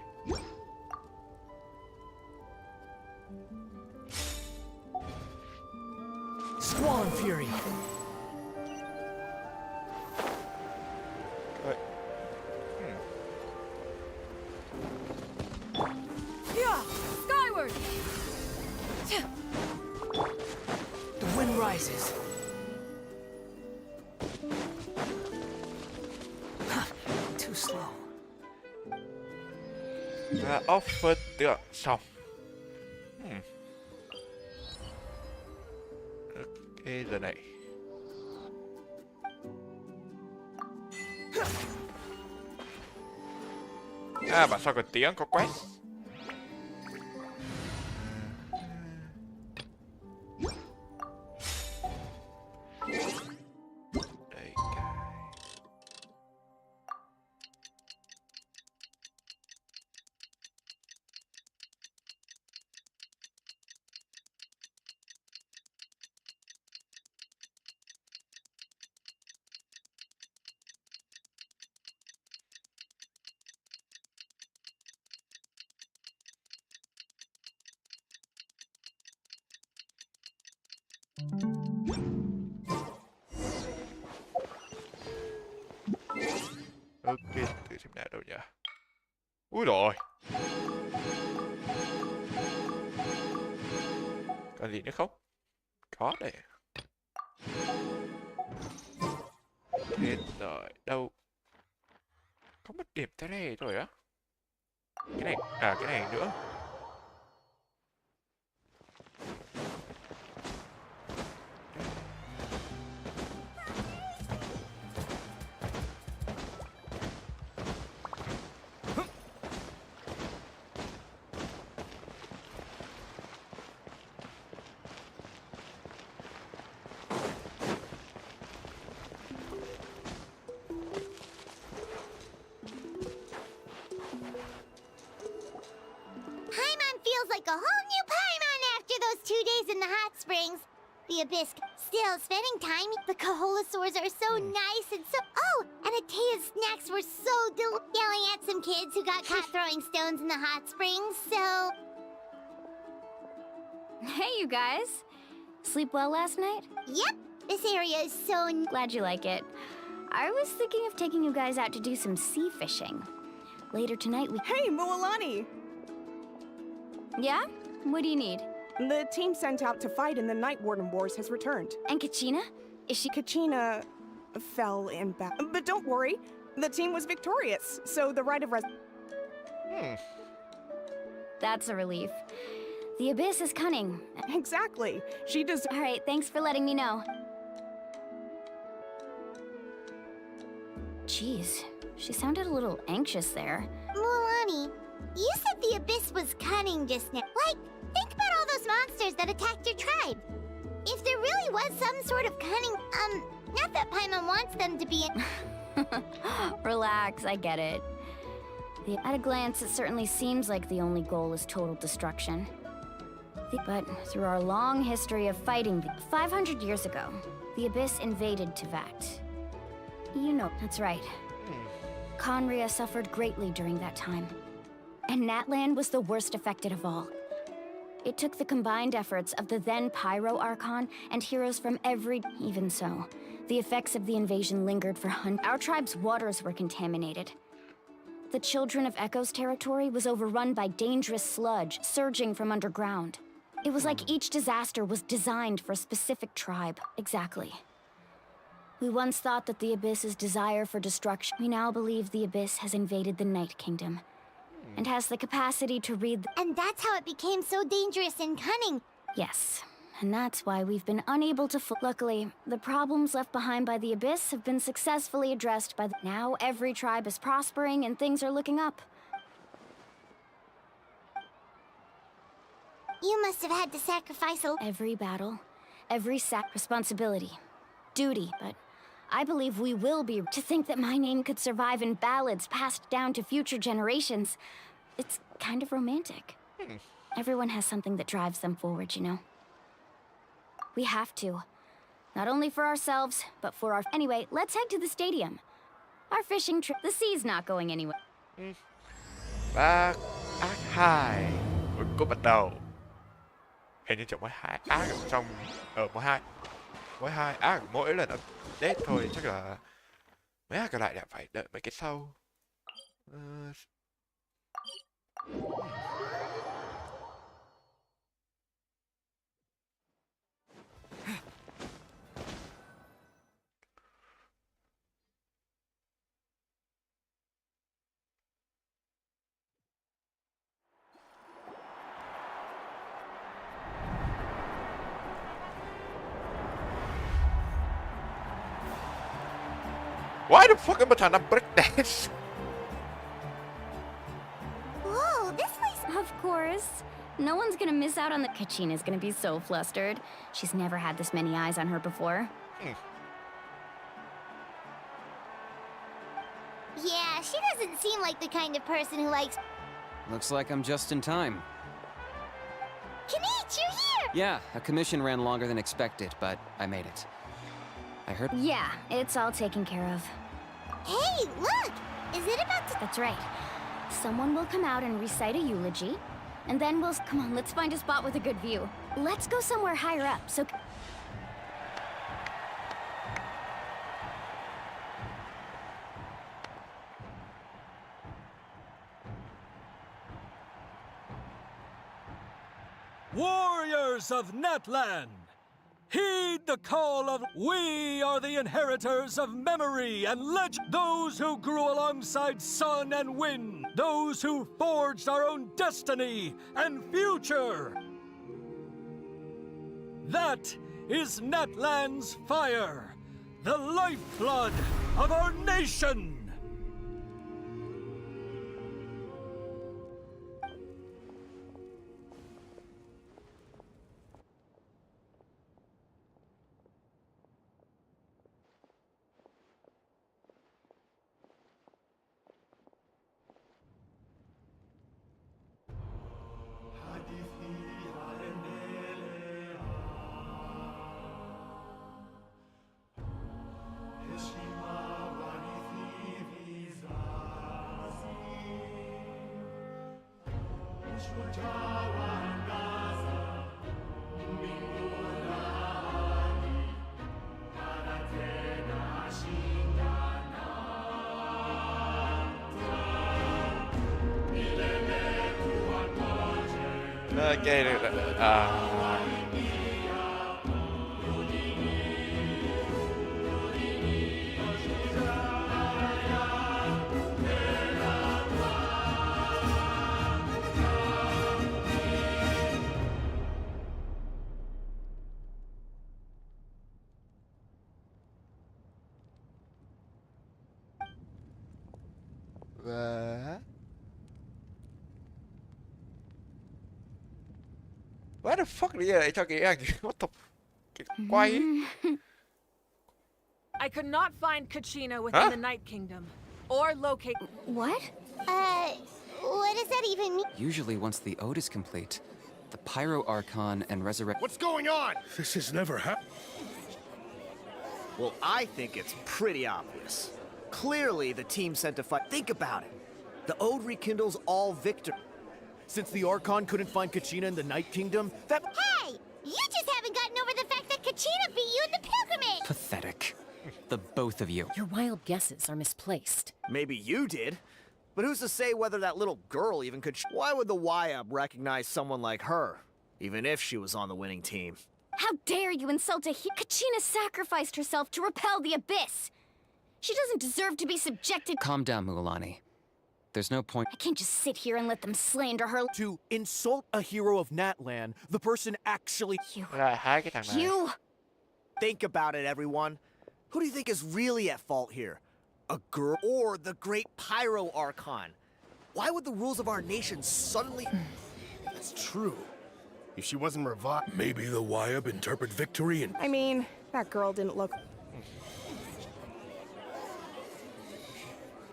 Squall Fury.
Vậy.
Yeah, skyward.
The wind rises. Too slow.
Offer tượng xong. Ok, giờ này. Bảo sao có tiếng có quest. Đây cái. Ok, thử xem nào đâu nhỉ. Úi rồi. Còn gì nữa không? Có đây. Hết rồi, đâu? Có mất điểm thế này rồi á. Cái này, cái này nữa.
a whole new Paimon after those 2 days in the hot springs. The Abyss still spending time. The Kaholasaurs are so nice and so. Oh, and Atea's snacks were so yelling at some kids who got caught throwing stones in the hot springs. So.
Hey, you guys. Sleep well last night?
Yep. This area is so.
Glad you like it. I was thinking of taking you guys out to do some sea fishing. Later tonight we.
Hey, Mualani!
Yeah? What do you need?
The team sent out to fight in the Night Warden Wars has returned.
And Kachina? Is she?
Kachina fell in battle. But don't worry, the team was victorious, so the right of
That's a relief. The Abyss is cunning.
Exactly. She does.
All right, thanks for letting me know. Jeez, she sounded a little anxious there.
Mualani, you said the Abyss was cunning just now. Like, think about all those monsters that attacked your tribe. If there really was some sort of cunning, not that Paimon wants them to be.
Relax, I get it. At a glance, it certainly seems like the only goal is total destruction. But through our long history of fighting, 500 years ago, the Abyss invaded Tevat. You know, that's right. Conria suffered greatly during that time. And Natlan was the worst affected of all. It took the combined efforts of the then Pyro Archon and heroes from every... Even so, the effects of the invasion lingered for hundreds. Our tribe's waters were contaminated. The Children of Echo's territory was overrun by dangerous sludge surging from underground. It was like each disaster was designed for a specific tribe. Exactly. We once thought that the Abyss's desire for destruction. We now believe the Abyss has invaded the Night Kingdom and has the capacity to read.
And that's how it became so dangerous and cunning.
Yes, and that's why we've been unable to. Luckily, the problems left behind by the Abyss have been successfully addressed by. Now every tribe is prospering and things are looking up.
You must have had to sacrifice
every battle, every responsibility, duty, but I believe we will be. To think that my name could survive in ballads passed down to future generations, it's kind of romantic. Everyone has something that drives them forward, you know? We have to. Not only for ourselves, but for our... Anyway, let's head to the stadium. Our fishing trip... The sea's not going anywhere.
Và Act 2 cuối cùng bắt đầu. Hình như chỉ mỗi 2 Act ở trong... mỗi 2 Act mỗi lần update thôi. Chắc là mấy Act còn lại đã phải đợi mấy cái sau. Why the fuck am I trying to break dance?
Whoa, this place...
Of course. No one's gonna miss out on the... Kachina's gonna be so flustered. She's never had this many eyes on her before.
Yeah, she doesn't seem like the kind of person who likes...
Looks like I'm just in time.
Kanich, you're here!
Yeah, a commission ran longer than expected, but I made it. I heard...
Yeah, it's all taken care of.
Hey, look! Is it about to...
That's right. Someone will come out and recite a eulogy, and then we'll... Come on, let's find a spot with a good view. Let's go somewhere higher up, so...
Warriors of Natlan! Heed the call of we are the inheritors of memory and legend. Those who grew alongside sun and wind. Those who forged our own destiny and future. That is Natlan's fire, the lifeblood of our nation.
Ok, được rồi. Và what the fuck bây giờ lại cho cái what the cái quay
I could not find Kachina within the Night Kingdom, or locate.
What?
What does that even mean?
Usually once the ode is complete, the Pyro Archon and Resurrect—
What's going on?
This has never happened.
Well, I think it's pretty obvious. Clearly, the team sent to fight. Think about it. The ode rekindles all victor. Since the Archon couldn't find Kachina in the Night Kingdom, that—
Hey! You just haven't gotten over the fact that Kachina beat you in the pilgrimage!
Pathetic. The both of you.
Your wild guesses are misplaced.
Maybe you did. But who's to say whether that little girl even could— Why would the YUB recognize someone like her, even if she was on the winning team?
How dare you insult a Kachina sacrificed herself to repel the abyss! She doesn't deserve to be subjected—
Calm down, Mualani. There's no point—
I can't just sit here and let them slander her—
To insult a hero of Natlan, the person actually—
You!
Think about it, everyone. Who do you think is really at fault here? A girl or the great Pyro Archon? Why would the rules of our nation suddenly—
That's true. If she wasn't revived, maybe the YUB interpret victory and—
I mean, that girl didn't look...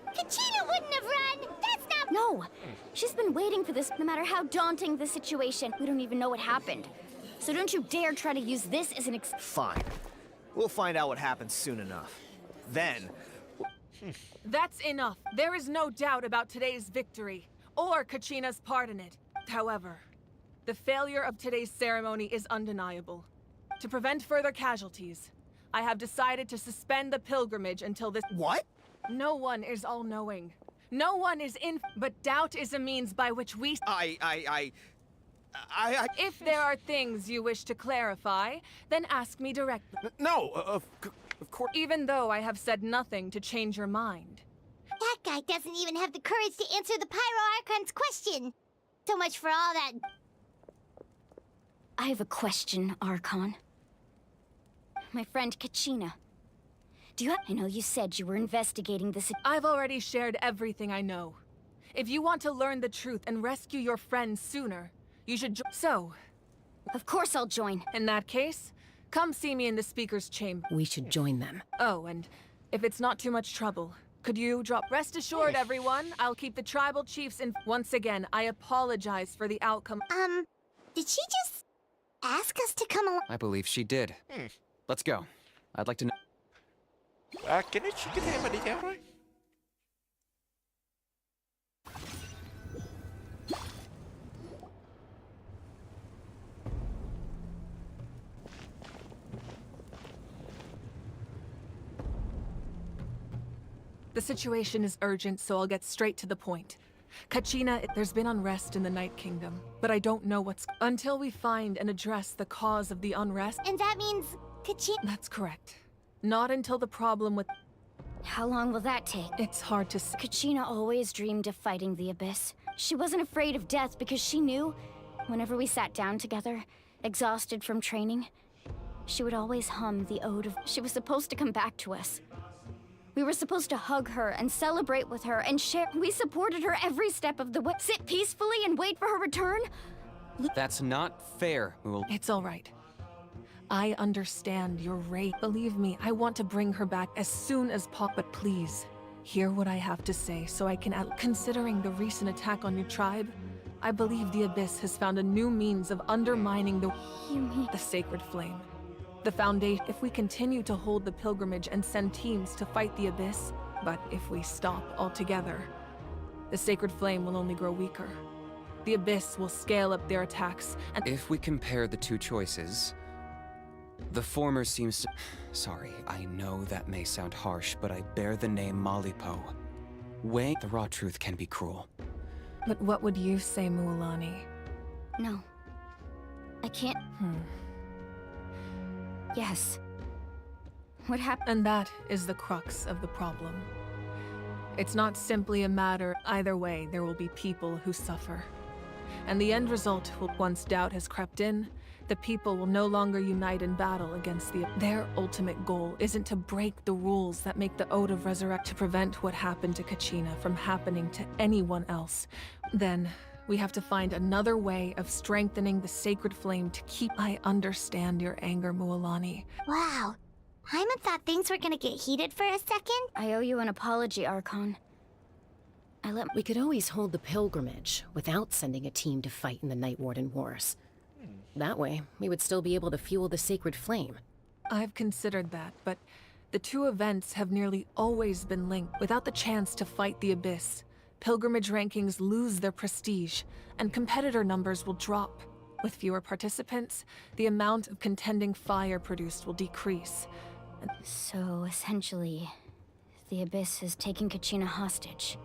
Kachina wouldn't have run! That's not—
No! She's been waiting for this, no matter how daunting the situation. We don't even know what happened. So don't you dare try to use this as an
Fine. We'll find out what happens soon enough. Then...
That's enough. There is no doubt about today's victory, or Kachina's part in it. However, the failure of today's ceremony is undeniable. To prevent further casualties, I have decided to suspend the pilgrimage until this—
What?
No one is all-knowing. No one is but doubt is a means by which we— If there are things you wish to clarify, then ask me directly.
No, of course—
Even though I have said nothing to change your mind.
That guy doesn't even have the courage to answer the Pyro Archon's question. So much for all that—
I have a question, Archon. My friend Kachina. Do you I know you said you were investigating this—
I've already shared everything I know. If you want to learn the truth and rescue your friend sooner, you should So...
Of course I'll join.
In that case, come see me in the speaker's chamber.
We should join them.
Oh, and if it's not too much trouble, could you drop— Rest assured, everyone, I'll keep the tribal chiefs in— Once again, I apologize for the outcome—
Did she just ask us to come along?
I believe she did. Let's go. I'd like to know—
cái này mà đi theo thôi.
The situation is urgent, so I'll get straight to the point. Kachina, there's been unrest in the Night Kingdom, but I don't know what's— Until we find and address the cause of the unrest—
And that means Kachina—
That's correct. Not until the problem with—
How long will that take?
It's hard to say.
Kachina always dreamed of fighting the abyss. She wasn't afraid of death because she knew, whenever we sat down together, exhausted from training, she would always hum the ode of— She was supposed to come back to us. We were supposed to hug her and celebrate with her and share— We supported her every step of the way. Sit peacefully and wait for her return?
That's not fair, Mul.
It's all right. I understand your rage. Believe me, I want to bring her back as soon as possible. But please, hear what I have to say so I can Considering the recent attack on your tribe, I believe the Abyss has found a new means of undermining the—
You mean—
The Sacred Flame. The Foundation— If we continue to hold the pilgrimage and send teams to fight the Abyss, but if we stop altogether, the Sacred Flame will only grow weaker.
the Abyss will scale up their attacks, and
If we compare the two choices, the former seems to... Sorry, I know that may sound harsh, but I bear the name Malipo. The raw truth can be cruel.
But what would you say, Mualani?
No. I can't... Yes. What happened?
And that is the crux of the problem. It's not simply a matter... Either way, there will be people who suffer. And the end result will, once doubt has crept in, the people will no longer unite in battle against the... Their ultimate goal isn't to break the rules that make the Ode of Resurrect to prevent what happened to Kachina from happening to anyone else. Then, we have to find another way of strengthening the sacred flame to keep... I understand your anger, Mualani.
Wow. Hyman thought things were gonna get heated for a second.
I owe you an apology, Archon.
We could always hold the pilgrimage without sending a team to fight in the Night Warden Wars. That way, we would still be able to fuel the sacred flame.
I've considered that, but the two events have nearly always been linked. Without the chance to fight the Abyss, pilgrimage rankings lose their prestige, and competitor numbers will drop. With fewer participants, the amount of contending fire produced will decrease.
So, essentially, the Abyss is taking Kachina hostage.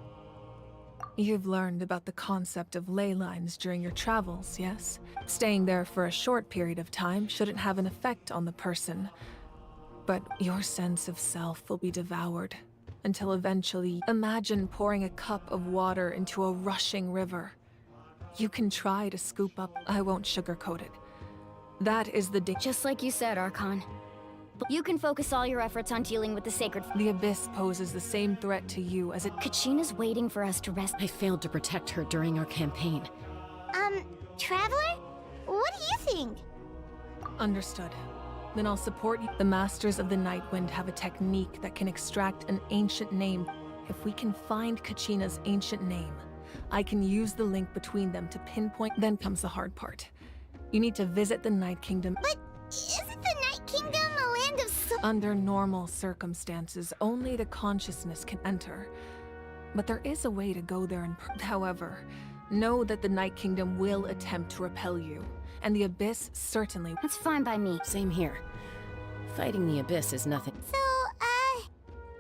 You've learned about the concept of ley lines during your travels, yes? Staying there for a short period of time shouldn't have an effect on the person. But your sense of self will be devoured, until eventually, imagine pouring a cup of water into a rushing river. You can try to scoop up, I won't sugarcoat it. That is the
Just like you said, Archon. You can focus all your efforts on dealing with the sacred...
The Abyss poses the same threat to you as it...
Kachina's waiting for us to rest...
I failed to protect her during our campaign.
Traveler? What do you think?
Understood. Then I'll support you. The Masters of the Nightwind have a technique that can extract an ancient name. If we can find Kachina's ancient name, I can use the link between them to pinpoint... Then comes the hard part. You need to visit the Night Kingdom...
But isn't the Night Kingdom a land of
Under normal circumstances, only the consciousness can enter. But there is a way to go there However, know that the Night Kingdom will attempt to repel you, and the Abyss certainly...
That's fine by me.
Same here. Fighting the Abyss is nothing.
So,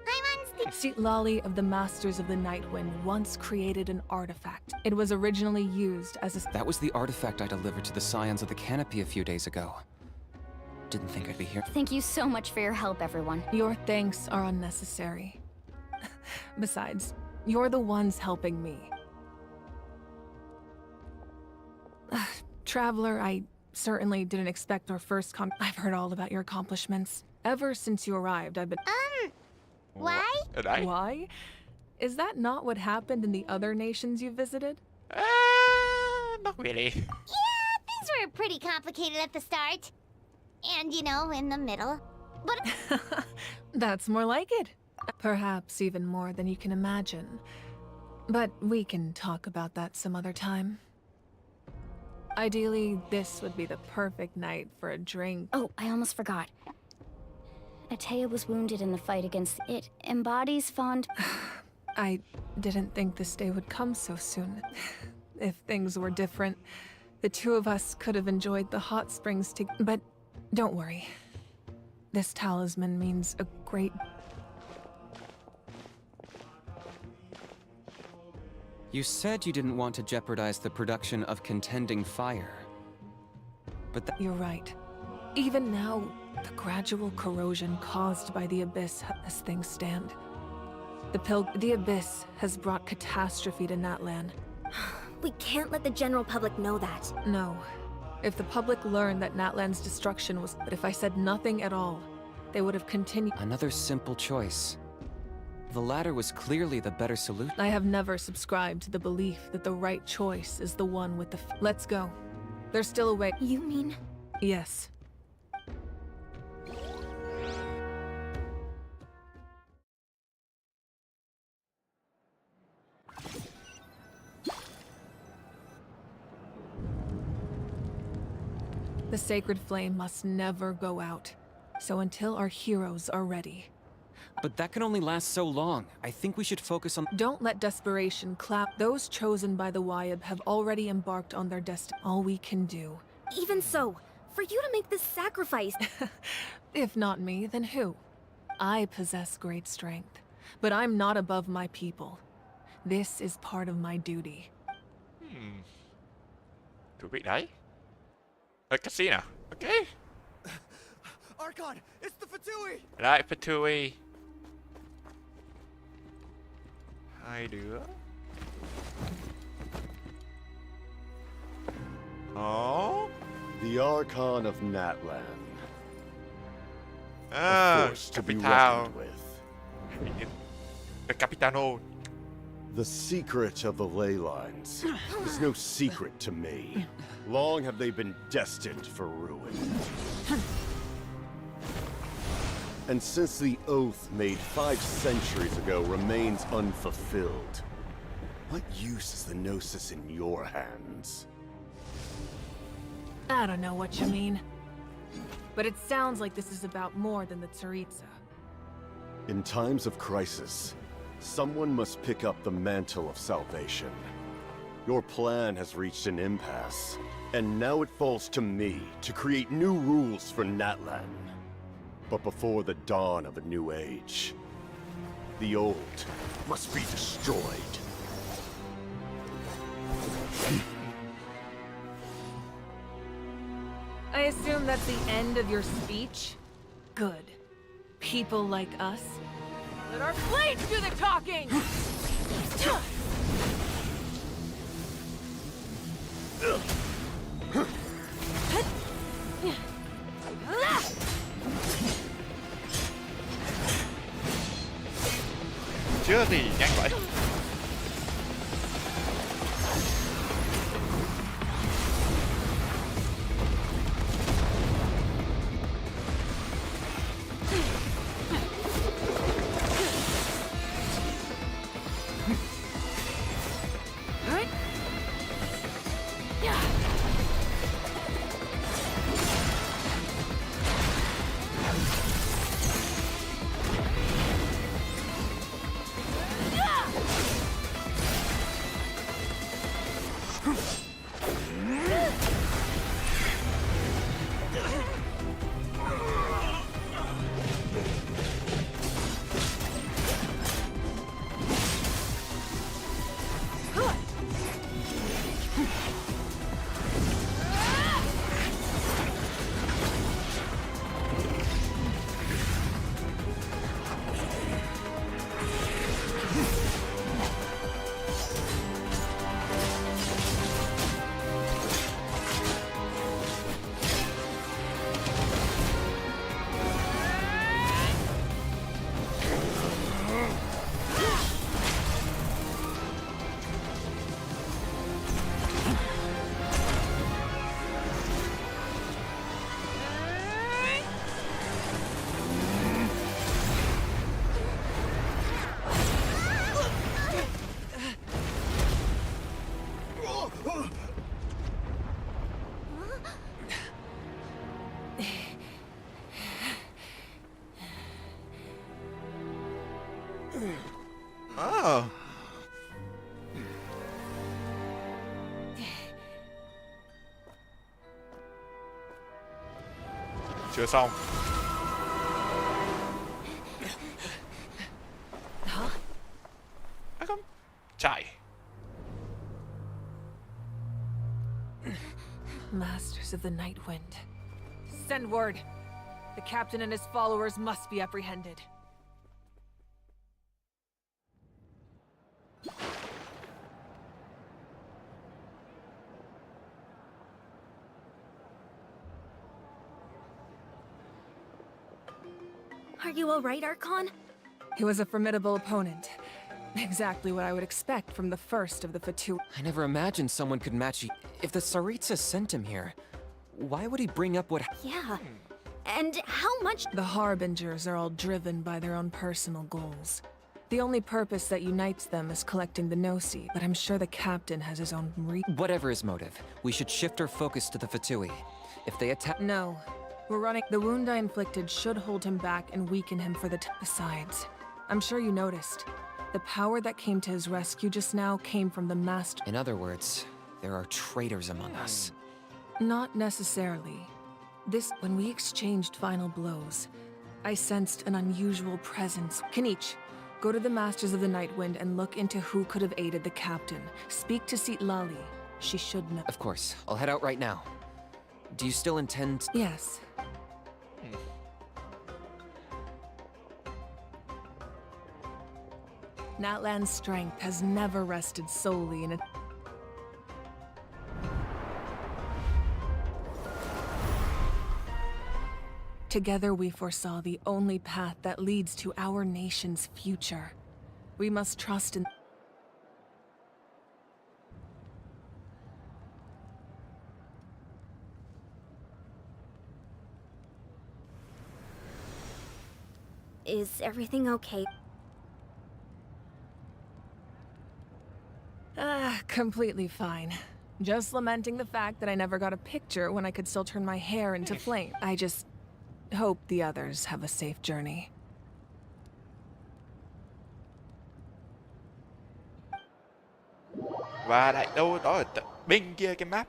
Hyman's
Seat Lolly of the Masters of the Nightwind once created an artifact. It was originally used as a...
That was the artifact I delivered to the Scions of the Canopy a few days ago. Didn't think I'd be here.
Thank you so much for your help, everyone.
Your thanks are unnecessary. Besides, you're the ones helping me. Traveler, I certainly didn't expect our first I've heard all about your accomplishments. Ever since you arrived, I've been...
Why?
Why? Is that not what happened in the other nations you visited?
Not really.
Yeah, things were pretty complicated at the start. And, you know, in the middle. But...
That's more like it. Perhaps even more than you can imagine. But we can talk about that some other time. Ideally, this would be the perfect night for a drink.
Oh, I almost forgot. Atea was wounded in the fight against... It embodies fond...
I didn't think this day would come so soon. If things were different, the two of us could have enjoyed the hot springs together. But don't worry. This talisman means a great...
You said you didn't want to jeopardize the production of contending fire. But
You're right. Even now, the gradual corrosion caused by the Abyss as things stand. The Abyss has brought catastrophe to Natlan.
We can't let the general public know that.
No. If the public learned that Natlan's destruction was... But if I said nothing at all, they would have continued...
Another simple choice. The latter was clearly the better solution.
I have never subscribed to the belief that the right choice is the one with the... Let's go. There's still a way...
You mean...
Yes. The sacred flame must never go out. So until our heroes are ready,
But that can only last so long. I think we should focus on—
Don't let desperation cloud. Those chosen by the Wyeb have already embarked on their destiny. All we can do.
Even so, for you to make this sacrifice...
If not me, then who? I possess great strength, but I'm not above my people. This is part of my duty.
Thú vị đấy. Casino nào? Ok.
Archon, it's the Fatui!
Lại Fatui. Hai đứa. Oh.
The Archon of Natlan.
Ah,
a force to be
Capital.
reckoned with.
The Capitano.
The secret of the ley lines is no secret to me. Long have they been destined for ruin. And since the oath made 5 centuries ago remains unfulfilled, what use is the Gnosis in your hands?
I don't know what you mean. But it sounds like this is about more than the Tsaritsa.
In times of crisis, someone must pick up the mantle of salvation. Your plan has reached an impasse, and now it falls to me to create new rules for Natlan. But before the dawn of a new age, the old must be destroyed.
I assume that's the end of your speech? Good. People like us? Let our blades do the talking!
Chưa gì nhanh vậy. Oh. Chưa xong. À không. Chạy.
Masters of the Night Wind. Send word. The captain and his followers must be apprehended.
Are you alright, Archon?
He was a formidable opponent. Exactly what I would expect from the first of the Fatui.
I never imagined someone could match you. If the Tsaritsa sent him here, why would he bring up what—
Yeah. And how much—
The Harbingers are all driven by their own personal goals. The only purpose that unites them is collecting the Gnosi, but I'm sure the captain has his own
Whatever his motive, we should shift our focus to the Fatui. If they attack—
No. We're running. The wound I inflicted should hold him back and weaken him for the Besides, I'm sure you noticed. The power that came to his rescue just now came from the master.
In other words, there are traitors among us.
Not necessarily. When we exchanged final blows, I sensed an unusual presence. Kenichi, go to the Masters of the Nightwind and look into who could have aided the captain. Speak to Lali. She should know.
Of course. I'll head out right now. Do you still intend...
Yes. NATLANNNN's strength has never rested solely in it. Together we foresaw the only path that leads to our nation's future. We must trust in...
Is everything okay?
Completely fine. Just lamenting the fact that I never got a picture when I could still turn my hair into flame. I just hope the others have a safe journey.
Và lại đâu đó ở bên kia cái map.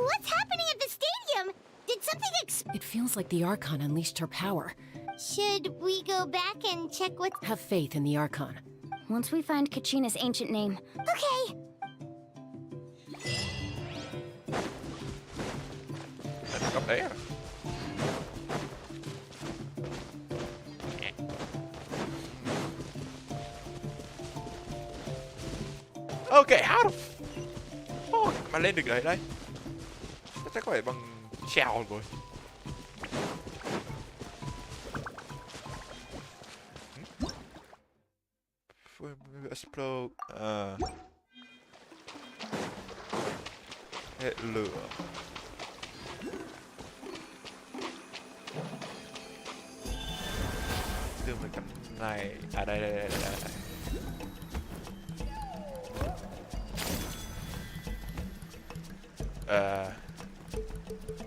What's happening at the stadium? Did something
It feels like the Archon unleashed her power.
Should we go back and check what...
Have faith in the Archon.
Once we find Kachina's ancient name.
Okay.
Up there. Okay, how the fuck mà lên được rồi đây? Chắc có phải bằng trèo rồi. Explode. Hệ lửa. Đưa về cái này. À đây.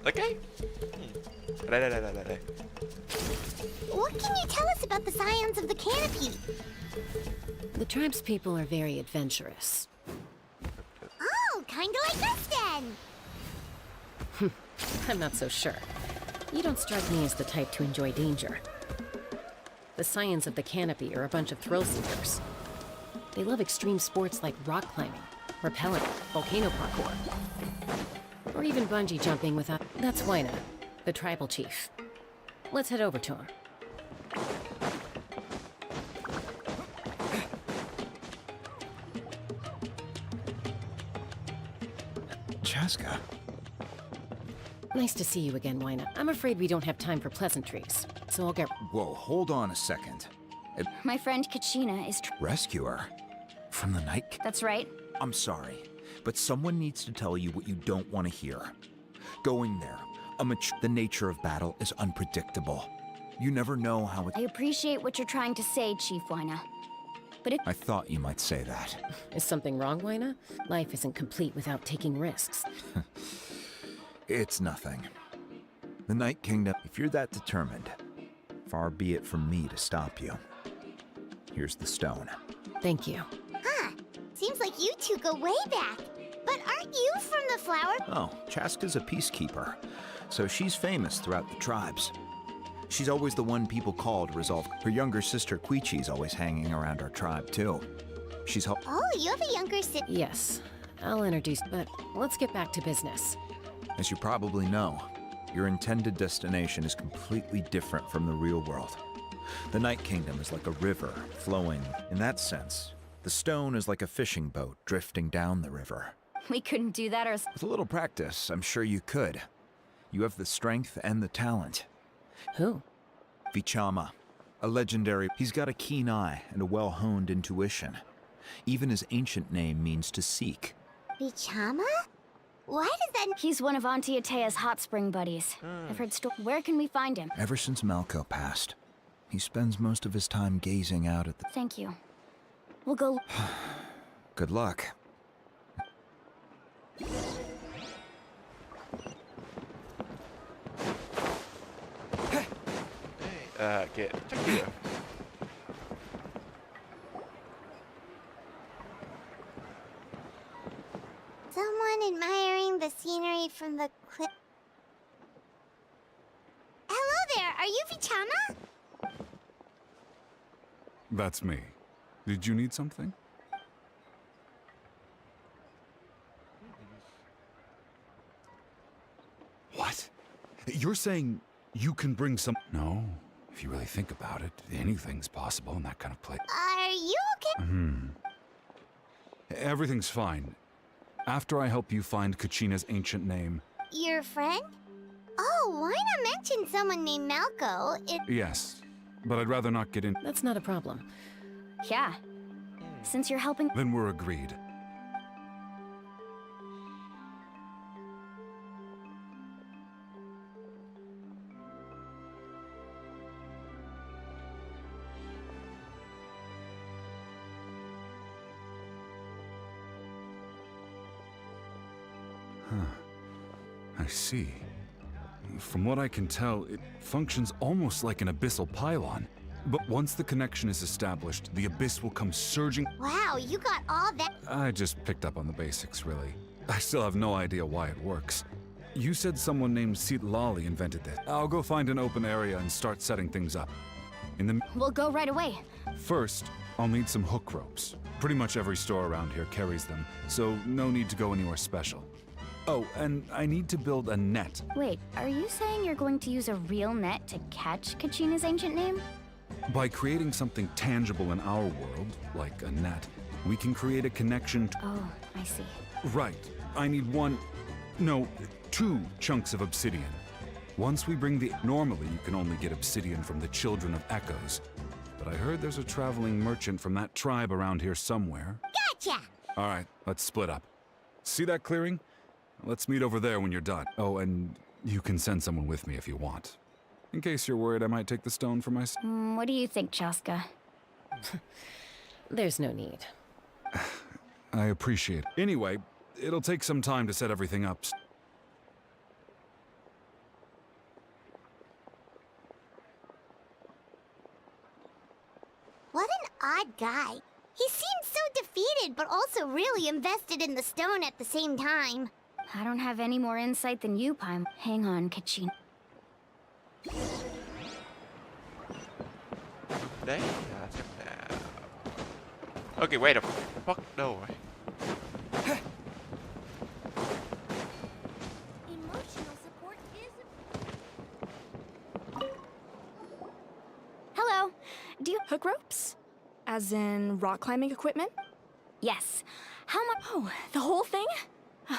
Okay. Đây.
What can you tell us about the scions of the canopy?
The tribe's people are very adventurous.
Oh, kinda like us then.
I'm not so sure. You don't strike me as the type to enjoy danger. The scions of the canopy are a bunch of thrill seekers. They love extreme sports like rock climbing, rappelling, volcano parkour, or even bungee jumping without... That's Wyna, the tribal chief. Let's head over to him.
Chaska.
Nice to see you again, Wyna. I'm afraid we don't have time for pleasantries, so I'll get...
Whoa, hold on a second.
My friend Kachina is...
Rescuer? From the night...
That's right.
I'm sorry, but someone needs to tell you what you don't want to hear. Going there, the nature of battle is unpredictable. You never know how it...
I appreciate what you're trying to say, Chief Wyna. But if...
I thought you might say that.
Is something wrong, Wyna? Life isn't complete without taking risks.
It's nothing. The Night Kingdom, if you're that determined, far be it from me to stop you. Here's the stone.
Thank you.
Huh. Seems like you two go way back. But aren't you from the flower?
Oh, Chaska's a peacekeeper, so she's famous throughout the tribes. She's always the one people call to resolve. Her younger sister, Quichi's always hanging around our tribe, too. She's
Oh, you have a younger sister.
Yes, I'll introduce, but let's get back to business.
As you probably know, your intended destination is completely different from the real world. The Night Kingdom is like a river flowing. In that sense, the stone is like a fishing boat drifting down the river.
We couldn't do that or...
With a little practice, I'm sure you could. You have the strength and the talent.
Who?
Vichama, a legendary... He's got a keen eye and a well-honed intuition. Even his ancient name means to seek.
Vichama? Why does that...
He's one of Auntie Atea's hot spring buddies. I've heard Where can we find him?
Ever since Malco passed, he spends most of his time gazing out at the...
Thank you. We'll go...
Good luck.
Get check here.
Someone admiring the scenery from the cliff. Hello there, are you Vichama?
That's me. Did you need something? What? You're saying you can bring some... No. If you really think about it, anything's possible in that kind of place.
Are you okay?
Everything's fine. After I help you find Kachina's ancient name...
Your friend? Oh, why not mention someone named Malco?
Yes, but I'd rather not get in...
That's not a problem.
Yeah. Since you're helping...
Then we're agreed. I see. From what I can tell, it functions almost like an abyssal pylon. But once the connection is established, the abyss will come surging...
Wow, you got all that...
I just picked up on the basics, really. I still have no idea why it works. You said someone named Lali invented this. I'll go find an open area and start setting things up.
We'll go right away.
First, I'll need some hook ropes. Pretty much every store around here carries them, so no need to go anywhere special. Oh, and I need to build a net.
Wait, are you saying you're going to use a real net to catch Kachina's ancient name?
By creating something tangible in our world, like a net, we can create a connection to...
Oh, I see.
Right. I need two chunks of obsidian. Once we bring the... Normally, you can only get obsidian from the Children of Echoes. But I heard there's a traveling merchant from that tribe around here somewhere.
Gotcha!
All right, let's split up. See that clearing? Let's meet over there when you're done. Oh, and you can send someone with me if you want. In case you're worried I might take the stone for myself.
What do you think, Chaska?
There's no need.
I appreciate it. Anyway, it'll take some time to set everything up.
What an odd guy. He seems so defeated, but also really invested in the stone at the same time.
I don't have any more insight than you, Paim. Hang on, Kachina.
Đấy, Okay, wait a fuck, đâu rồi?
Emotional support is...
Hello. Do you... Hook ropes? As in rock climbing equipment?
Yes. How much?
Oh, the whole thing?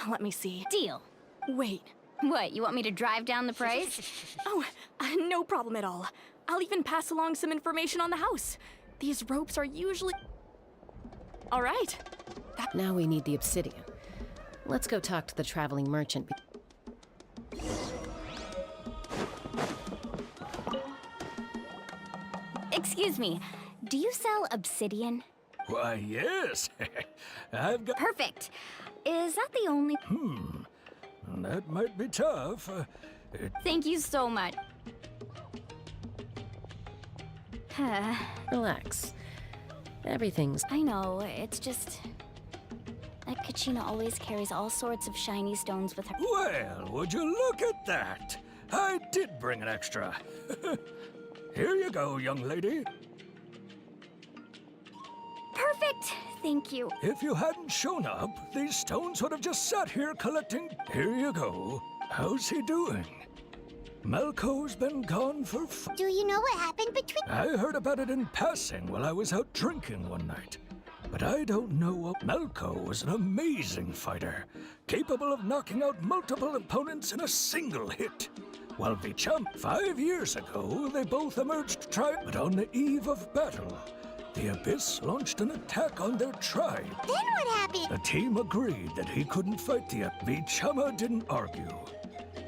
Let me see.
Deal.
Wait.
What, you want me to drive down the price?
Oh, no problem at all. I'll even pass along some information on the house. These ropes are usually... All right.
Now we need the obsidian. Let's go talk to the traveling merchant.
Excuse me, do you sell obsidian?
Why, yes. I've got...
Perfect. Is that the only...
That might be tough.
Thank you so much.
Relax. Everything's...
I know, it's just... that Kachina always carries all sorts of shiny stones with her.
Well, would you look at that? I did bring an extra. Here you go, young lady.
Perfect! Thank you.
If you hadn't shown up, these stones would have just sat here collecting... Here you go. How's he doing? Malco's been gone for...
Do you know what happened between...
I heard about it in passing while I was out drinking one night. But I don't know what... Malco was an amazing fighter, capable of knocking out multiple opponents in a single hit. While Vicham, 5 years ago, they both emerged but on the eve of battle, the Abyss launched an attack on their tribe.
Then what happened?
The team agreed that he couldn't fight the Vichama didn't argue.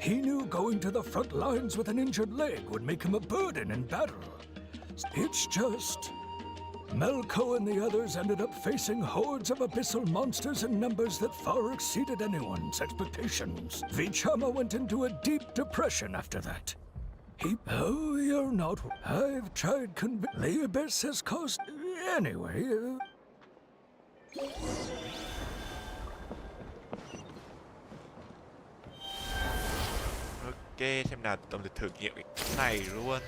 He knew going to the front lines with an injured leg would make him a burden in battle. It's just... Melko and the others ended up facing hordes of abyssal monsters in numbers that far exceeded anyone's expectations. Vichama went into a deep depression after that. Oh, you're not... I've tried the Abyss has caused... Anyway...
Ok, xem nào, tụi mình thử nghiệm cái này luôn.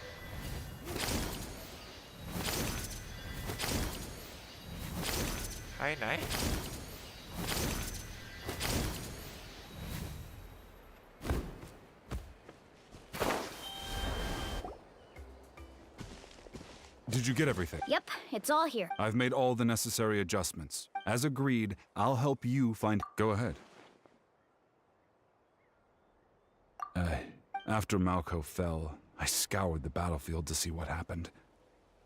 Hay này.
Did you get everything?
Yep, it's all here.
I've made all the necessary adjustments. As agreed, I'll help you find... Go ahead. After Malco fell, I scoured the battlefield to see what happened.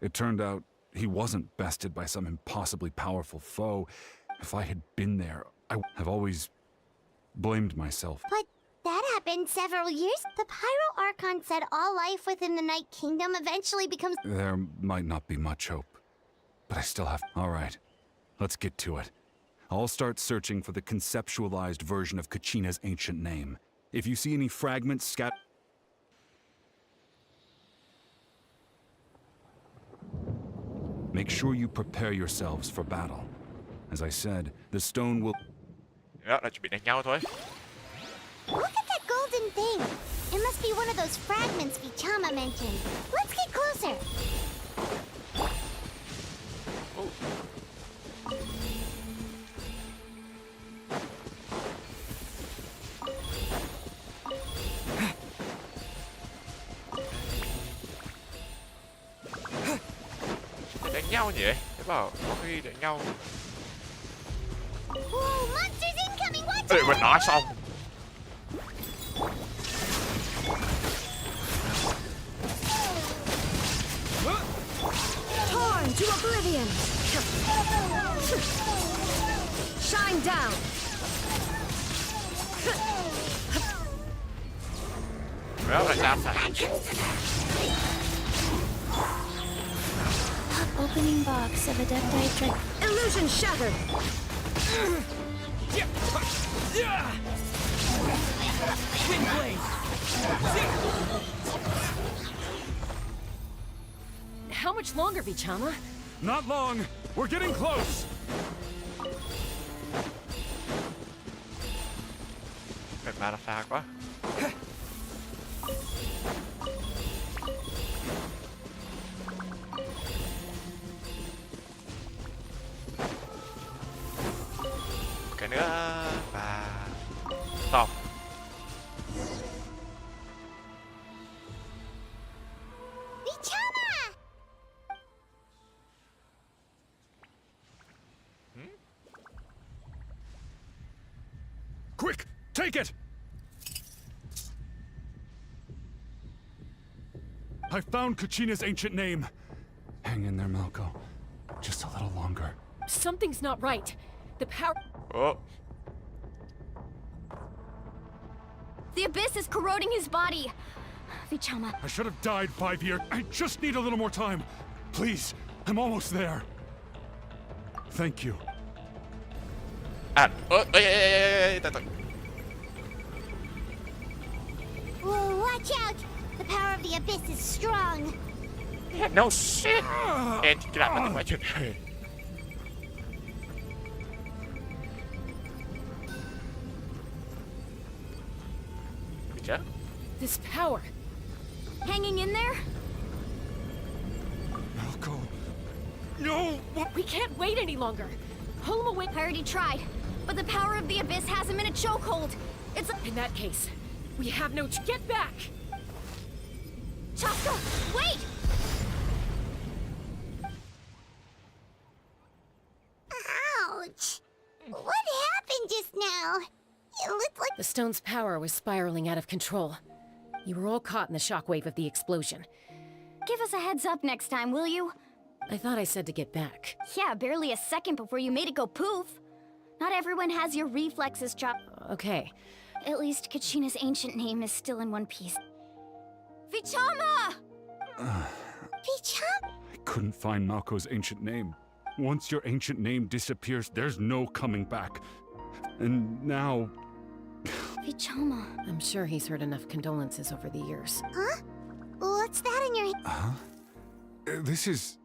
It turned out he wasn't bested by some impossibly powerful foe. If I had been there, I have always blamed myself.
But that happened several years. The Pyro Archon said all life within the Night Kingdom eventually becomes...
There might not be much hope, but I still have... All right, let's get to it. I'll start searching for the conceptualized version of Kachina's ancient name. If you see any fragments make sure you prepare yourselves for battle. As I said, the stone will...
Đó là chuẩn bị đánh nhau thôi.
Look at that golden thing. It must be one of those fragments Vichama mentioned. Let's get closer.
Đánh nhau nhỉ? Thế bảo có khi đánh nhau.
Whoa, monsters incoming! Watch
Ê, mình nói xong.
Torn to oblivion! Shine down!
Well, that's outside.
Opening box of Adepti Trick.
Illusion shattered!
Twin blade!
How much longer, Vichama?
Not long. We're getting close.
Mệt mà nó xa quá. Cái nữa và xong.
Vichama!
Quick, take it! I found Kachina's ancient name. Hang in there, Malco. Just a little longer.
Something's not right. The power...
Oh.
The Abyss is corroding his body. Vichama.
I should have died 5 years. I just need a little more time. Please, I'm almost there. Thank you.
À, từ từ.
Whoa, watch out! The power of the Abyss is strong.
Yeah, no shit. And cái làm nó ngoài chuyện này.
This power.
Hanging in there?
Malco. No!
We can't wait any longer. Pull him away.
I already tried, but the power of the Abyss has him in a chokehold. It's a...
In that case, we have no... Get back!
Chaska, wait!
Ouch! What happened just now? It looked like...
The stone's power was spiraling out of control. You were all caught in the shockwave of the explosion.
Give us a heads up next time, will you?
I thought I said to get back.
Yeah, barely a second before you made it go poof. Not everyone has your reflexes, Chop.
Okay.
At least Kachina's ancient name is still in one piece. Vichama! Vichama?
I couldn't find Malko's ancient name. Once your ancient name disappears, there's no coming back. And now...
Vichama.
I'm sure he's heard enough condolences over the years.
Huh? What's that in your...
Huh? This is...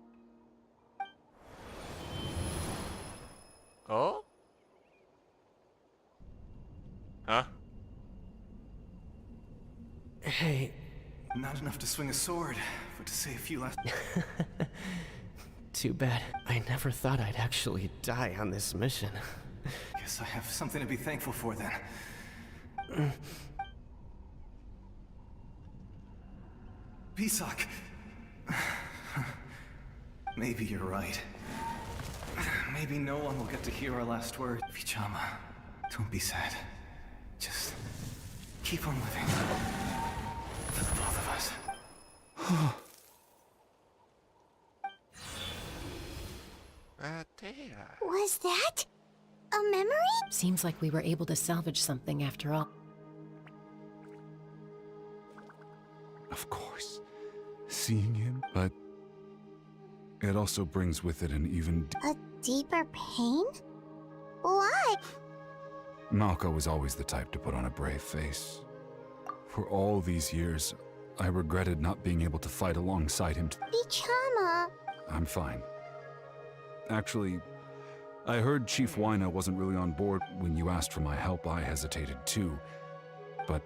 Oh? Huh?
Hey, not enough to swing a sword, but to say a few last...
Too bad. I never thought I'd actually die on this mission.
Guess I have something to be thankful for then. Pisak. Maybe you're right. Maybe no one will get to hear our last word. Vichama, don't be sad. Just keep on living. For the both of us.
Was that a memory?
Seems like we were able to salvage something after all.
Of course. Seeing him, but... it also brings with it an even...
A deeper pain? Why?
Malko was always the type to put on a brave face. For all these years, I regretted not being able to fight alongside him.
Vichama.
I'm fine. Actually, I heard Chief Wyna wasn't really on board when you asked for my help. I hesitated too. But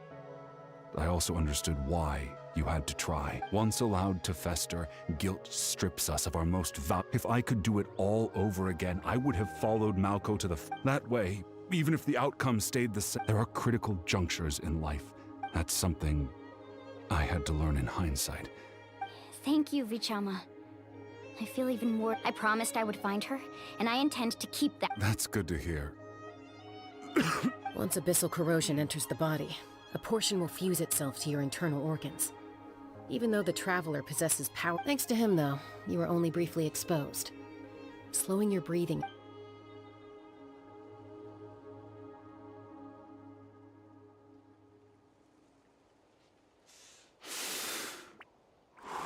I also understood why you had to try. Once allowed to fester, guilt strips us of our most If I could do it all over again, I would have followed Malko to that way, even if the outcome stayed the same. There are critical junctures in life. That's something I had to learn in hindsight.
Thank you, Vichama. I feel even more. I promised I would find her, and I intend to keep that.
That's good to hear.
Once abyssal corrosion enters the body, a portion will fuse itself to your internal organs. Even though the Traveler possesses power... Thanks to him, though, you were only briefly exposed. Slowing your breathing...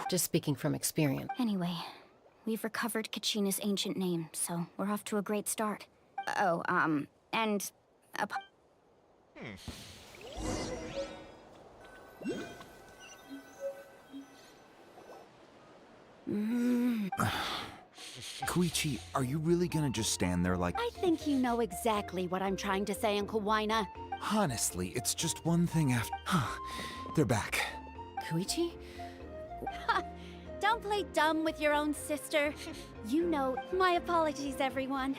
Just speaking from experience.
Anyway, we've recovered Kachina's ancient name, so we're off to a great start. Oh, and...
Koichi, are you really gonna just stand there like...
I think you know exactly what I'm trying to say, Uncle Wyna.
Honestly, it's just one thing after... They're back.
Koichi?
Don't play dumb with your own sister. You know, my apologies, everyone.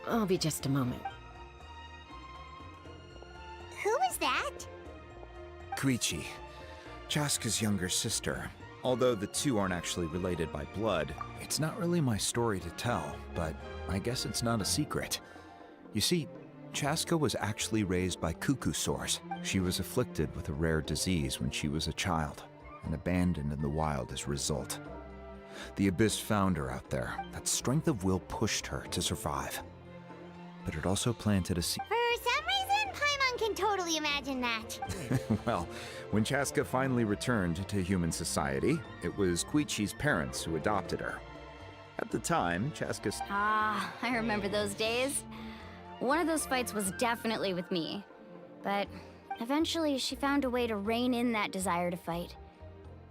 I'll be just a moment.
Who was that?
Koichi, Chaska's younger sister. Although the two aren't actually related by blood, it's not really my story to tell, but I guess it's not a secret. You see, Chaska was actually raised by cuckoo sores. She was afflicted with a rare disease when she was a child, and abandoned in the wild as a result. The Abyss found her out there. That strength of will pushed her to survive. But it also planted a seed.
For some reason, Paimon can totally imagine that.
Well, when Chaska finally returned to human society, it was Koichi's parents who adopted her. At the time, Chaska...
Ah, I remember those days. One of those fights was definitely with me. But eventually she found a way to rein in that desire to fight.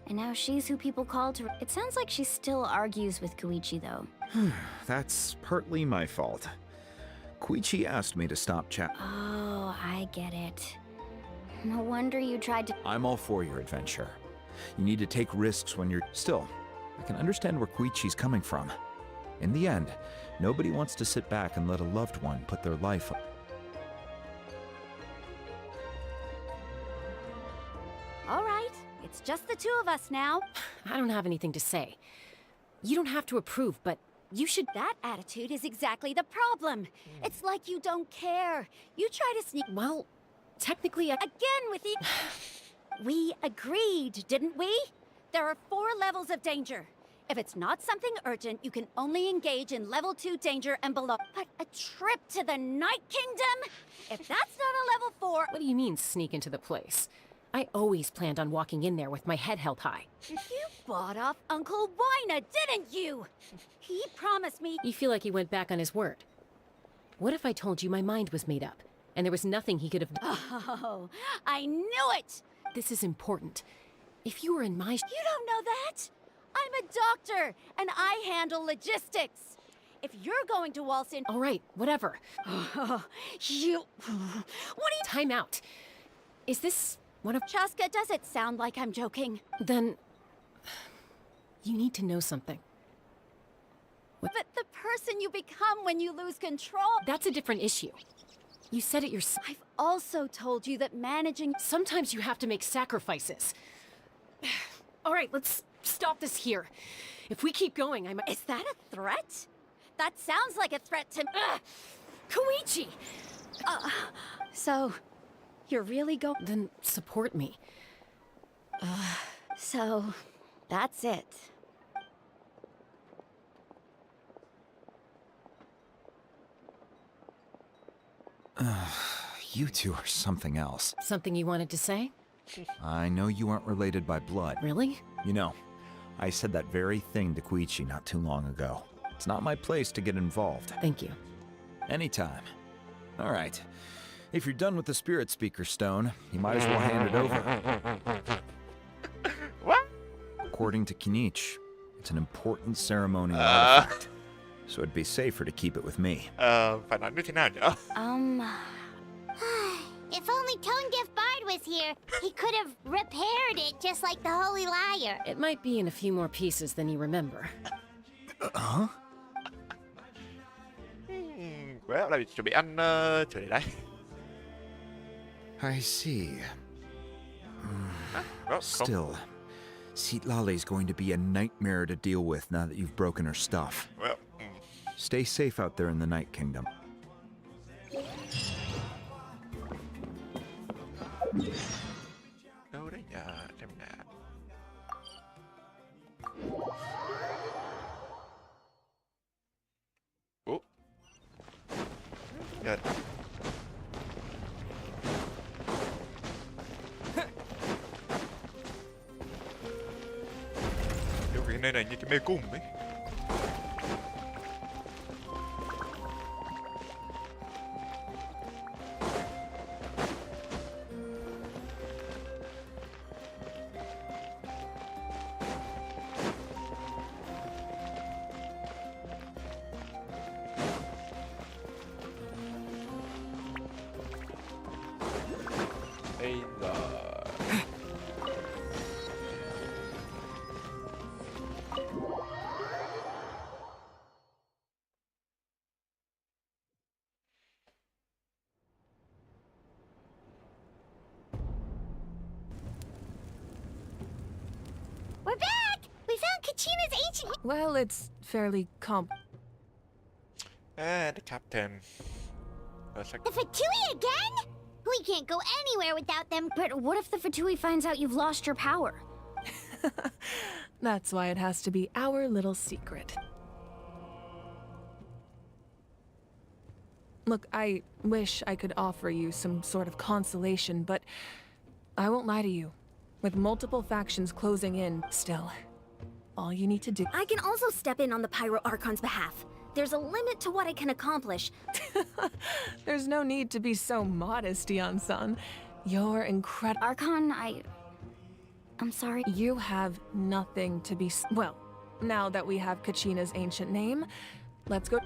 And now she's who people call to... It sounds like she still argues with Koichi, though.
That's partly my fault. Koichi asked me to stop
Oh, I get it. No wonder you tried to...
I'm all for your adventure. You need to take risks when you're... Still, I can understand where Koichi's coming from. In the end, nobody wants to sit back and let a loved one put their life up.
All right, it's just the two of us now.
I don't have anything to say. You don't have to approve, but you should...
That attitude is exactly the problem. It's like you don't care. You try to sneak...
Well, technically
Again with the... We agreed, didn't we? There are 4 levels of danger. If it's not something urgent, you can only engage in level 2 danger and below. But a trip to the Night Kingdom? If that's not a level 4...
What do you mean, sneak into the place? I always planned on walking in there with my head held high.
You bought off Uncle Wina, didn't you? He promised me...
You feel like he went back on his word. What if I told you my mind was made up, and there was nothing he could have...
Oh, I knew it!
This is important. If you were in my...
You don't know that? I'm a doctor, and I handle logistics. If you're going to waltz in...
All right, whatever.
You... What are you...
Time out. Is this one of...
Chaska, does it sound like I'm joking?
Then... You need to know something.
But the person you become when you lose control...
That's a different issue. You said it yourself.
I've also told you that managing...
Sometimes you have to make sacrifices. All right, let's stop this here. If we keep going, I might...
Is that a threat? That sounds like a threat to...
Koichi!
So, you're really
Then support me.
So, that's it.
You two are something else.
Something you wanted to say?
I know you aren't related by blood.
Really?
You know, I said that very thing to Koichi not too long ago. It's not my place to get involved.
Thank you.
Anytime. All right. If you're done with the spirit speaker stone, you might as well hand it over.
What?
According to Kinich, it's an important ceremonial artifact. So it'd be safer to keep it with me.
Phải nói như thế nào nhở?
If only Tone Gift Bard was here, he could have repaired it just like the Holy Liar.
It might be in a few more pieces than you remember.
Huh?
Well, là chuẩn bị ăn chỗ này đây.
I see.
Well,
Still, Citlali's going to be a nightmare to deal with now that you've broken her stuff.
Well,
Stay safe out there in the Night Kingdom.
đâu đấy nhờ? Xem nào. Ủa? Good. Điều cái nơi này như cái mê cung ấy. Bây giờ
We're back! We found Kachina's ancient...
Well, it's fairly
the captain.
The Fatui again? We can't go anywhere without them.
But what if the Fatui finds out you've lost your power?
That's why it has to be our little secret. Look, I wish I could offer you some sort of consolation, but I won't lie to you. With multiple factions closing in, still, all you need to do...
I can also step in on the Pyro Archon's behalf. There's a limit to what I can accomplish.
There's no need to be so modest, Dion-san. You're incredible.
Archon, I'm sorry.
You have nothing to be... Well, now that we have Kachina's ancient name, let's go...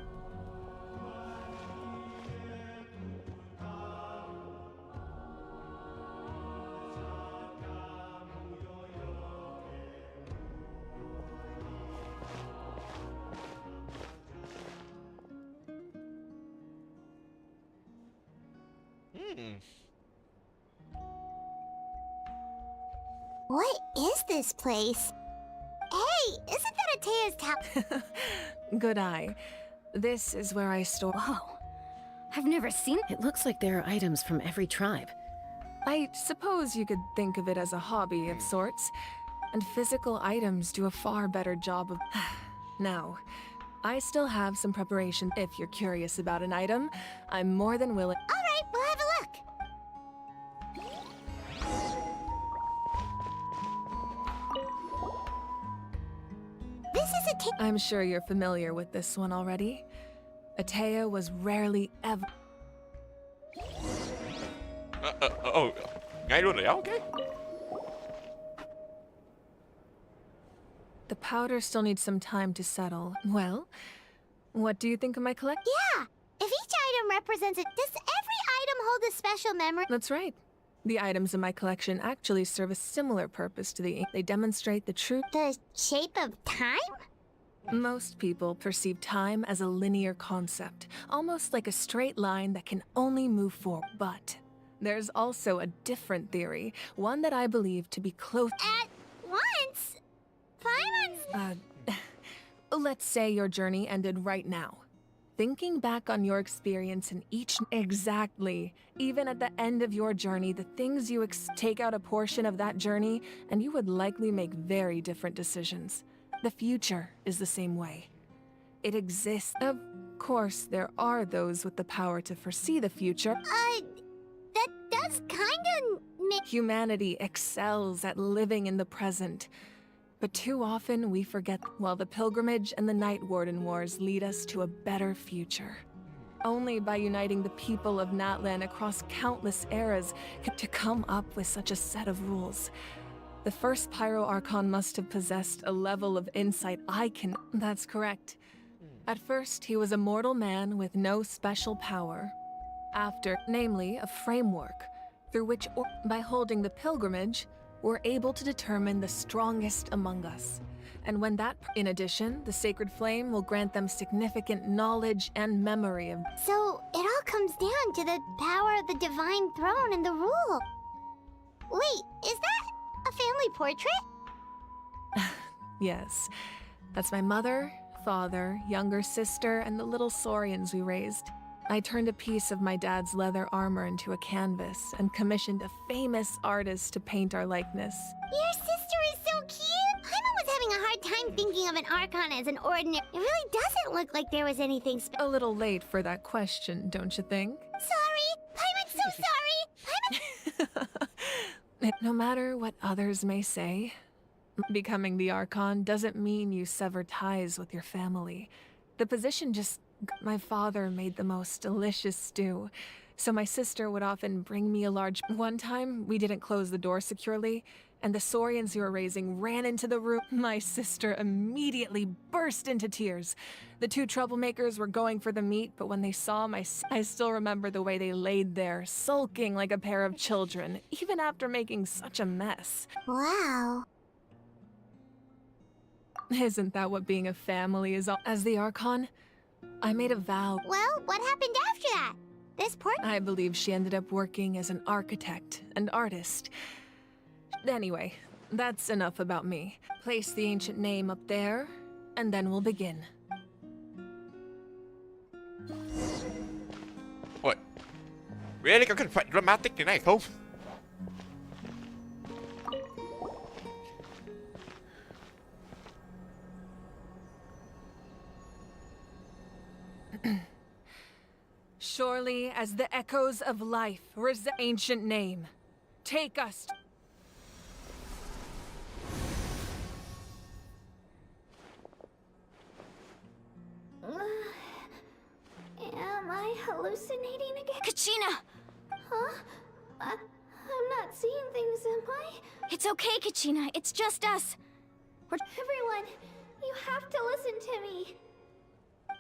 What is this place? Hey, isn't that Atea's tower?
Good eye. This is where I store...
Whoa. I've never seen...
It looks like there are items from every tribe.
I suppose you could think of it as a hobby of sorts, and physical items do a far better job of... Now, I still have some preparation. If you're curious about an item, I'm more than willing...
Alright, we'll have a look. This is a
I'm sure you're familiar with this one already. Atea was rarely ever...
ngay luôn rồi đó, okay.
The powder still needs some time to settle. Well, what do you think of my collection?
Yeah! If each item represents it, does every item hold a special memory?
That's right. The items in my collection actually serve a similar purpose to the ink. They demonstrate the true...
The shape of time?
Most people perceive time as a linear concept, almost like a straight line that can only move forward. But there's also a different theory, one that I believe to be close...
At once? 5 months?
Let's say your journey ended right now. Thinking back on your experience in each... Exactly. Even at the end of your journey, the things you take out a portion of that journey, and you would likely make very different decisions. The future is the same way. It exists. Of course, there are those with the power to foresee the future.
That does kinda make...
Humanity excels at living in the present. But too often we forget, while the Pilgrimage and the Night Warden Wars lead us to a better future. Only by uniting the people of Natlan across countless eras to come up with such a set of rules. The first Pyro Archon must have possessed a level of insight I can... That's correct. At first, he was a mortal man with no special power. After, namely, a framework, through which, by holding the pilgrimage, we're able to determine the strongest among us. And when that... In addition, the Sacred Flame will grant them significant knowledge and memory of...
So, it all comes down to the power of the Divine Throne and the rule. Wait, is that a family portrait?
Yes. That's my mother, father, younger sister, and the little Saurians we raised. I turned a piece of my dad's leather armor into a canvas and commissioned a famous artist to paint our likeness.
Your sister is so cute! Paimon was having a hard time thinking of an Archon as an ordinary... It really doesn't look like there was anything
A little late for that question, don't you think?
Sorry! Paimon's so sorry! Paimon...
No matter what others may say, becoming the Archon doesn't mean you sever ties with your family. The position just... My father made the most delicious stew, so my sister would often bring me a large... One time, we didn't close the door securely, and the Saurians we were raising ran into the room. My sister immediately burst into tears. The two troublemakers were going for the meat, but when they saw I still remember the way they laid there, sulking like a pair of children, even after making such a mess.
Wow.
Isn't that what being a family is all? As the Archon, I made a vow.
Well, what happened after that? This
I believe she ended up working as an architect and artist. Anyway, that's enough about me. Place the ancient name up there, and then we'll begin.
Ôi, really có cần phải dramatic thế này không?
Surely, as the echoes of life resound, ancient name, take us.
Am I hallucinating again?
Kachina!
Huh? I'm not seeing things, am I?
It's okay, Kachina. It's just us.
Everyone, you have to listen to me.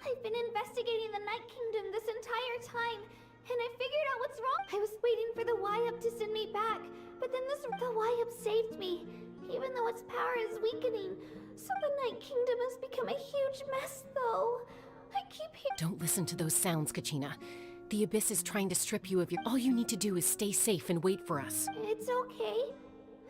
I've been investigating the Night Kingdom this entire time, and I figured out what's wrong. I was waiting for the Y-Up to send me back, but then the Y-Up saved me, even though its power is weakening. So the Night Kingdom has become a huge mess, though. I keep hearing...
Don't listen to those sounds, Kachina. The Abyss is trying to strip you of your... All you need to do is stay safe and wait for us.
It's okay.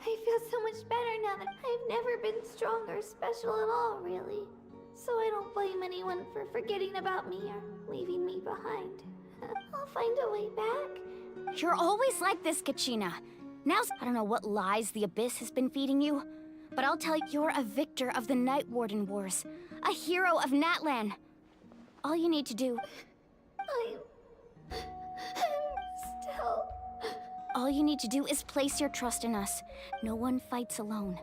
I feel so much better now that I've never been strong or special at all, really. So I don't blame anyone for forgetting about me or leaving me behind. I'll find a way back.
You're always like this, Kachina. I don't know what lies the Abyss has been feeding you, but I'll tell you, you're a victor of the Night Warden Wars, a hero of Natlan. All you need to do... All you need to do is place your trust in us. No one fights alone.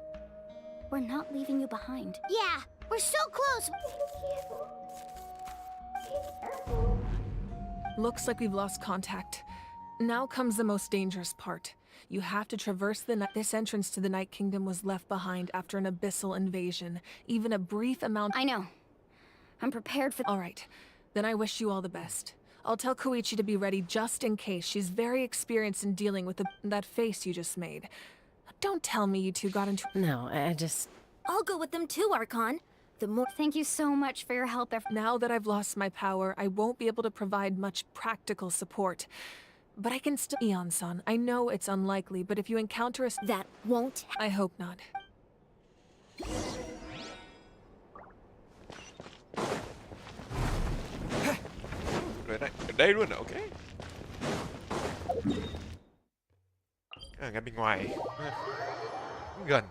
We're not leaving you behind.
Yeah, we're so close.
Looks like we've lost contact. Now comes the most dangerous part. You have to traverse the night. This entrance to the Night Kingdom was left behind after an abyssal invasion. Even a brief amount—
I know. I'm prepared for—
All right. Then I wish you all the best. I'll tell Koichi to be ready just in case. She's very experienced in dealing with that face you just made. Don't tell me you two got into—
No, I just...
I'll go with them too, Archon. The more—
Thank you so much for your help.
Now that I've lost my power, I won't be able to provide much practical support. But I can still— Eon-san, I know it's unlikely, but if you encounter a—
That won't—
I hope not.
Ở đây luôn à? Ok. Ngay bên ngoài. Gần.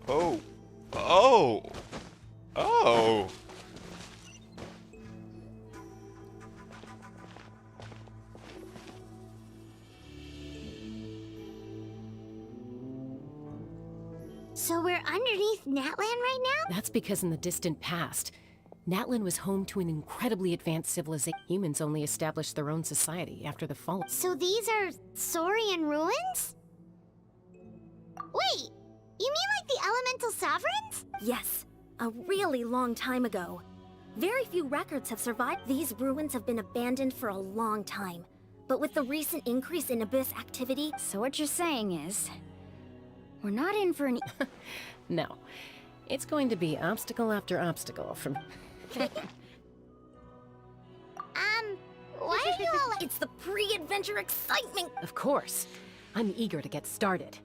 Oh. Oh. Oh.
So we're underneath Natlan right now?
That's because in the distant past, Natlan was home to an incredibly advanced civilization. Humans only established their own society after the fall.
So these are Saurian ruins? Wait, you mean like the elemental sovereigns?
Yes, a really long time ago. Very few records have survived. These ruins have been abandoned for a long time. But with the recent increase in Abyss activity...
So what you're saying is... We're not in for an...
No. It's going to be obstacle after obstacle from...
Why are you all...
It's the pre-adventure excitement!
Of course. I'm eager to get started.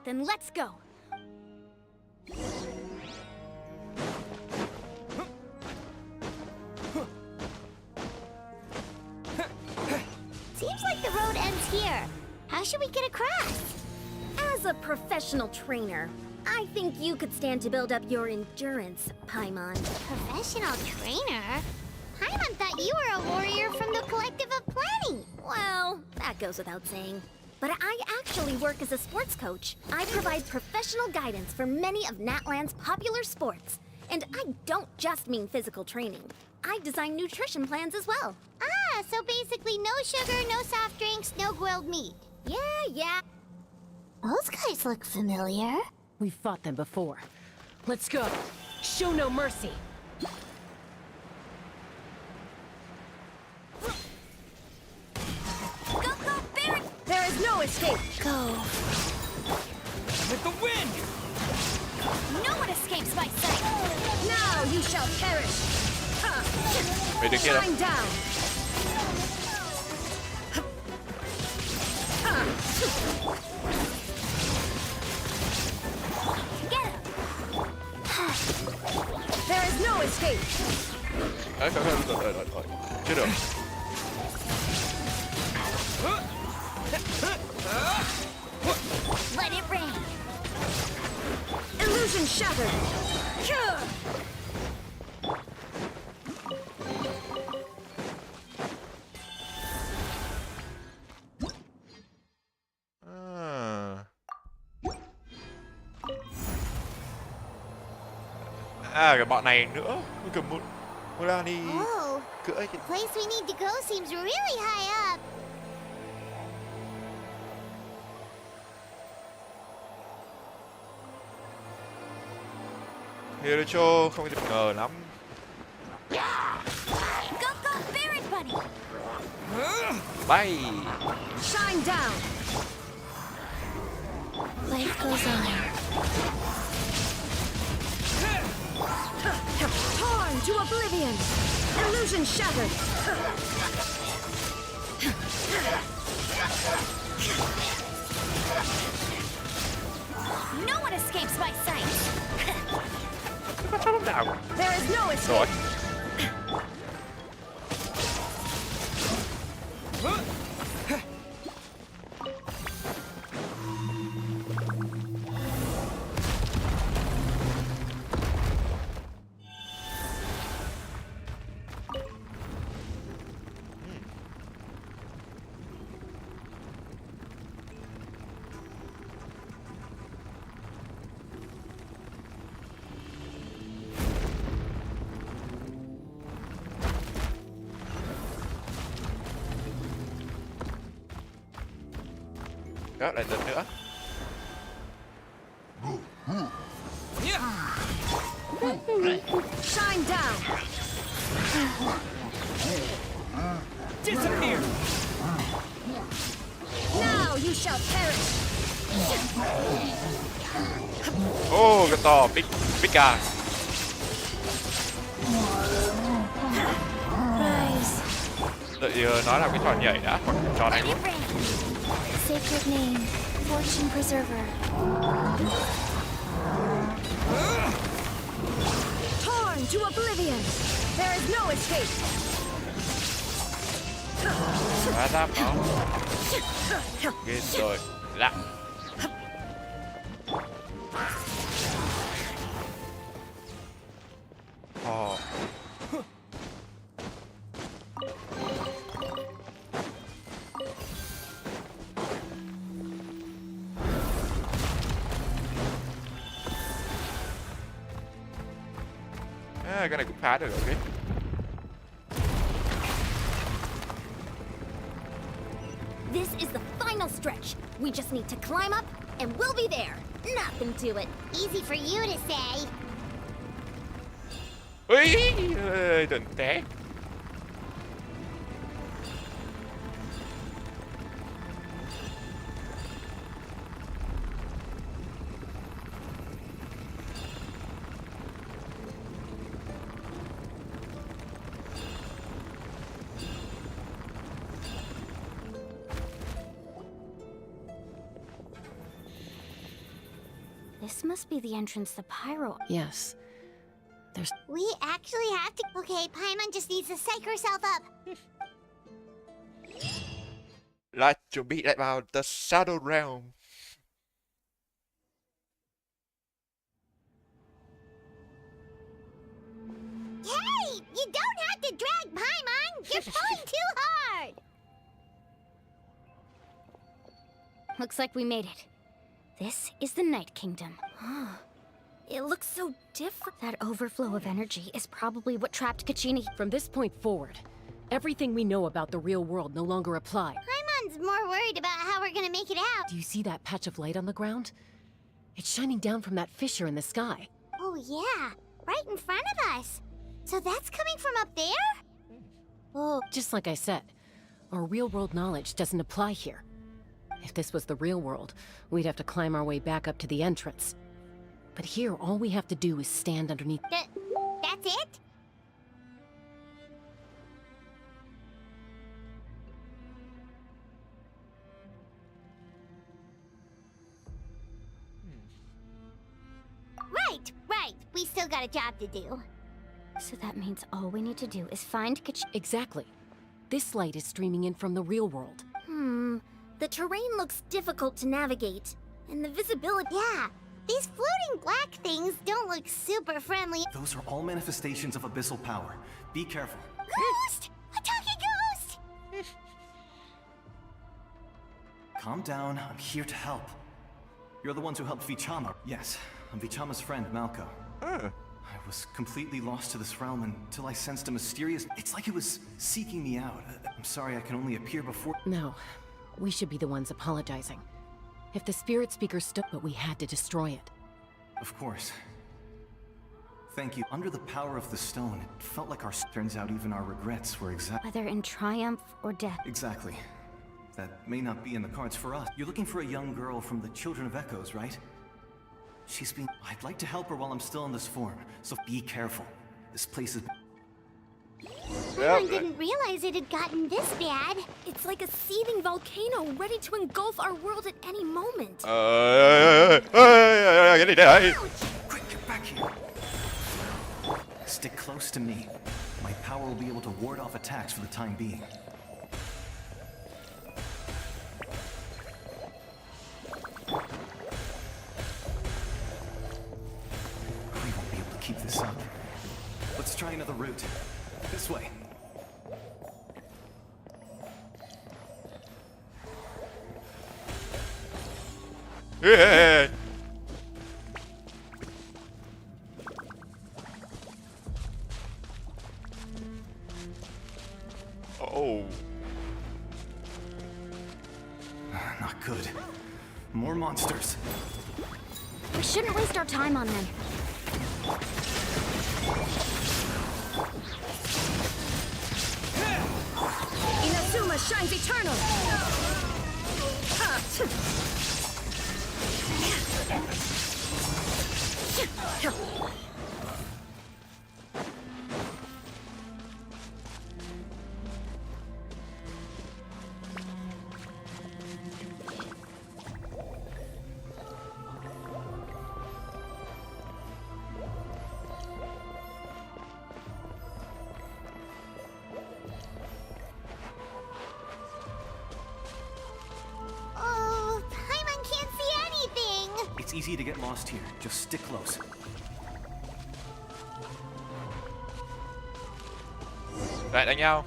Then let's go.
Seems like the road ends here. How should we get across?
As a professional trainer, I think you could stand to build up your endurance, Paimon.
Professional trainer? Paimon thought you were a warrior from the Collective of Planning.
Well, that goes without saying. But I actually work as a sports coach. I provide professional guidance for many of Natlan's popular sports. And I don't just mean physical training. I design nutrition plans as well.
Ah, so basically no sugar, no soft drinks, no grilled meat.
Yeah.
Those guys look familiar.
We've fought them before. Let's go. Show no mercy.
Go, Barret! There is no escape.
Go.
With the wind!
No one escapes my sight. Now you shall perish.
Mày được kia đâu?
Shine down. Get him. There is no escape.
Rồi. Chưa được.
Let it rain. Illusion shattered.
Cái bọn này nữa. Cầm Mulani
Oh,
cưỡi.
the place we need to go seems really high up.
Hirocho không thể ngờ lắm.
Go, go, Barret Bunny!
Bay.
Shine down!
Life goes on.
Torn to oblivion! Illusion shattered! No one escapes my sight! There is no escape!
Đó, lại lần nữa.
Shine down!
Disappear!
Now you shall perish!
Oh, cái to, big guy. Đợi nói là cái trò nhảy đã, hoặc trò này luôn.
Sacred name, fortune preserver.
Torn to oblivion! There is no escape!
Phá giáp nó. Ghê rồi. Lạ. Oh. À, cái này cũng phá được, ok.
This is the final stretch. We just need to climb up, and we'll be there. Nothing to it.
Easy for you to say.
Ui, đừng té.
This must be the entrance to Pyro.
Yes. There's...
We actually have to... Okay, Paimon just needs to psych herself up.
Lại chuẩn bị lại vào The Shadow Realm.
Hey! You don't have to drag Paimon! You're pulling too hard!
Looks like we made it. This is the Night Kingdom. It looks so different. That overflow of energy is probably what trapped Kachini.
From this point forward, everything we know about the real world no longer applies.
Paimon's more worried about how we're gonna make it out.
Do you see that patch of light on the ground? It's shining down from that fissure in the sky.
Oh yeah, right in front of us. So that's coming from up there?
Oh, just like I said, our real world knowledge doesn't apply here. If this was the real world, we'd have to climb our way back up to the entrance. But here, all we have to do is stand underneath...
That's it? Right. We still got a job to do.
So that means all we need to do is find Kachini.
Exactly. This light is streaming in from the real world.
The terrain looks difficult to navigate. And the visibility...
Yeah, these floating black things don't look super friendly.
Those are all manifestations of abyssal power. Be careful.
Ghost! A talking ghost!
Calm down, I'm here to help. You're the ones who helped Vichama. Yes, I'm Vichama's friend, Malco. I was completely lost to this realm until I sensed a mysterious... It's like it was seeking me out. I'm sorry I can only appear before...
No, we should be the ones apologizing. If the spirit speaker stood, but we had to destroy it.
Of course. Thank you. Under the power of the stone, it felt like turns out even our regrets were
Whether in triumph or death.
Exactly. That may not be in the cards for us. You're looking for a young girl from the Children of Echoes, right? I'd like to help her while I'm still in this form, so be careful. This place is...
Paimon didn't realize it had gotten this bad.
It's like a seething volcano ready to engulf our world at any moment.
Quick, get back here. Stick close to me. My power will be able to ward off attacks for the time being. We won't be able to keep this up. Let's try another route. This way.
Yeah. Oh.
Not good. More monsters.
We shouldn't waste our time on them.
Inazuma shines eternal!
Oh, Paimon can't see anything.
It's easy to get lost here. Just stick close.
Lại đánh nhau.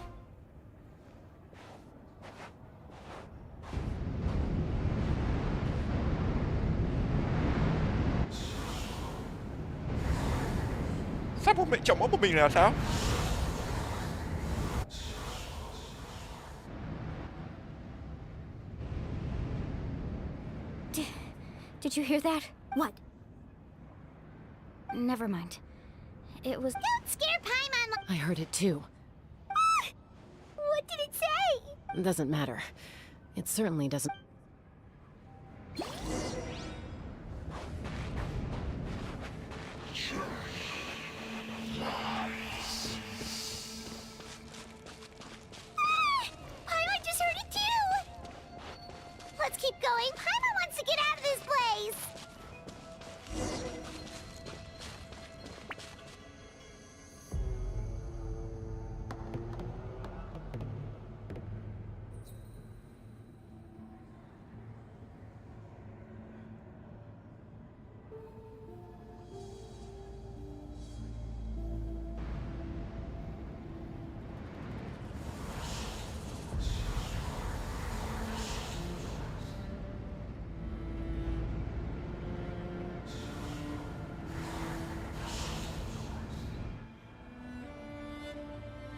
Sao một mình chọn mỗi một mình là sao?
Did you hear that? What? Never mind. It was...
Don't scare Paimon.
I heard it too.
What did it say?
It doesn't matter. It certainly doesn't.
Paimon just heard it too. Let's keep going. Paimon wants to get out of this place.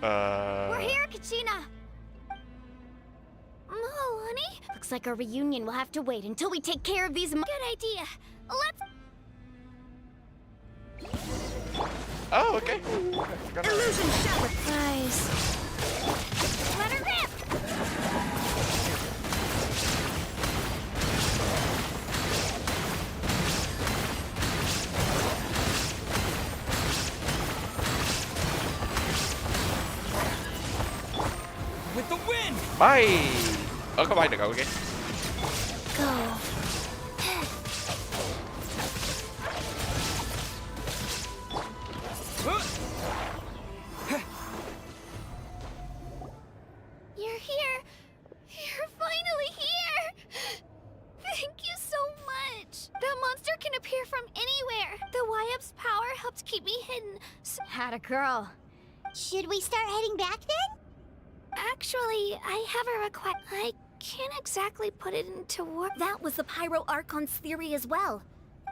We're here, Kachina! Honey? Looks like our reunion will have to wait until we take care of these Good idea. Let's...
Oh, okay.
Illusion shower! Surprise. Let her rip!
With the wind!
Bay. Có bay được không? Ok.
Go. You're here. You're finally here. Thank you so much. That monster can appear from anywhere. The YF's power helped keep me hidden. Had a girl.
Should we start heading back then?
Actually, I have a request. I can't exactly put it into words.
That was the Pyro Archon's theory as well.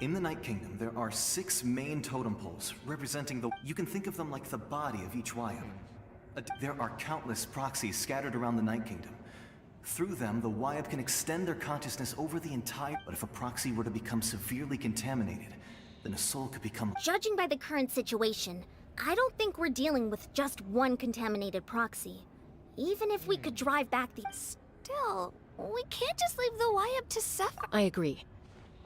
In the Night Kingdom, there are 6 main totem poles, representing the... You can think of them like the body of each Wyam. There are countless proxies scattered around the Night Kingdom. Through them, the Wyam can extend their consciousness over the entire... But if a proxy were to become severely contaminated, then a soul could become...
Judging by the current situation, I don't think we're dealing with just one contaminated proxy. Even if we could drive back the...
Still, we can't just leave the Wyab to suffer.
I agree.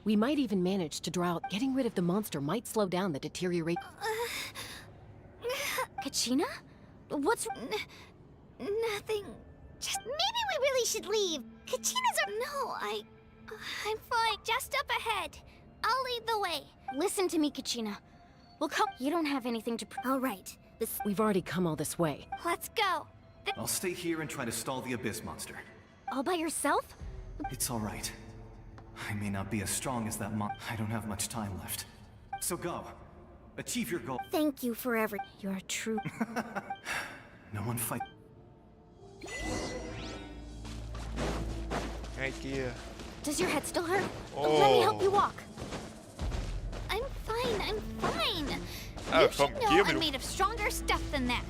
We might even manage to draw out. Getting rid of the monster might slow down the deterioration.
Kachina? What's...
Nothing.
Just maybe we really should leave. Kachina's a...
No, I'm fine. Just up ahead. I'll lead the way.
Listen to me, Kachina. We'll come... You don't have anything to... All right.
We've already come all this way.
Let's go.
I'll stay here and try to stall the Abyss monster.
All by yourself?
It's all right. I may not be as strong as that I don't have much time left. So go. Achieve your goal.
Thank you for everything. You're true.
No one fight.
Ngay kia.
Does your head still hurt?
Oh.
Let me help you walk.
I'm fine.
Oh,
You should know I'm made of stronger stuff than that.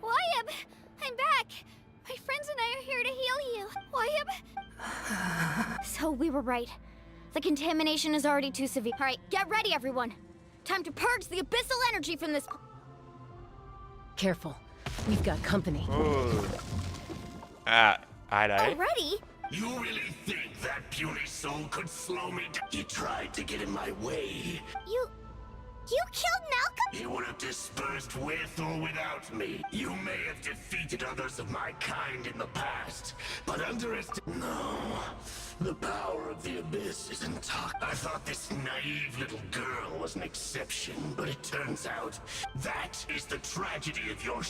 Wyab, I'm back. My friends and I are here to heal you. Wyab.
So we were right. The contamination is already too severe. All right, get ready, everyone. Time to purge the abyssal energy from this...
Careful. We've got company.
Ai đấy?
Already?
You really think that puny soul could slow me down? He tried to get in my way.
You killed Malcolm?
He would have dispersed with or without me. You may have defeated others of my kind in the past, but No. The power of the Abyss is intact. I thought this naive little girl was an exception, but it turns out that is the tragedy of your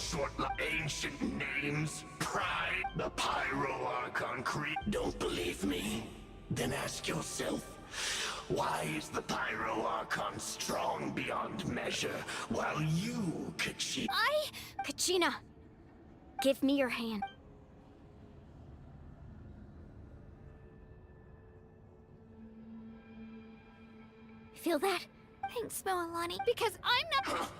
ancient names. Pride, the Pyro Archon Creed. Don't believe me? Then ask yourself, why is the Pyro Archon strong beyond measure, while you, Kachina...
Kachina, give me your hand. Feel that?
Thanks, Moalani, because I'm not...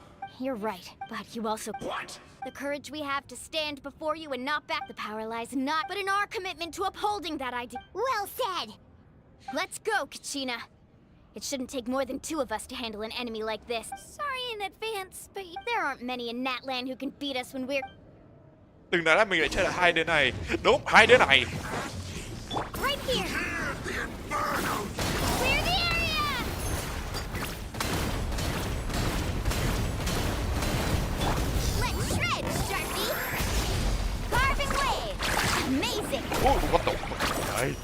You're right, but you also...
What?
The courage we have to stand before you and not back. The power lies not, but in our commitment to upholding that idea. Well said! Let's go, Kachina. It shouldn't take more than 2 of us to handle an enemy like this.
Sorry in advance, but...
There aren't many in Natlan who can beat us when we're...
Đừng nói là mình lại chơi là 2 đứa này. Đúng, 2 đứa này.
Right here!
Clear the area!
Let's shred, Sharpie! Carving wave! Amazing!
Oh, what the fuck? Đấy.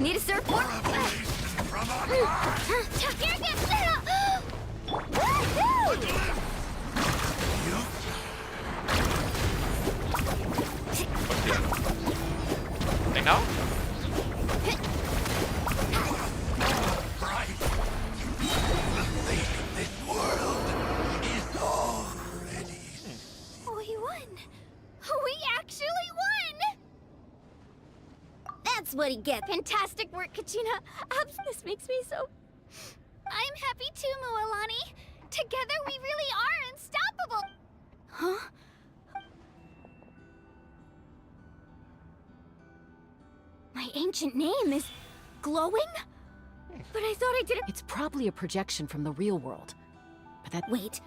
Need a surfboard?
Here gets Sarah!
Đánh nó.
We won! We actually won!
That's what he gets. Fantastic work, Kachina.
This makes me so... I'm happy too, Moalani. Together we really are unstoppable.
Huh? My ancient name is... glowing? But I thought I didn't...
It's probably a projection from the real world. But that...
Wait.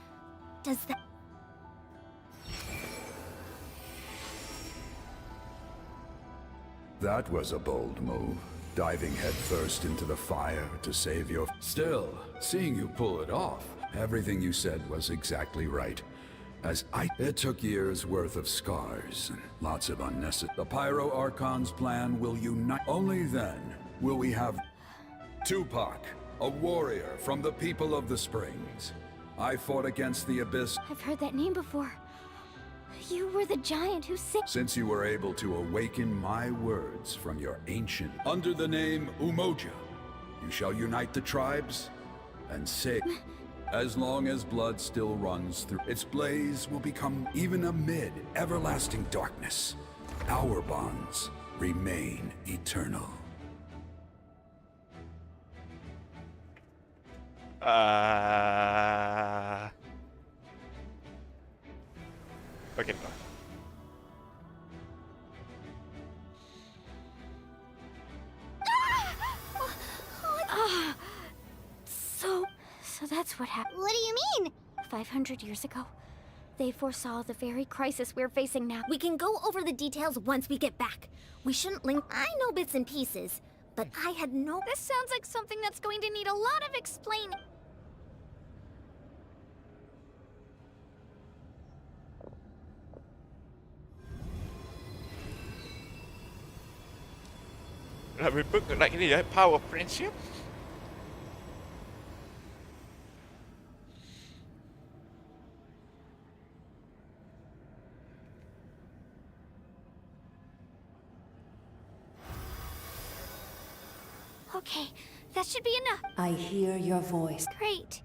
Does that...
That was a bold move, diving headfirst into the fire to save your... Still, seeing you pull it off, everything you said was exactly right. It took years' worth of scars and lots of unnecessary... The Pyro Archon's plan will unite... Only then will we have... Tupac, a warrior from the people of the Springs. I fought against the Abyss...
I've heard that name before. You were the giant who saved...
Since you were able to awaken my words from your ancient... Under the name Umoja, you shall unite the tribes and save... As long as blood still runs through, its blaze will become even amid everlasting darkness. Our bonds remain eternal.
Okay.
So that's what happened.
What do you mean?
500 years ago, they foresaw the very crisis we're facing now.
We can go over the details once we get back. We shouldn't link. I know bits and pieces, but I had no.
This sounds like something that's going to need a lot of explaining.
Là mình bước lại cái gì đấy? Power of Friendship.
Okay, that should be enough.
I hear your voice.
Great.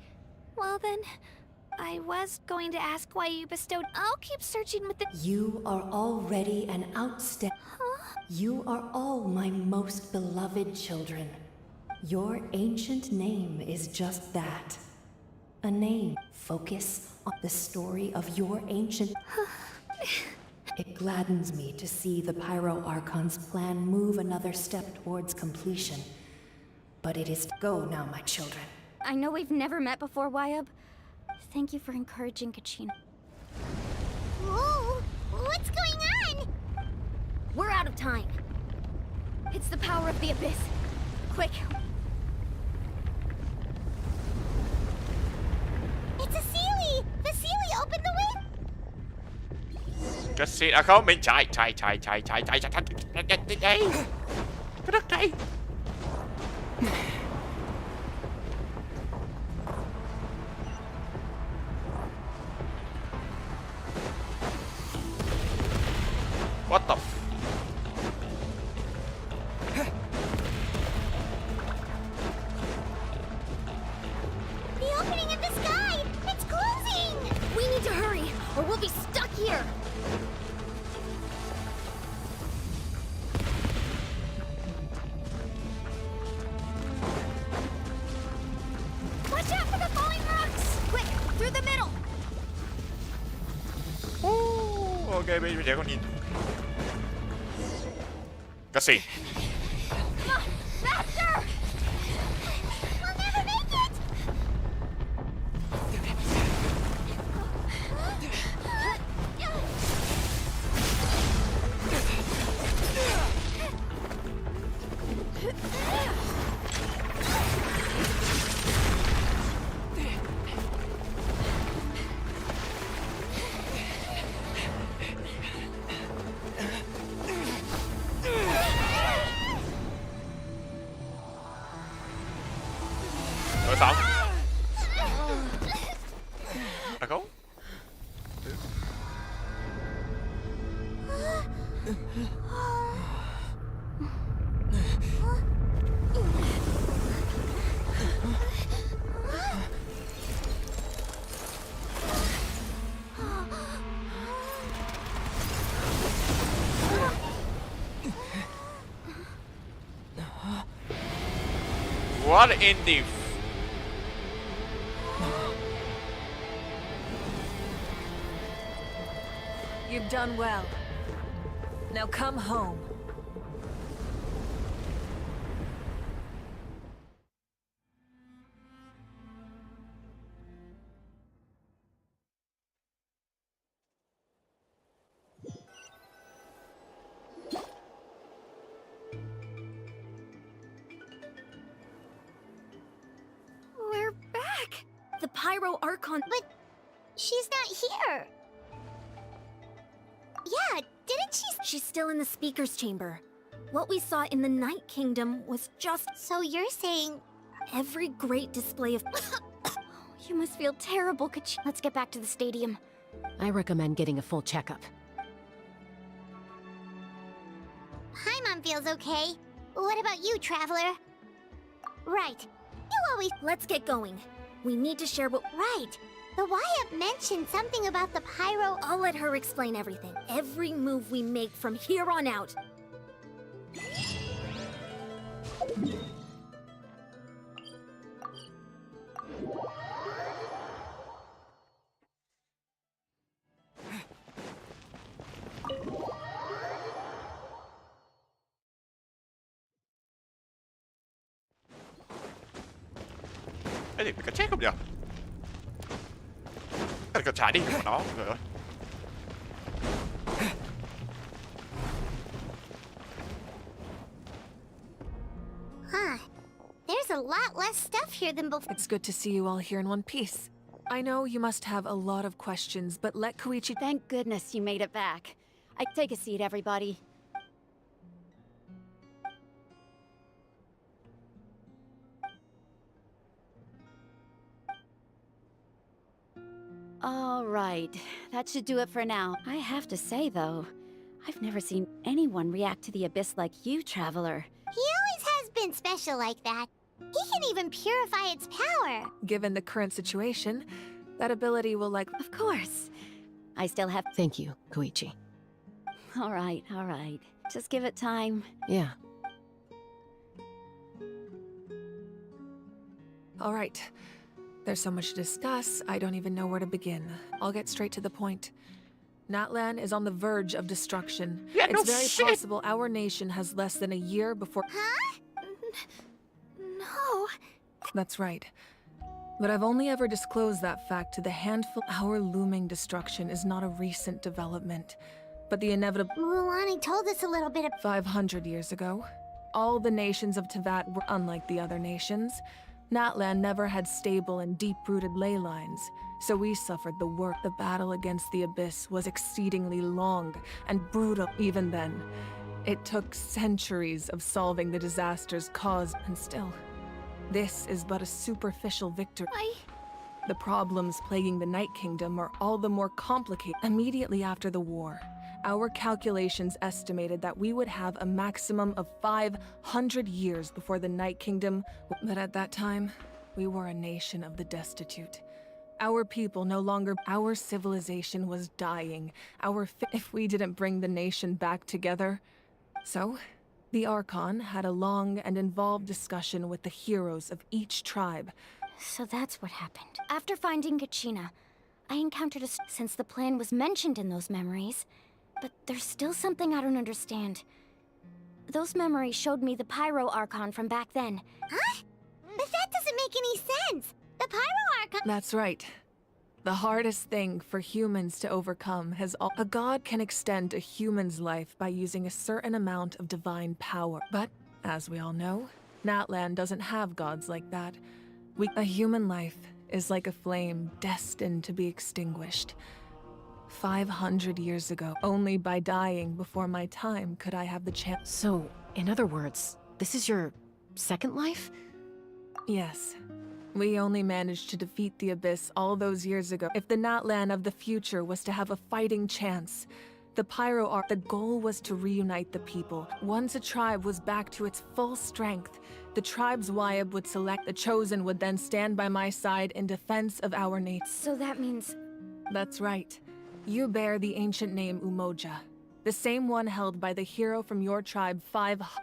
Well then, I was going to ask why you bestowed. I'll keep searching with the.
You are already an outstanding.
Huh?
You are all my most beloved children. Your ancient name is just that. A name. Focus on the story of your ancient. It gladdens me to see the Pyro Archon's plan move another step towards completion. But it is to go now, my children.
I know we've never met before, Wyab. Thank you for encouraging Kachina.
Whoa! What's going on?
We're out of time.
It's the power of the Abyss. Quick.
It's a Sealy! The Sealy opened the window!
Cái xịn. À không, mình chạy đây. Cái đất đây. What the?
The opening in the sky! It's closing!
We need to hurry, or we'll be stuck here.
Watch out for the falling rocks!
Quick, through the middle.
Ok, bây giờ con nhìn. Cái gì?
Come on, faster!
We'll never make it!
Rồi xong. À không? What in the...
You've done well. Now come home.
We're back. The Pyro Archon.
But she's not here. Yeah, didn't she?
She's still in the speaker's chamber. What we saw in the Night Kingdom was just...
So you're saying...
Every great display of...
You must feel terrible, Kachina. Let's get back to the stadium.
I recommend getting a full checkup.
Paimon feels okay. What about you, Traveler? Right. You always...
Let's get going. We need to share what...
Right. The Wyatt mentioned something about the pyro...
I'll let her explain everything. Every move we make from here on out.
Cái gì? Cái chết không nhỉ? Cái trả đi của nó. Trời ơi.
Huh. There's a lot less stuff here than before.
It's good to see you all here in one piece. I know you must have a lot of questions, but let Koichi...
Thank goodness you made it back. Take a seat, everybody. All right, that should do it for now. I have to say, though, I've never seen anyone react to the Abyss like you, Traveler.
He always has been special like that. He can even purify its power.
Given the current situation, that ability will
Of course. I still have...
Thank you, Koichi.
All right, all right. Just give it time.
Yeah.
All right. There's so much to discuss, I don't even know where to begin. I'll get straight to the point. NATLANN is on the verge of destruction.
Yeah,
it's very possible our nation has less than a year before...
Huh? No.
That's right. But I've only ever disclosed that fact to the handful. Our looming destruction is not a recent development, but the inevitable...
Mualani told us a little bit of...
500 years ago, all the nations of Teyvat were unlike the other nations. NATLANN never had stable and deep-rooted ley lines, so we suffered the work. The battle against the Abyss was exceedingly long and brutal even then. It took centuries of solving the disasters caused, and still, this is but a superficial victory. The problems plaguing the Night Kingdom are all the more complicated. Immediately after the war, our calculations estimated that we would have a maximum of 500 years before the Night Kingdom. But at that time, we were a nation of the destitute. Our people no longer... Our civilization was dying. If we didn't bring the nation back together... So, the Archon had a long and involved discussion with the heroes of each tribe.
So that's what happened. After finding Kachina, I encountered a... Since the plan was mentioned in those memories, but there's still something I don't understand. Those memories showed me the Pyro Archon from back then.
Huh? But that doesn't make any sense! The Pyro Archon...
That's right. The hardest thing for humans to overcome has all... A god can extend a human's life by using a certain amount of divine power. But, as we all know, NATLANN doesn't have gods like that. A human life is like a flame destined to be extinguished. 500 years ago, only by dying before my time could I have the chance.
So, in other words, this is your second life?
Yes. We only managed to defeat the Abyss all those years ago. If the NATLANN of the future was to have a fighting chance, the goal was to reunite the people. Once a tribe was back to its full strength, the tribe's Wyatt would select. The Chosen would then stand by my side in defense of our nation.
So that means...
That's right. You bear the ancient name Umoja, the same one held by the hero from your tribe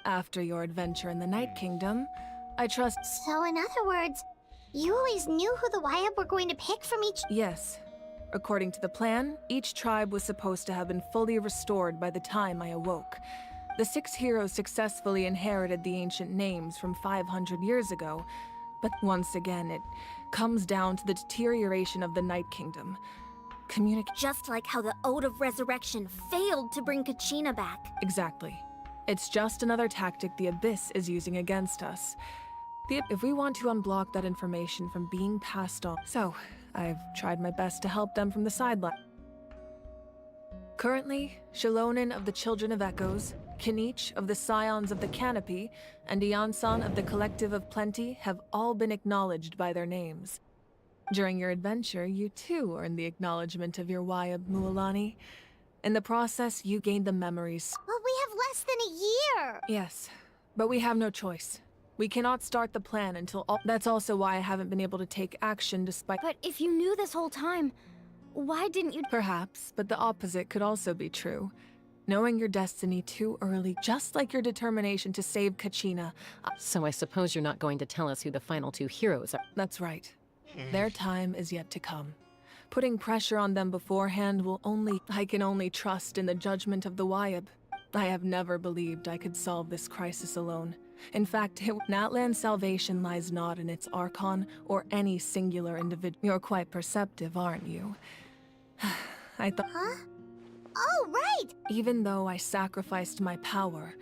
after your adventure in the Night Kingdom. I trust...
So in other words, you always knew who the Wyatt were going to pick from each...
Yes. According to the plan, each tribe was supposed to have been fully restored by the time I awoke. The 6 heroes successfully inherited the ancient names from 500 years ago, but once again it comes down to the deterioration of the Night Kingdom.
Just like how the Ode of Resurrection failed to bring Kachina back.
Exactly. It's just another tactic the Abyss is using against us. If we want to unblock that information from being passed on... So, I've tried my best to help them from the sideline. Currently, Shilonin of the Children of Echoes, Kinich of the Scions of the Canopy, and Iansan of the Collective of Plenty have all been acknowledged by their names. During your adventure, you too earned the acknowledgement of your Wyatt Mualani. In the process, you gained the memories.
Well, we have less than a year!
Yes, but we have no choice. We cannot start the plan until all— That's also why I haven't been able to take action despite—
But if you knew this whole time, why didn't you—
Perhaps, but the opposite could also be true. Knowing your destiny too early, just like your determination to save Kachina.
So I suppose you're not going to tell us who the final two heroes are.
That's right. Their time is yet to come. Putting pressure on them beforehand will only— I can only trust in the judgment of the Wyab. I have never believed I could solve this crisis alone. In fact, NATLANNNN's salvation lies not in its Archon or any singular individual. You're quite perceptive, aren't you? I thought—
Huh? Oh, right!
Even though I sacrificed my power,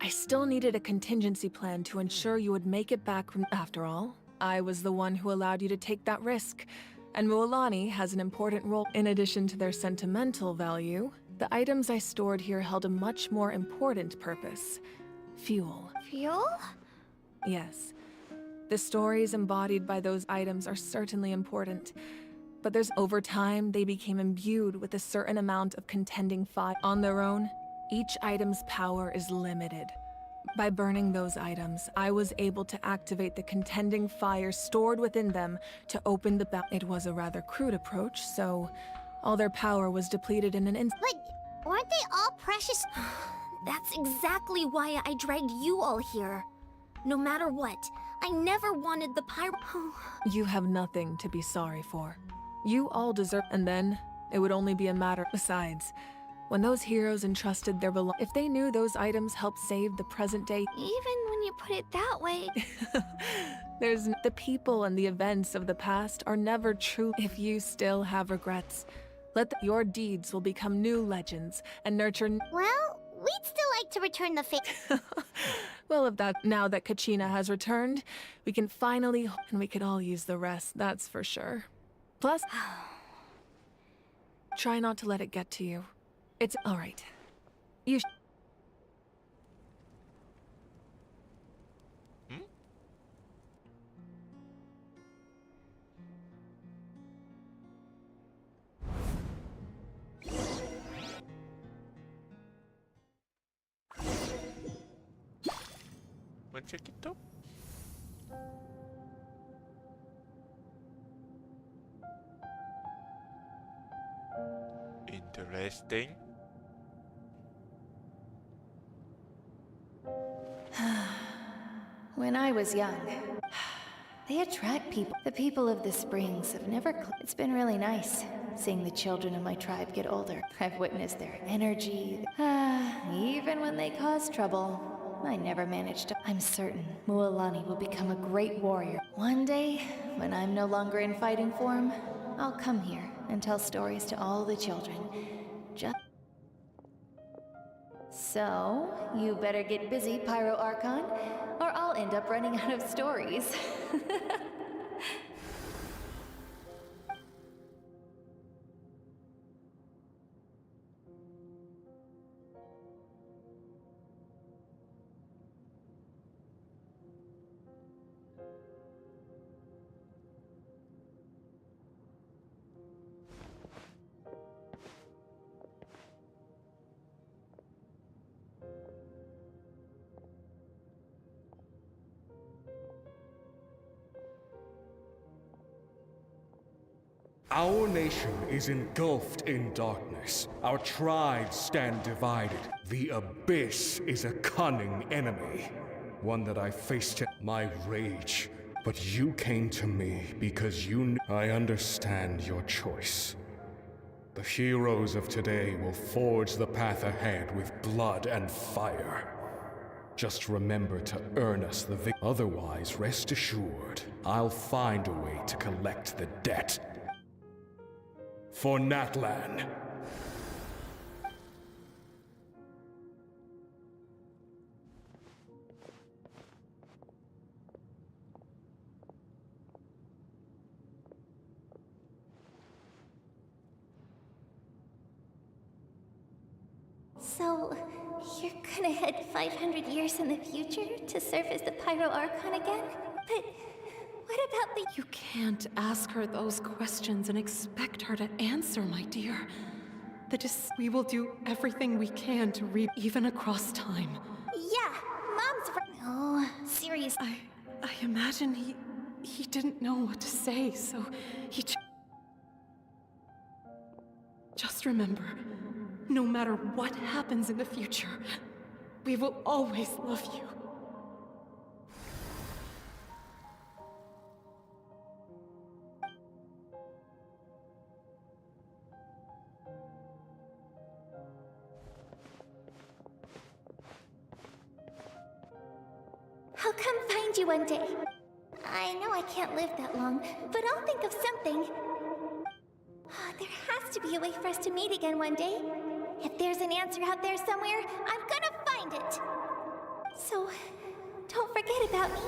I still needed a contingency plan to ensure you would make it back from— After all, I was the one who allowed you to take that risk. And Mualani has an important role. In addition to their sentimental value, the items I stored here held a much more important purpose. Fuel.
Fuel?
Yes. The stories embodied by those items are certainly important. But over time, they became imbued with a certain amount of contending fire. On their own, each item's power is limited. By burning those items, I was able to activate the contending fire stored within them to open the It was a rather crude approach, so all their power was depleted in an instant.
But weren't they all precious?
That's exactly why I dragged you all here. No matter what, I never wanted the pyro—
You have nothing to be sorry for. You all deserve— And then, it would only be a matter— Besides, when those heroes entrusted their if they knew those items helped save the present day—
Even when you put it that way—
The people and the events of the past are never true. If you still have regrets, your deeds will become new legends and nurture—
Well, we'd still like to return the favor.
Well, now that Kachina has returned, we can finally— And we could all use the rest, that's for sure. Plus, try not to let it get to you. It's all right. You
Un chiquito. Interesting.
When I was young, they attract people. The people of the Springs have never... It's been really nice seeing the children of my tribe get older. I've witnessed their energy. Even when they cause trouble, I never managed to... I'm certain Mualani will become a great warrior. One day, when I'm no longer in fighting form, I'll come here and tell stories to all the children. So, you better get busy, Pyro Archon, or I'll end up running out of stories.
Our nation is engulfed in darkness. Our tribes stand divided. The Abyss is a cunning enemy, one that I faced my rage. But you came to me because you knew. I understand your choice. The heroes of today will forge the path ahead with blood and fire. Just remember to earn us the victory. Otherwise, rest assured, I'll find a way to collect the debt. For NATLANNNNN.
So, you're gonna head 500 years in the future to serve as the Pyro Archon again? But what about the—
You can't ask her those questions and expect her to answer, my dear. We will do everything we can to read even across time.
Yeah, Mom's right. Oh, seriously.
eyes. I imagine he didn't know what to say, so he just remember, no matter what happens in the future, we will always love you.
I'll come find you one day. I know I can't live that long, but I'll think of something. There has to be a way for us to meet again one day. If there's an answer out there somewhere, I'm gonna find it. So, don't forget about me.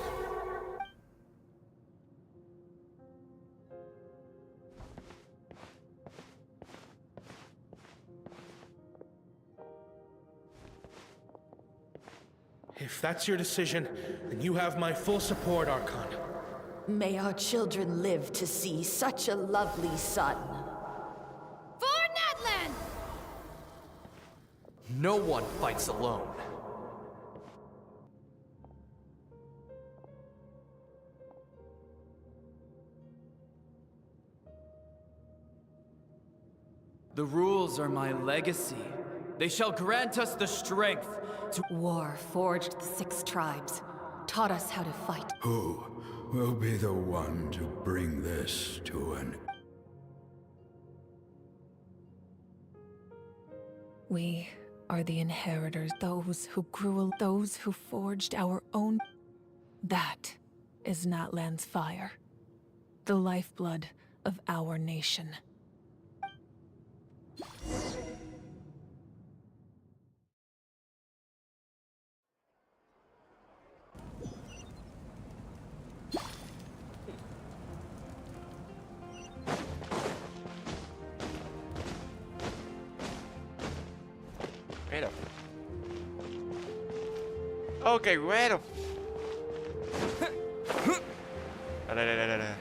If that's your decision, then you have my full support, Archon.
May our children live to see such a lovely son.
For Natlan!
No one fights alone.
The rules are my legacy. They shall grant us the strength to—
War forged the 6 tribes, taught us how to fight.
Who will be the one to bring this to an...
We are the inheritors, those who grew, those who forged our own. That is Natlan's fire, the lifeblood of our nation.
Where the... Okay, where the... đây.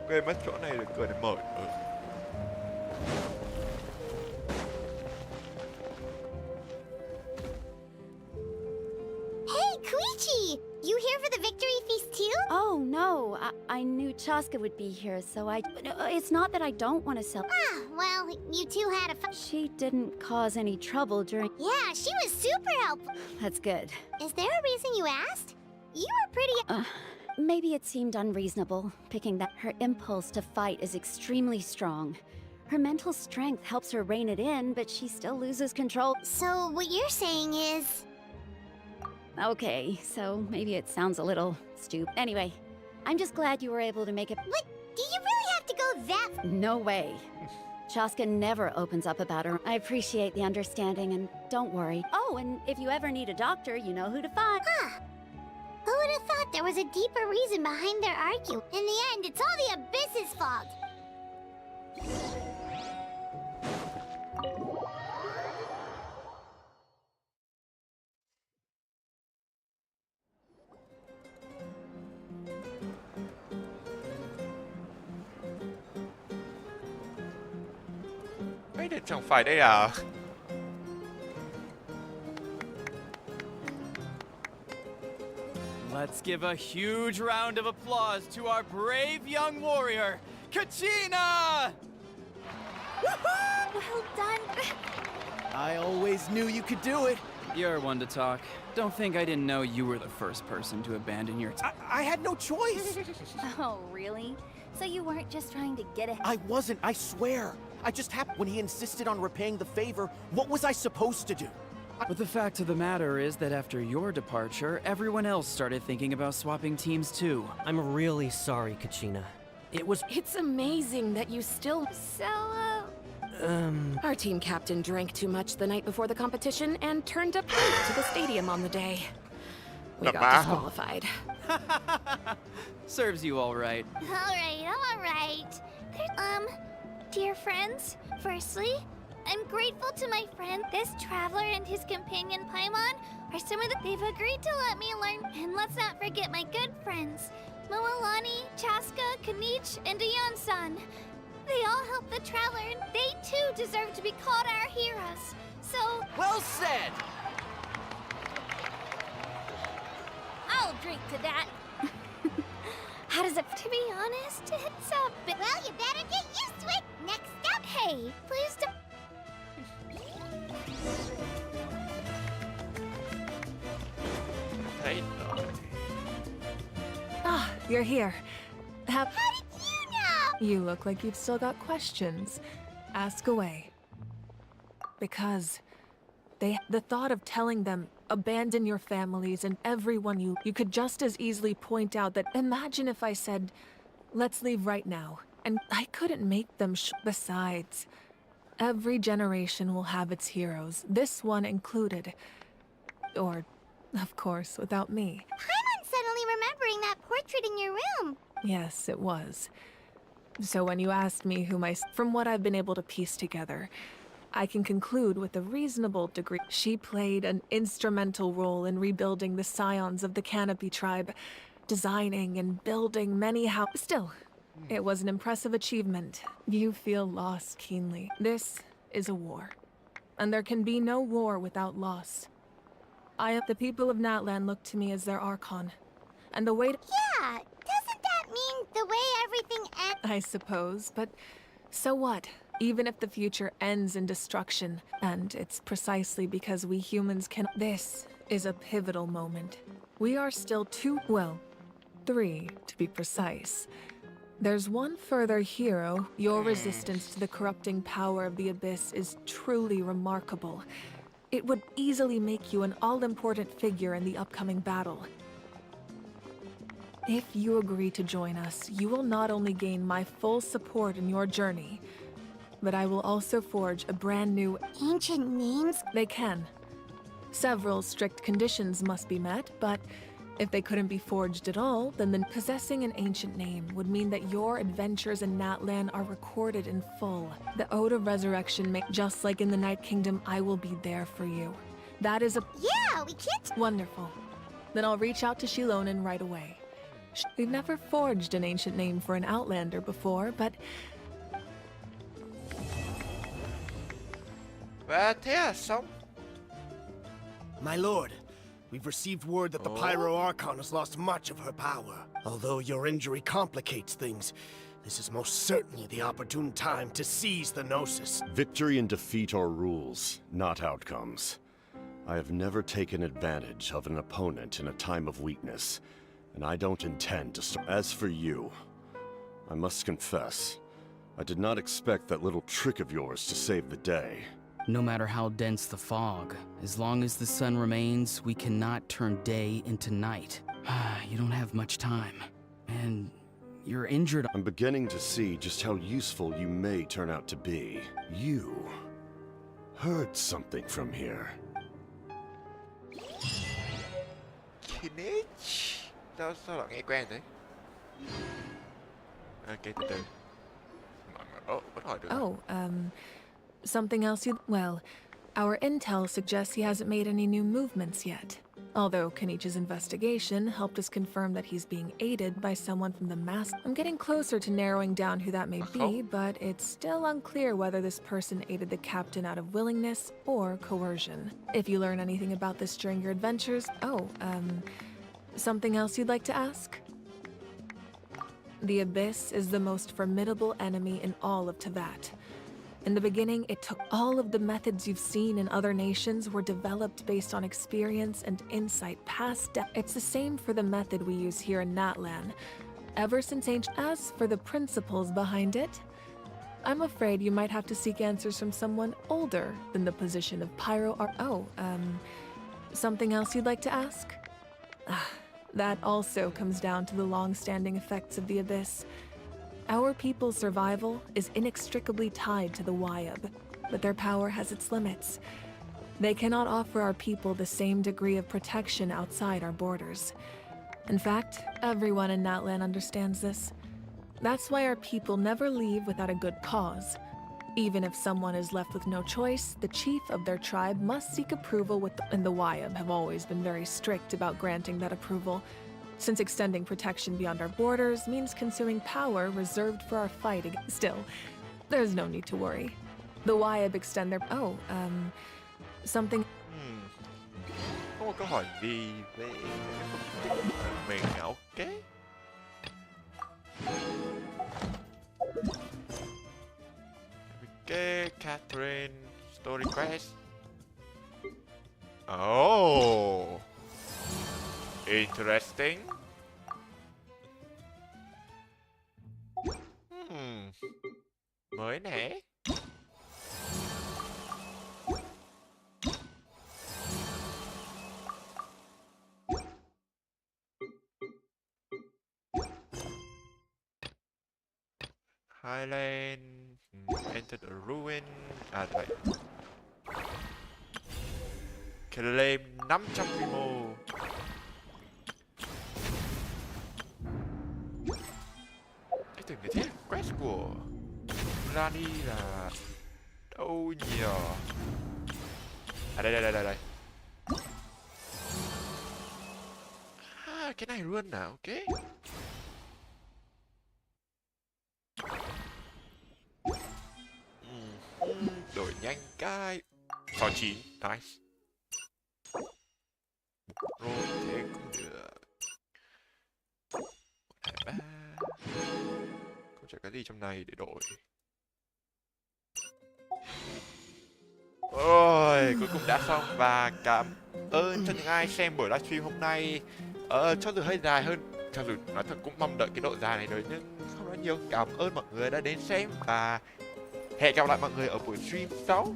Quên mất chỗ này được cửa để mở.
Hey, Koichi! You here for the victory feast too?
Oh, no. I knew Chaska would be here, so it's not that I don't want to sell.
Ah, well, you two had a fun...
She didn't cause any trouble during...
Yeah, she was super helpful.
That's good.
Is there a reason you asked? You were pretty...
Maybe it seemed unreasonable, picking that. Her impulse to fight is extremely strong. Her mental strength helps her rein it in, but she still loses control.
So what you're saying is...
Okay, so maybe it sounds a little stupid. Anyway, I'm just glad you were able to make it.
What? Do you really have to go that...
No way. Chaska never opens up about her. I appreciate the understanding, and don't worry. Oh, and if you ever need a doctor, you know who to find.
Huh. Who would have thought there was a deeper reason behind their argument? In the end, it's all the Abyss's fault.
Đây chẳng phải đây à?
Let's give a huge round of applause to our brave young warrior, Kachina!
Well done.
I always knew you could do it.
You're one to talk. Don't think I didn't know you were the first person to abandon your...
I had no choice.
Oh, really? So you weren't just trying to get ahead?
I wasn't, I swear. I just happened when he insisted on repaying the favor. What was I supposed to do?
But the fact of the matter is that after your departure, everyone else started thinking about swapping teams too.
I'm really sorry, Kachina.
It's amazing that you still...
So,
Our team captain drank too much the night before the competition and turned up late to the stadium on the day. We got disqualified.
Serves you all right.
All right.
dear friends, firstly, I'm grateful to my friend, this traveler and his companion Paimon, are some of the... They've agreed to let me learn. And let's not forget my good friends, Moalani, Chaska, Kanich, and Ayan-san. They all helped the traveler, and they too deserve to be called our heroes. So...
Well said!
I'll drink to that.
How does it... To be honest, it's a bit...
Well, you better get used to it. Next up.
Hey, please don't...
Thấy
Ah, you're here.
How did you know?
You look like you've still got questions. Ask away. Because the thought of telling them, abandon your families and everyone you could just as easily point out that imagine if I said, let's leave right now. And I couldn't make them besides, every generation will have its heroes, this one included. Or, of course, without me.
Paimon's suddenly remembering that portrait in your room.
Yes, it was. So when you asked me who from what I've been able to piece together, I can conclude with a reasonable degree she played an instrumental role in rebuilding the scions of the Canopy tribe, designing and building many houses. Still, it was an impressive achievement. You feel loss keenly. This is a war, and there can be no war without loss. The people of Natlan look to me as their Archon, and the way to—
Yeah, doesn't that mean the way everything ends?
I suppose, but so what? Even if the future ends in destruction, and it's precisely because we humans can— This is a pivotal moment. We are still three to be precise. There's one further hero. Your resistance to the corrupting power of the Abyss is truly remarkable. It would easily make you an all-important figure in the upcoming battle. If you agree to join us, you will not only gain my full support in your journey, but I will also forge a brand new—
Ancient names?
They can. Several strict conditions must be met, but if they couldn't be forged at all, then possessing an ancient name would mean that your adventures in Natlan are recorded in full. The Ode of Resurrection just like in the Night Kingdom, I will be there for you. That is a—
Yeah, we can't—
Wonderful. Then I'll reach out to Shilonen right away. We've never forged an ancient name for an Outlander before, but—
Và thế à, xong.
My lord, we've received word that the Pyro Archon has lost much of her power. Although your injury complicates things, this is most certainly the opportune time to seize the Gnosis.
Victory and defeat are rules, not outcomes. I have never taken advantage of an opponent in a time of weakness, and I don't intend to. As for you, I must confess, I did not expect that little trick of yours to save the day.
No matter how dense the fog, as long as the sun remains, we cannot turn day into night. You don't have much time, and you're injured.
I'm beginning to see just how useful you may turn out to be. You heard something from here.
Kinich. Sao lại nghe quen thế? Ok, từ từ. Vẫn hỏi được.
Oh, something else Well, our intel suggests he hasn't made any new movements yet. Although Kenich's investigation helped us confirm that he's being aided by someone from the mass. I'm getting closer to narrowing down who that may be, but it's still unclear whether this person aided the captain out of willingness or coercion. If you learn anything about this during your adventures— something else you'd like to ask? The Abyss is the most formidable enemy in all of Teyvat. In the beginning, it took all of the methods you've seen in other nations were developed based on experience and insight past death. It's the same for the method we use here in Natlan. Ever since ancient— As for the principles behind it, I'm afraid you might have to seek answers from someone older than the position of Pyro— something else you'd like to ask? That also comes down to the long-standing effects of the Abyss. Our people's survival is inextricably tied to the Wyab, but their power has its limits. They cannot offer our people the same degree of protection outside our borders. In fact, everyone in Natlan understands this. That's why our people never leave without a good cause. Even if someone is left with no choice, the chief of their tribe must seek approval with and the Wyab have always been very strict about granting that approval, since extending protection beyond our borders means consuming power reserved for our fight against— Still, there's no need to worry. The Wyab extend their— something—
Không có một câu hỏi gì về mình à? Ok. Ok, Catherine, story quest. Oh, interesting. Mới nè. Highland, enter the ruin. À đây. Claim 500 quy mô. Cái tưởng như thế quest của Rani là đâu nhỉ? À đây. À, cái này luôn à, ok. Đổi nhanh cái 69, nice. Rồi thế cũng được. 1, 2, 3. Không chả cái gì trong này để đổi. Ôi, cuối cùng đã xong và cảm ơn cho những ai xem buổi livestream hôm nay. Cho dù hơi dài hơn, cho dù nói thật cũng mong đợi cái độ dài này rồi nhưng không nói nhiều. Cảm ơn mọi người đã đến xem và hẹn gặp lại mọi người ở buổi stream sau.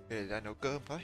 Để ra nấu cơm thôi.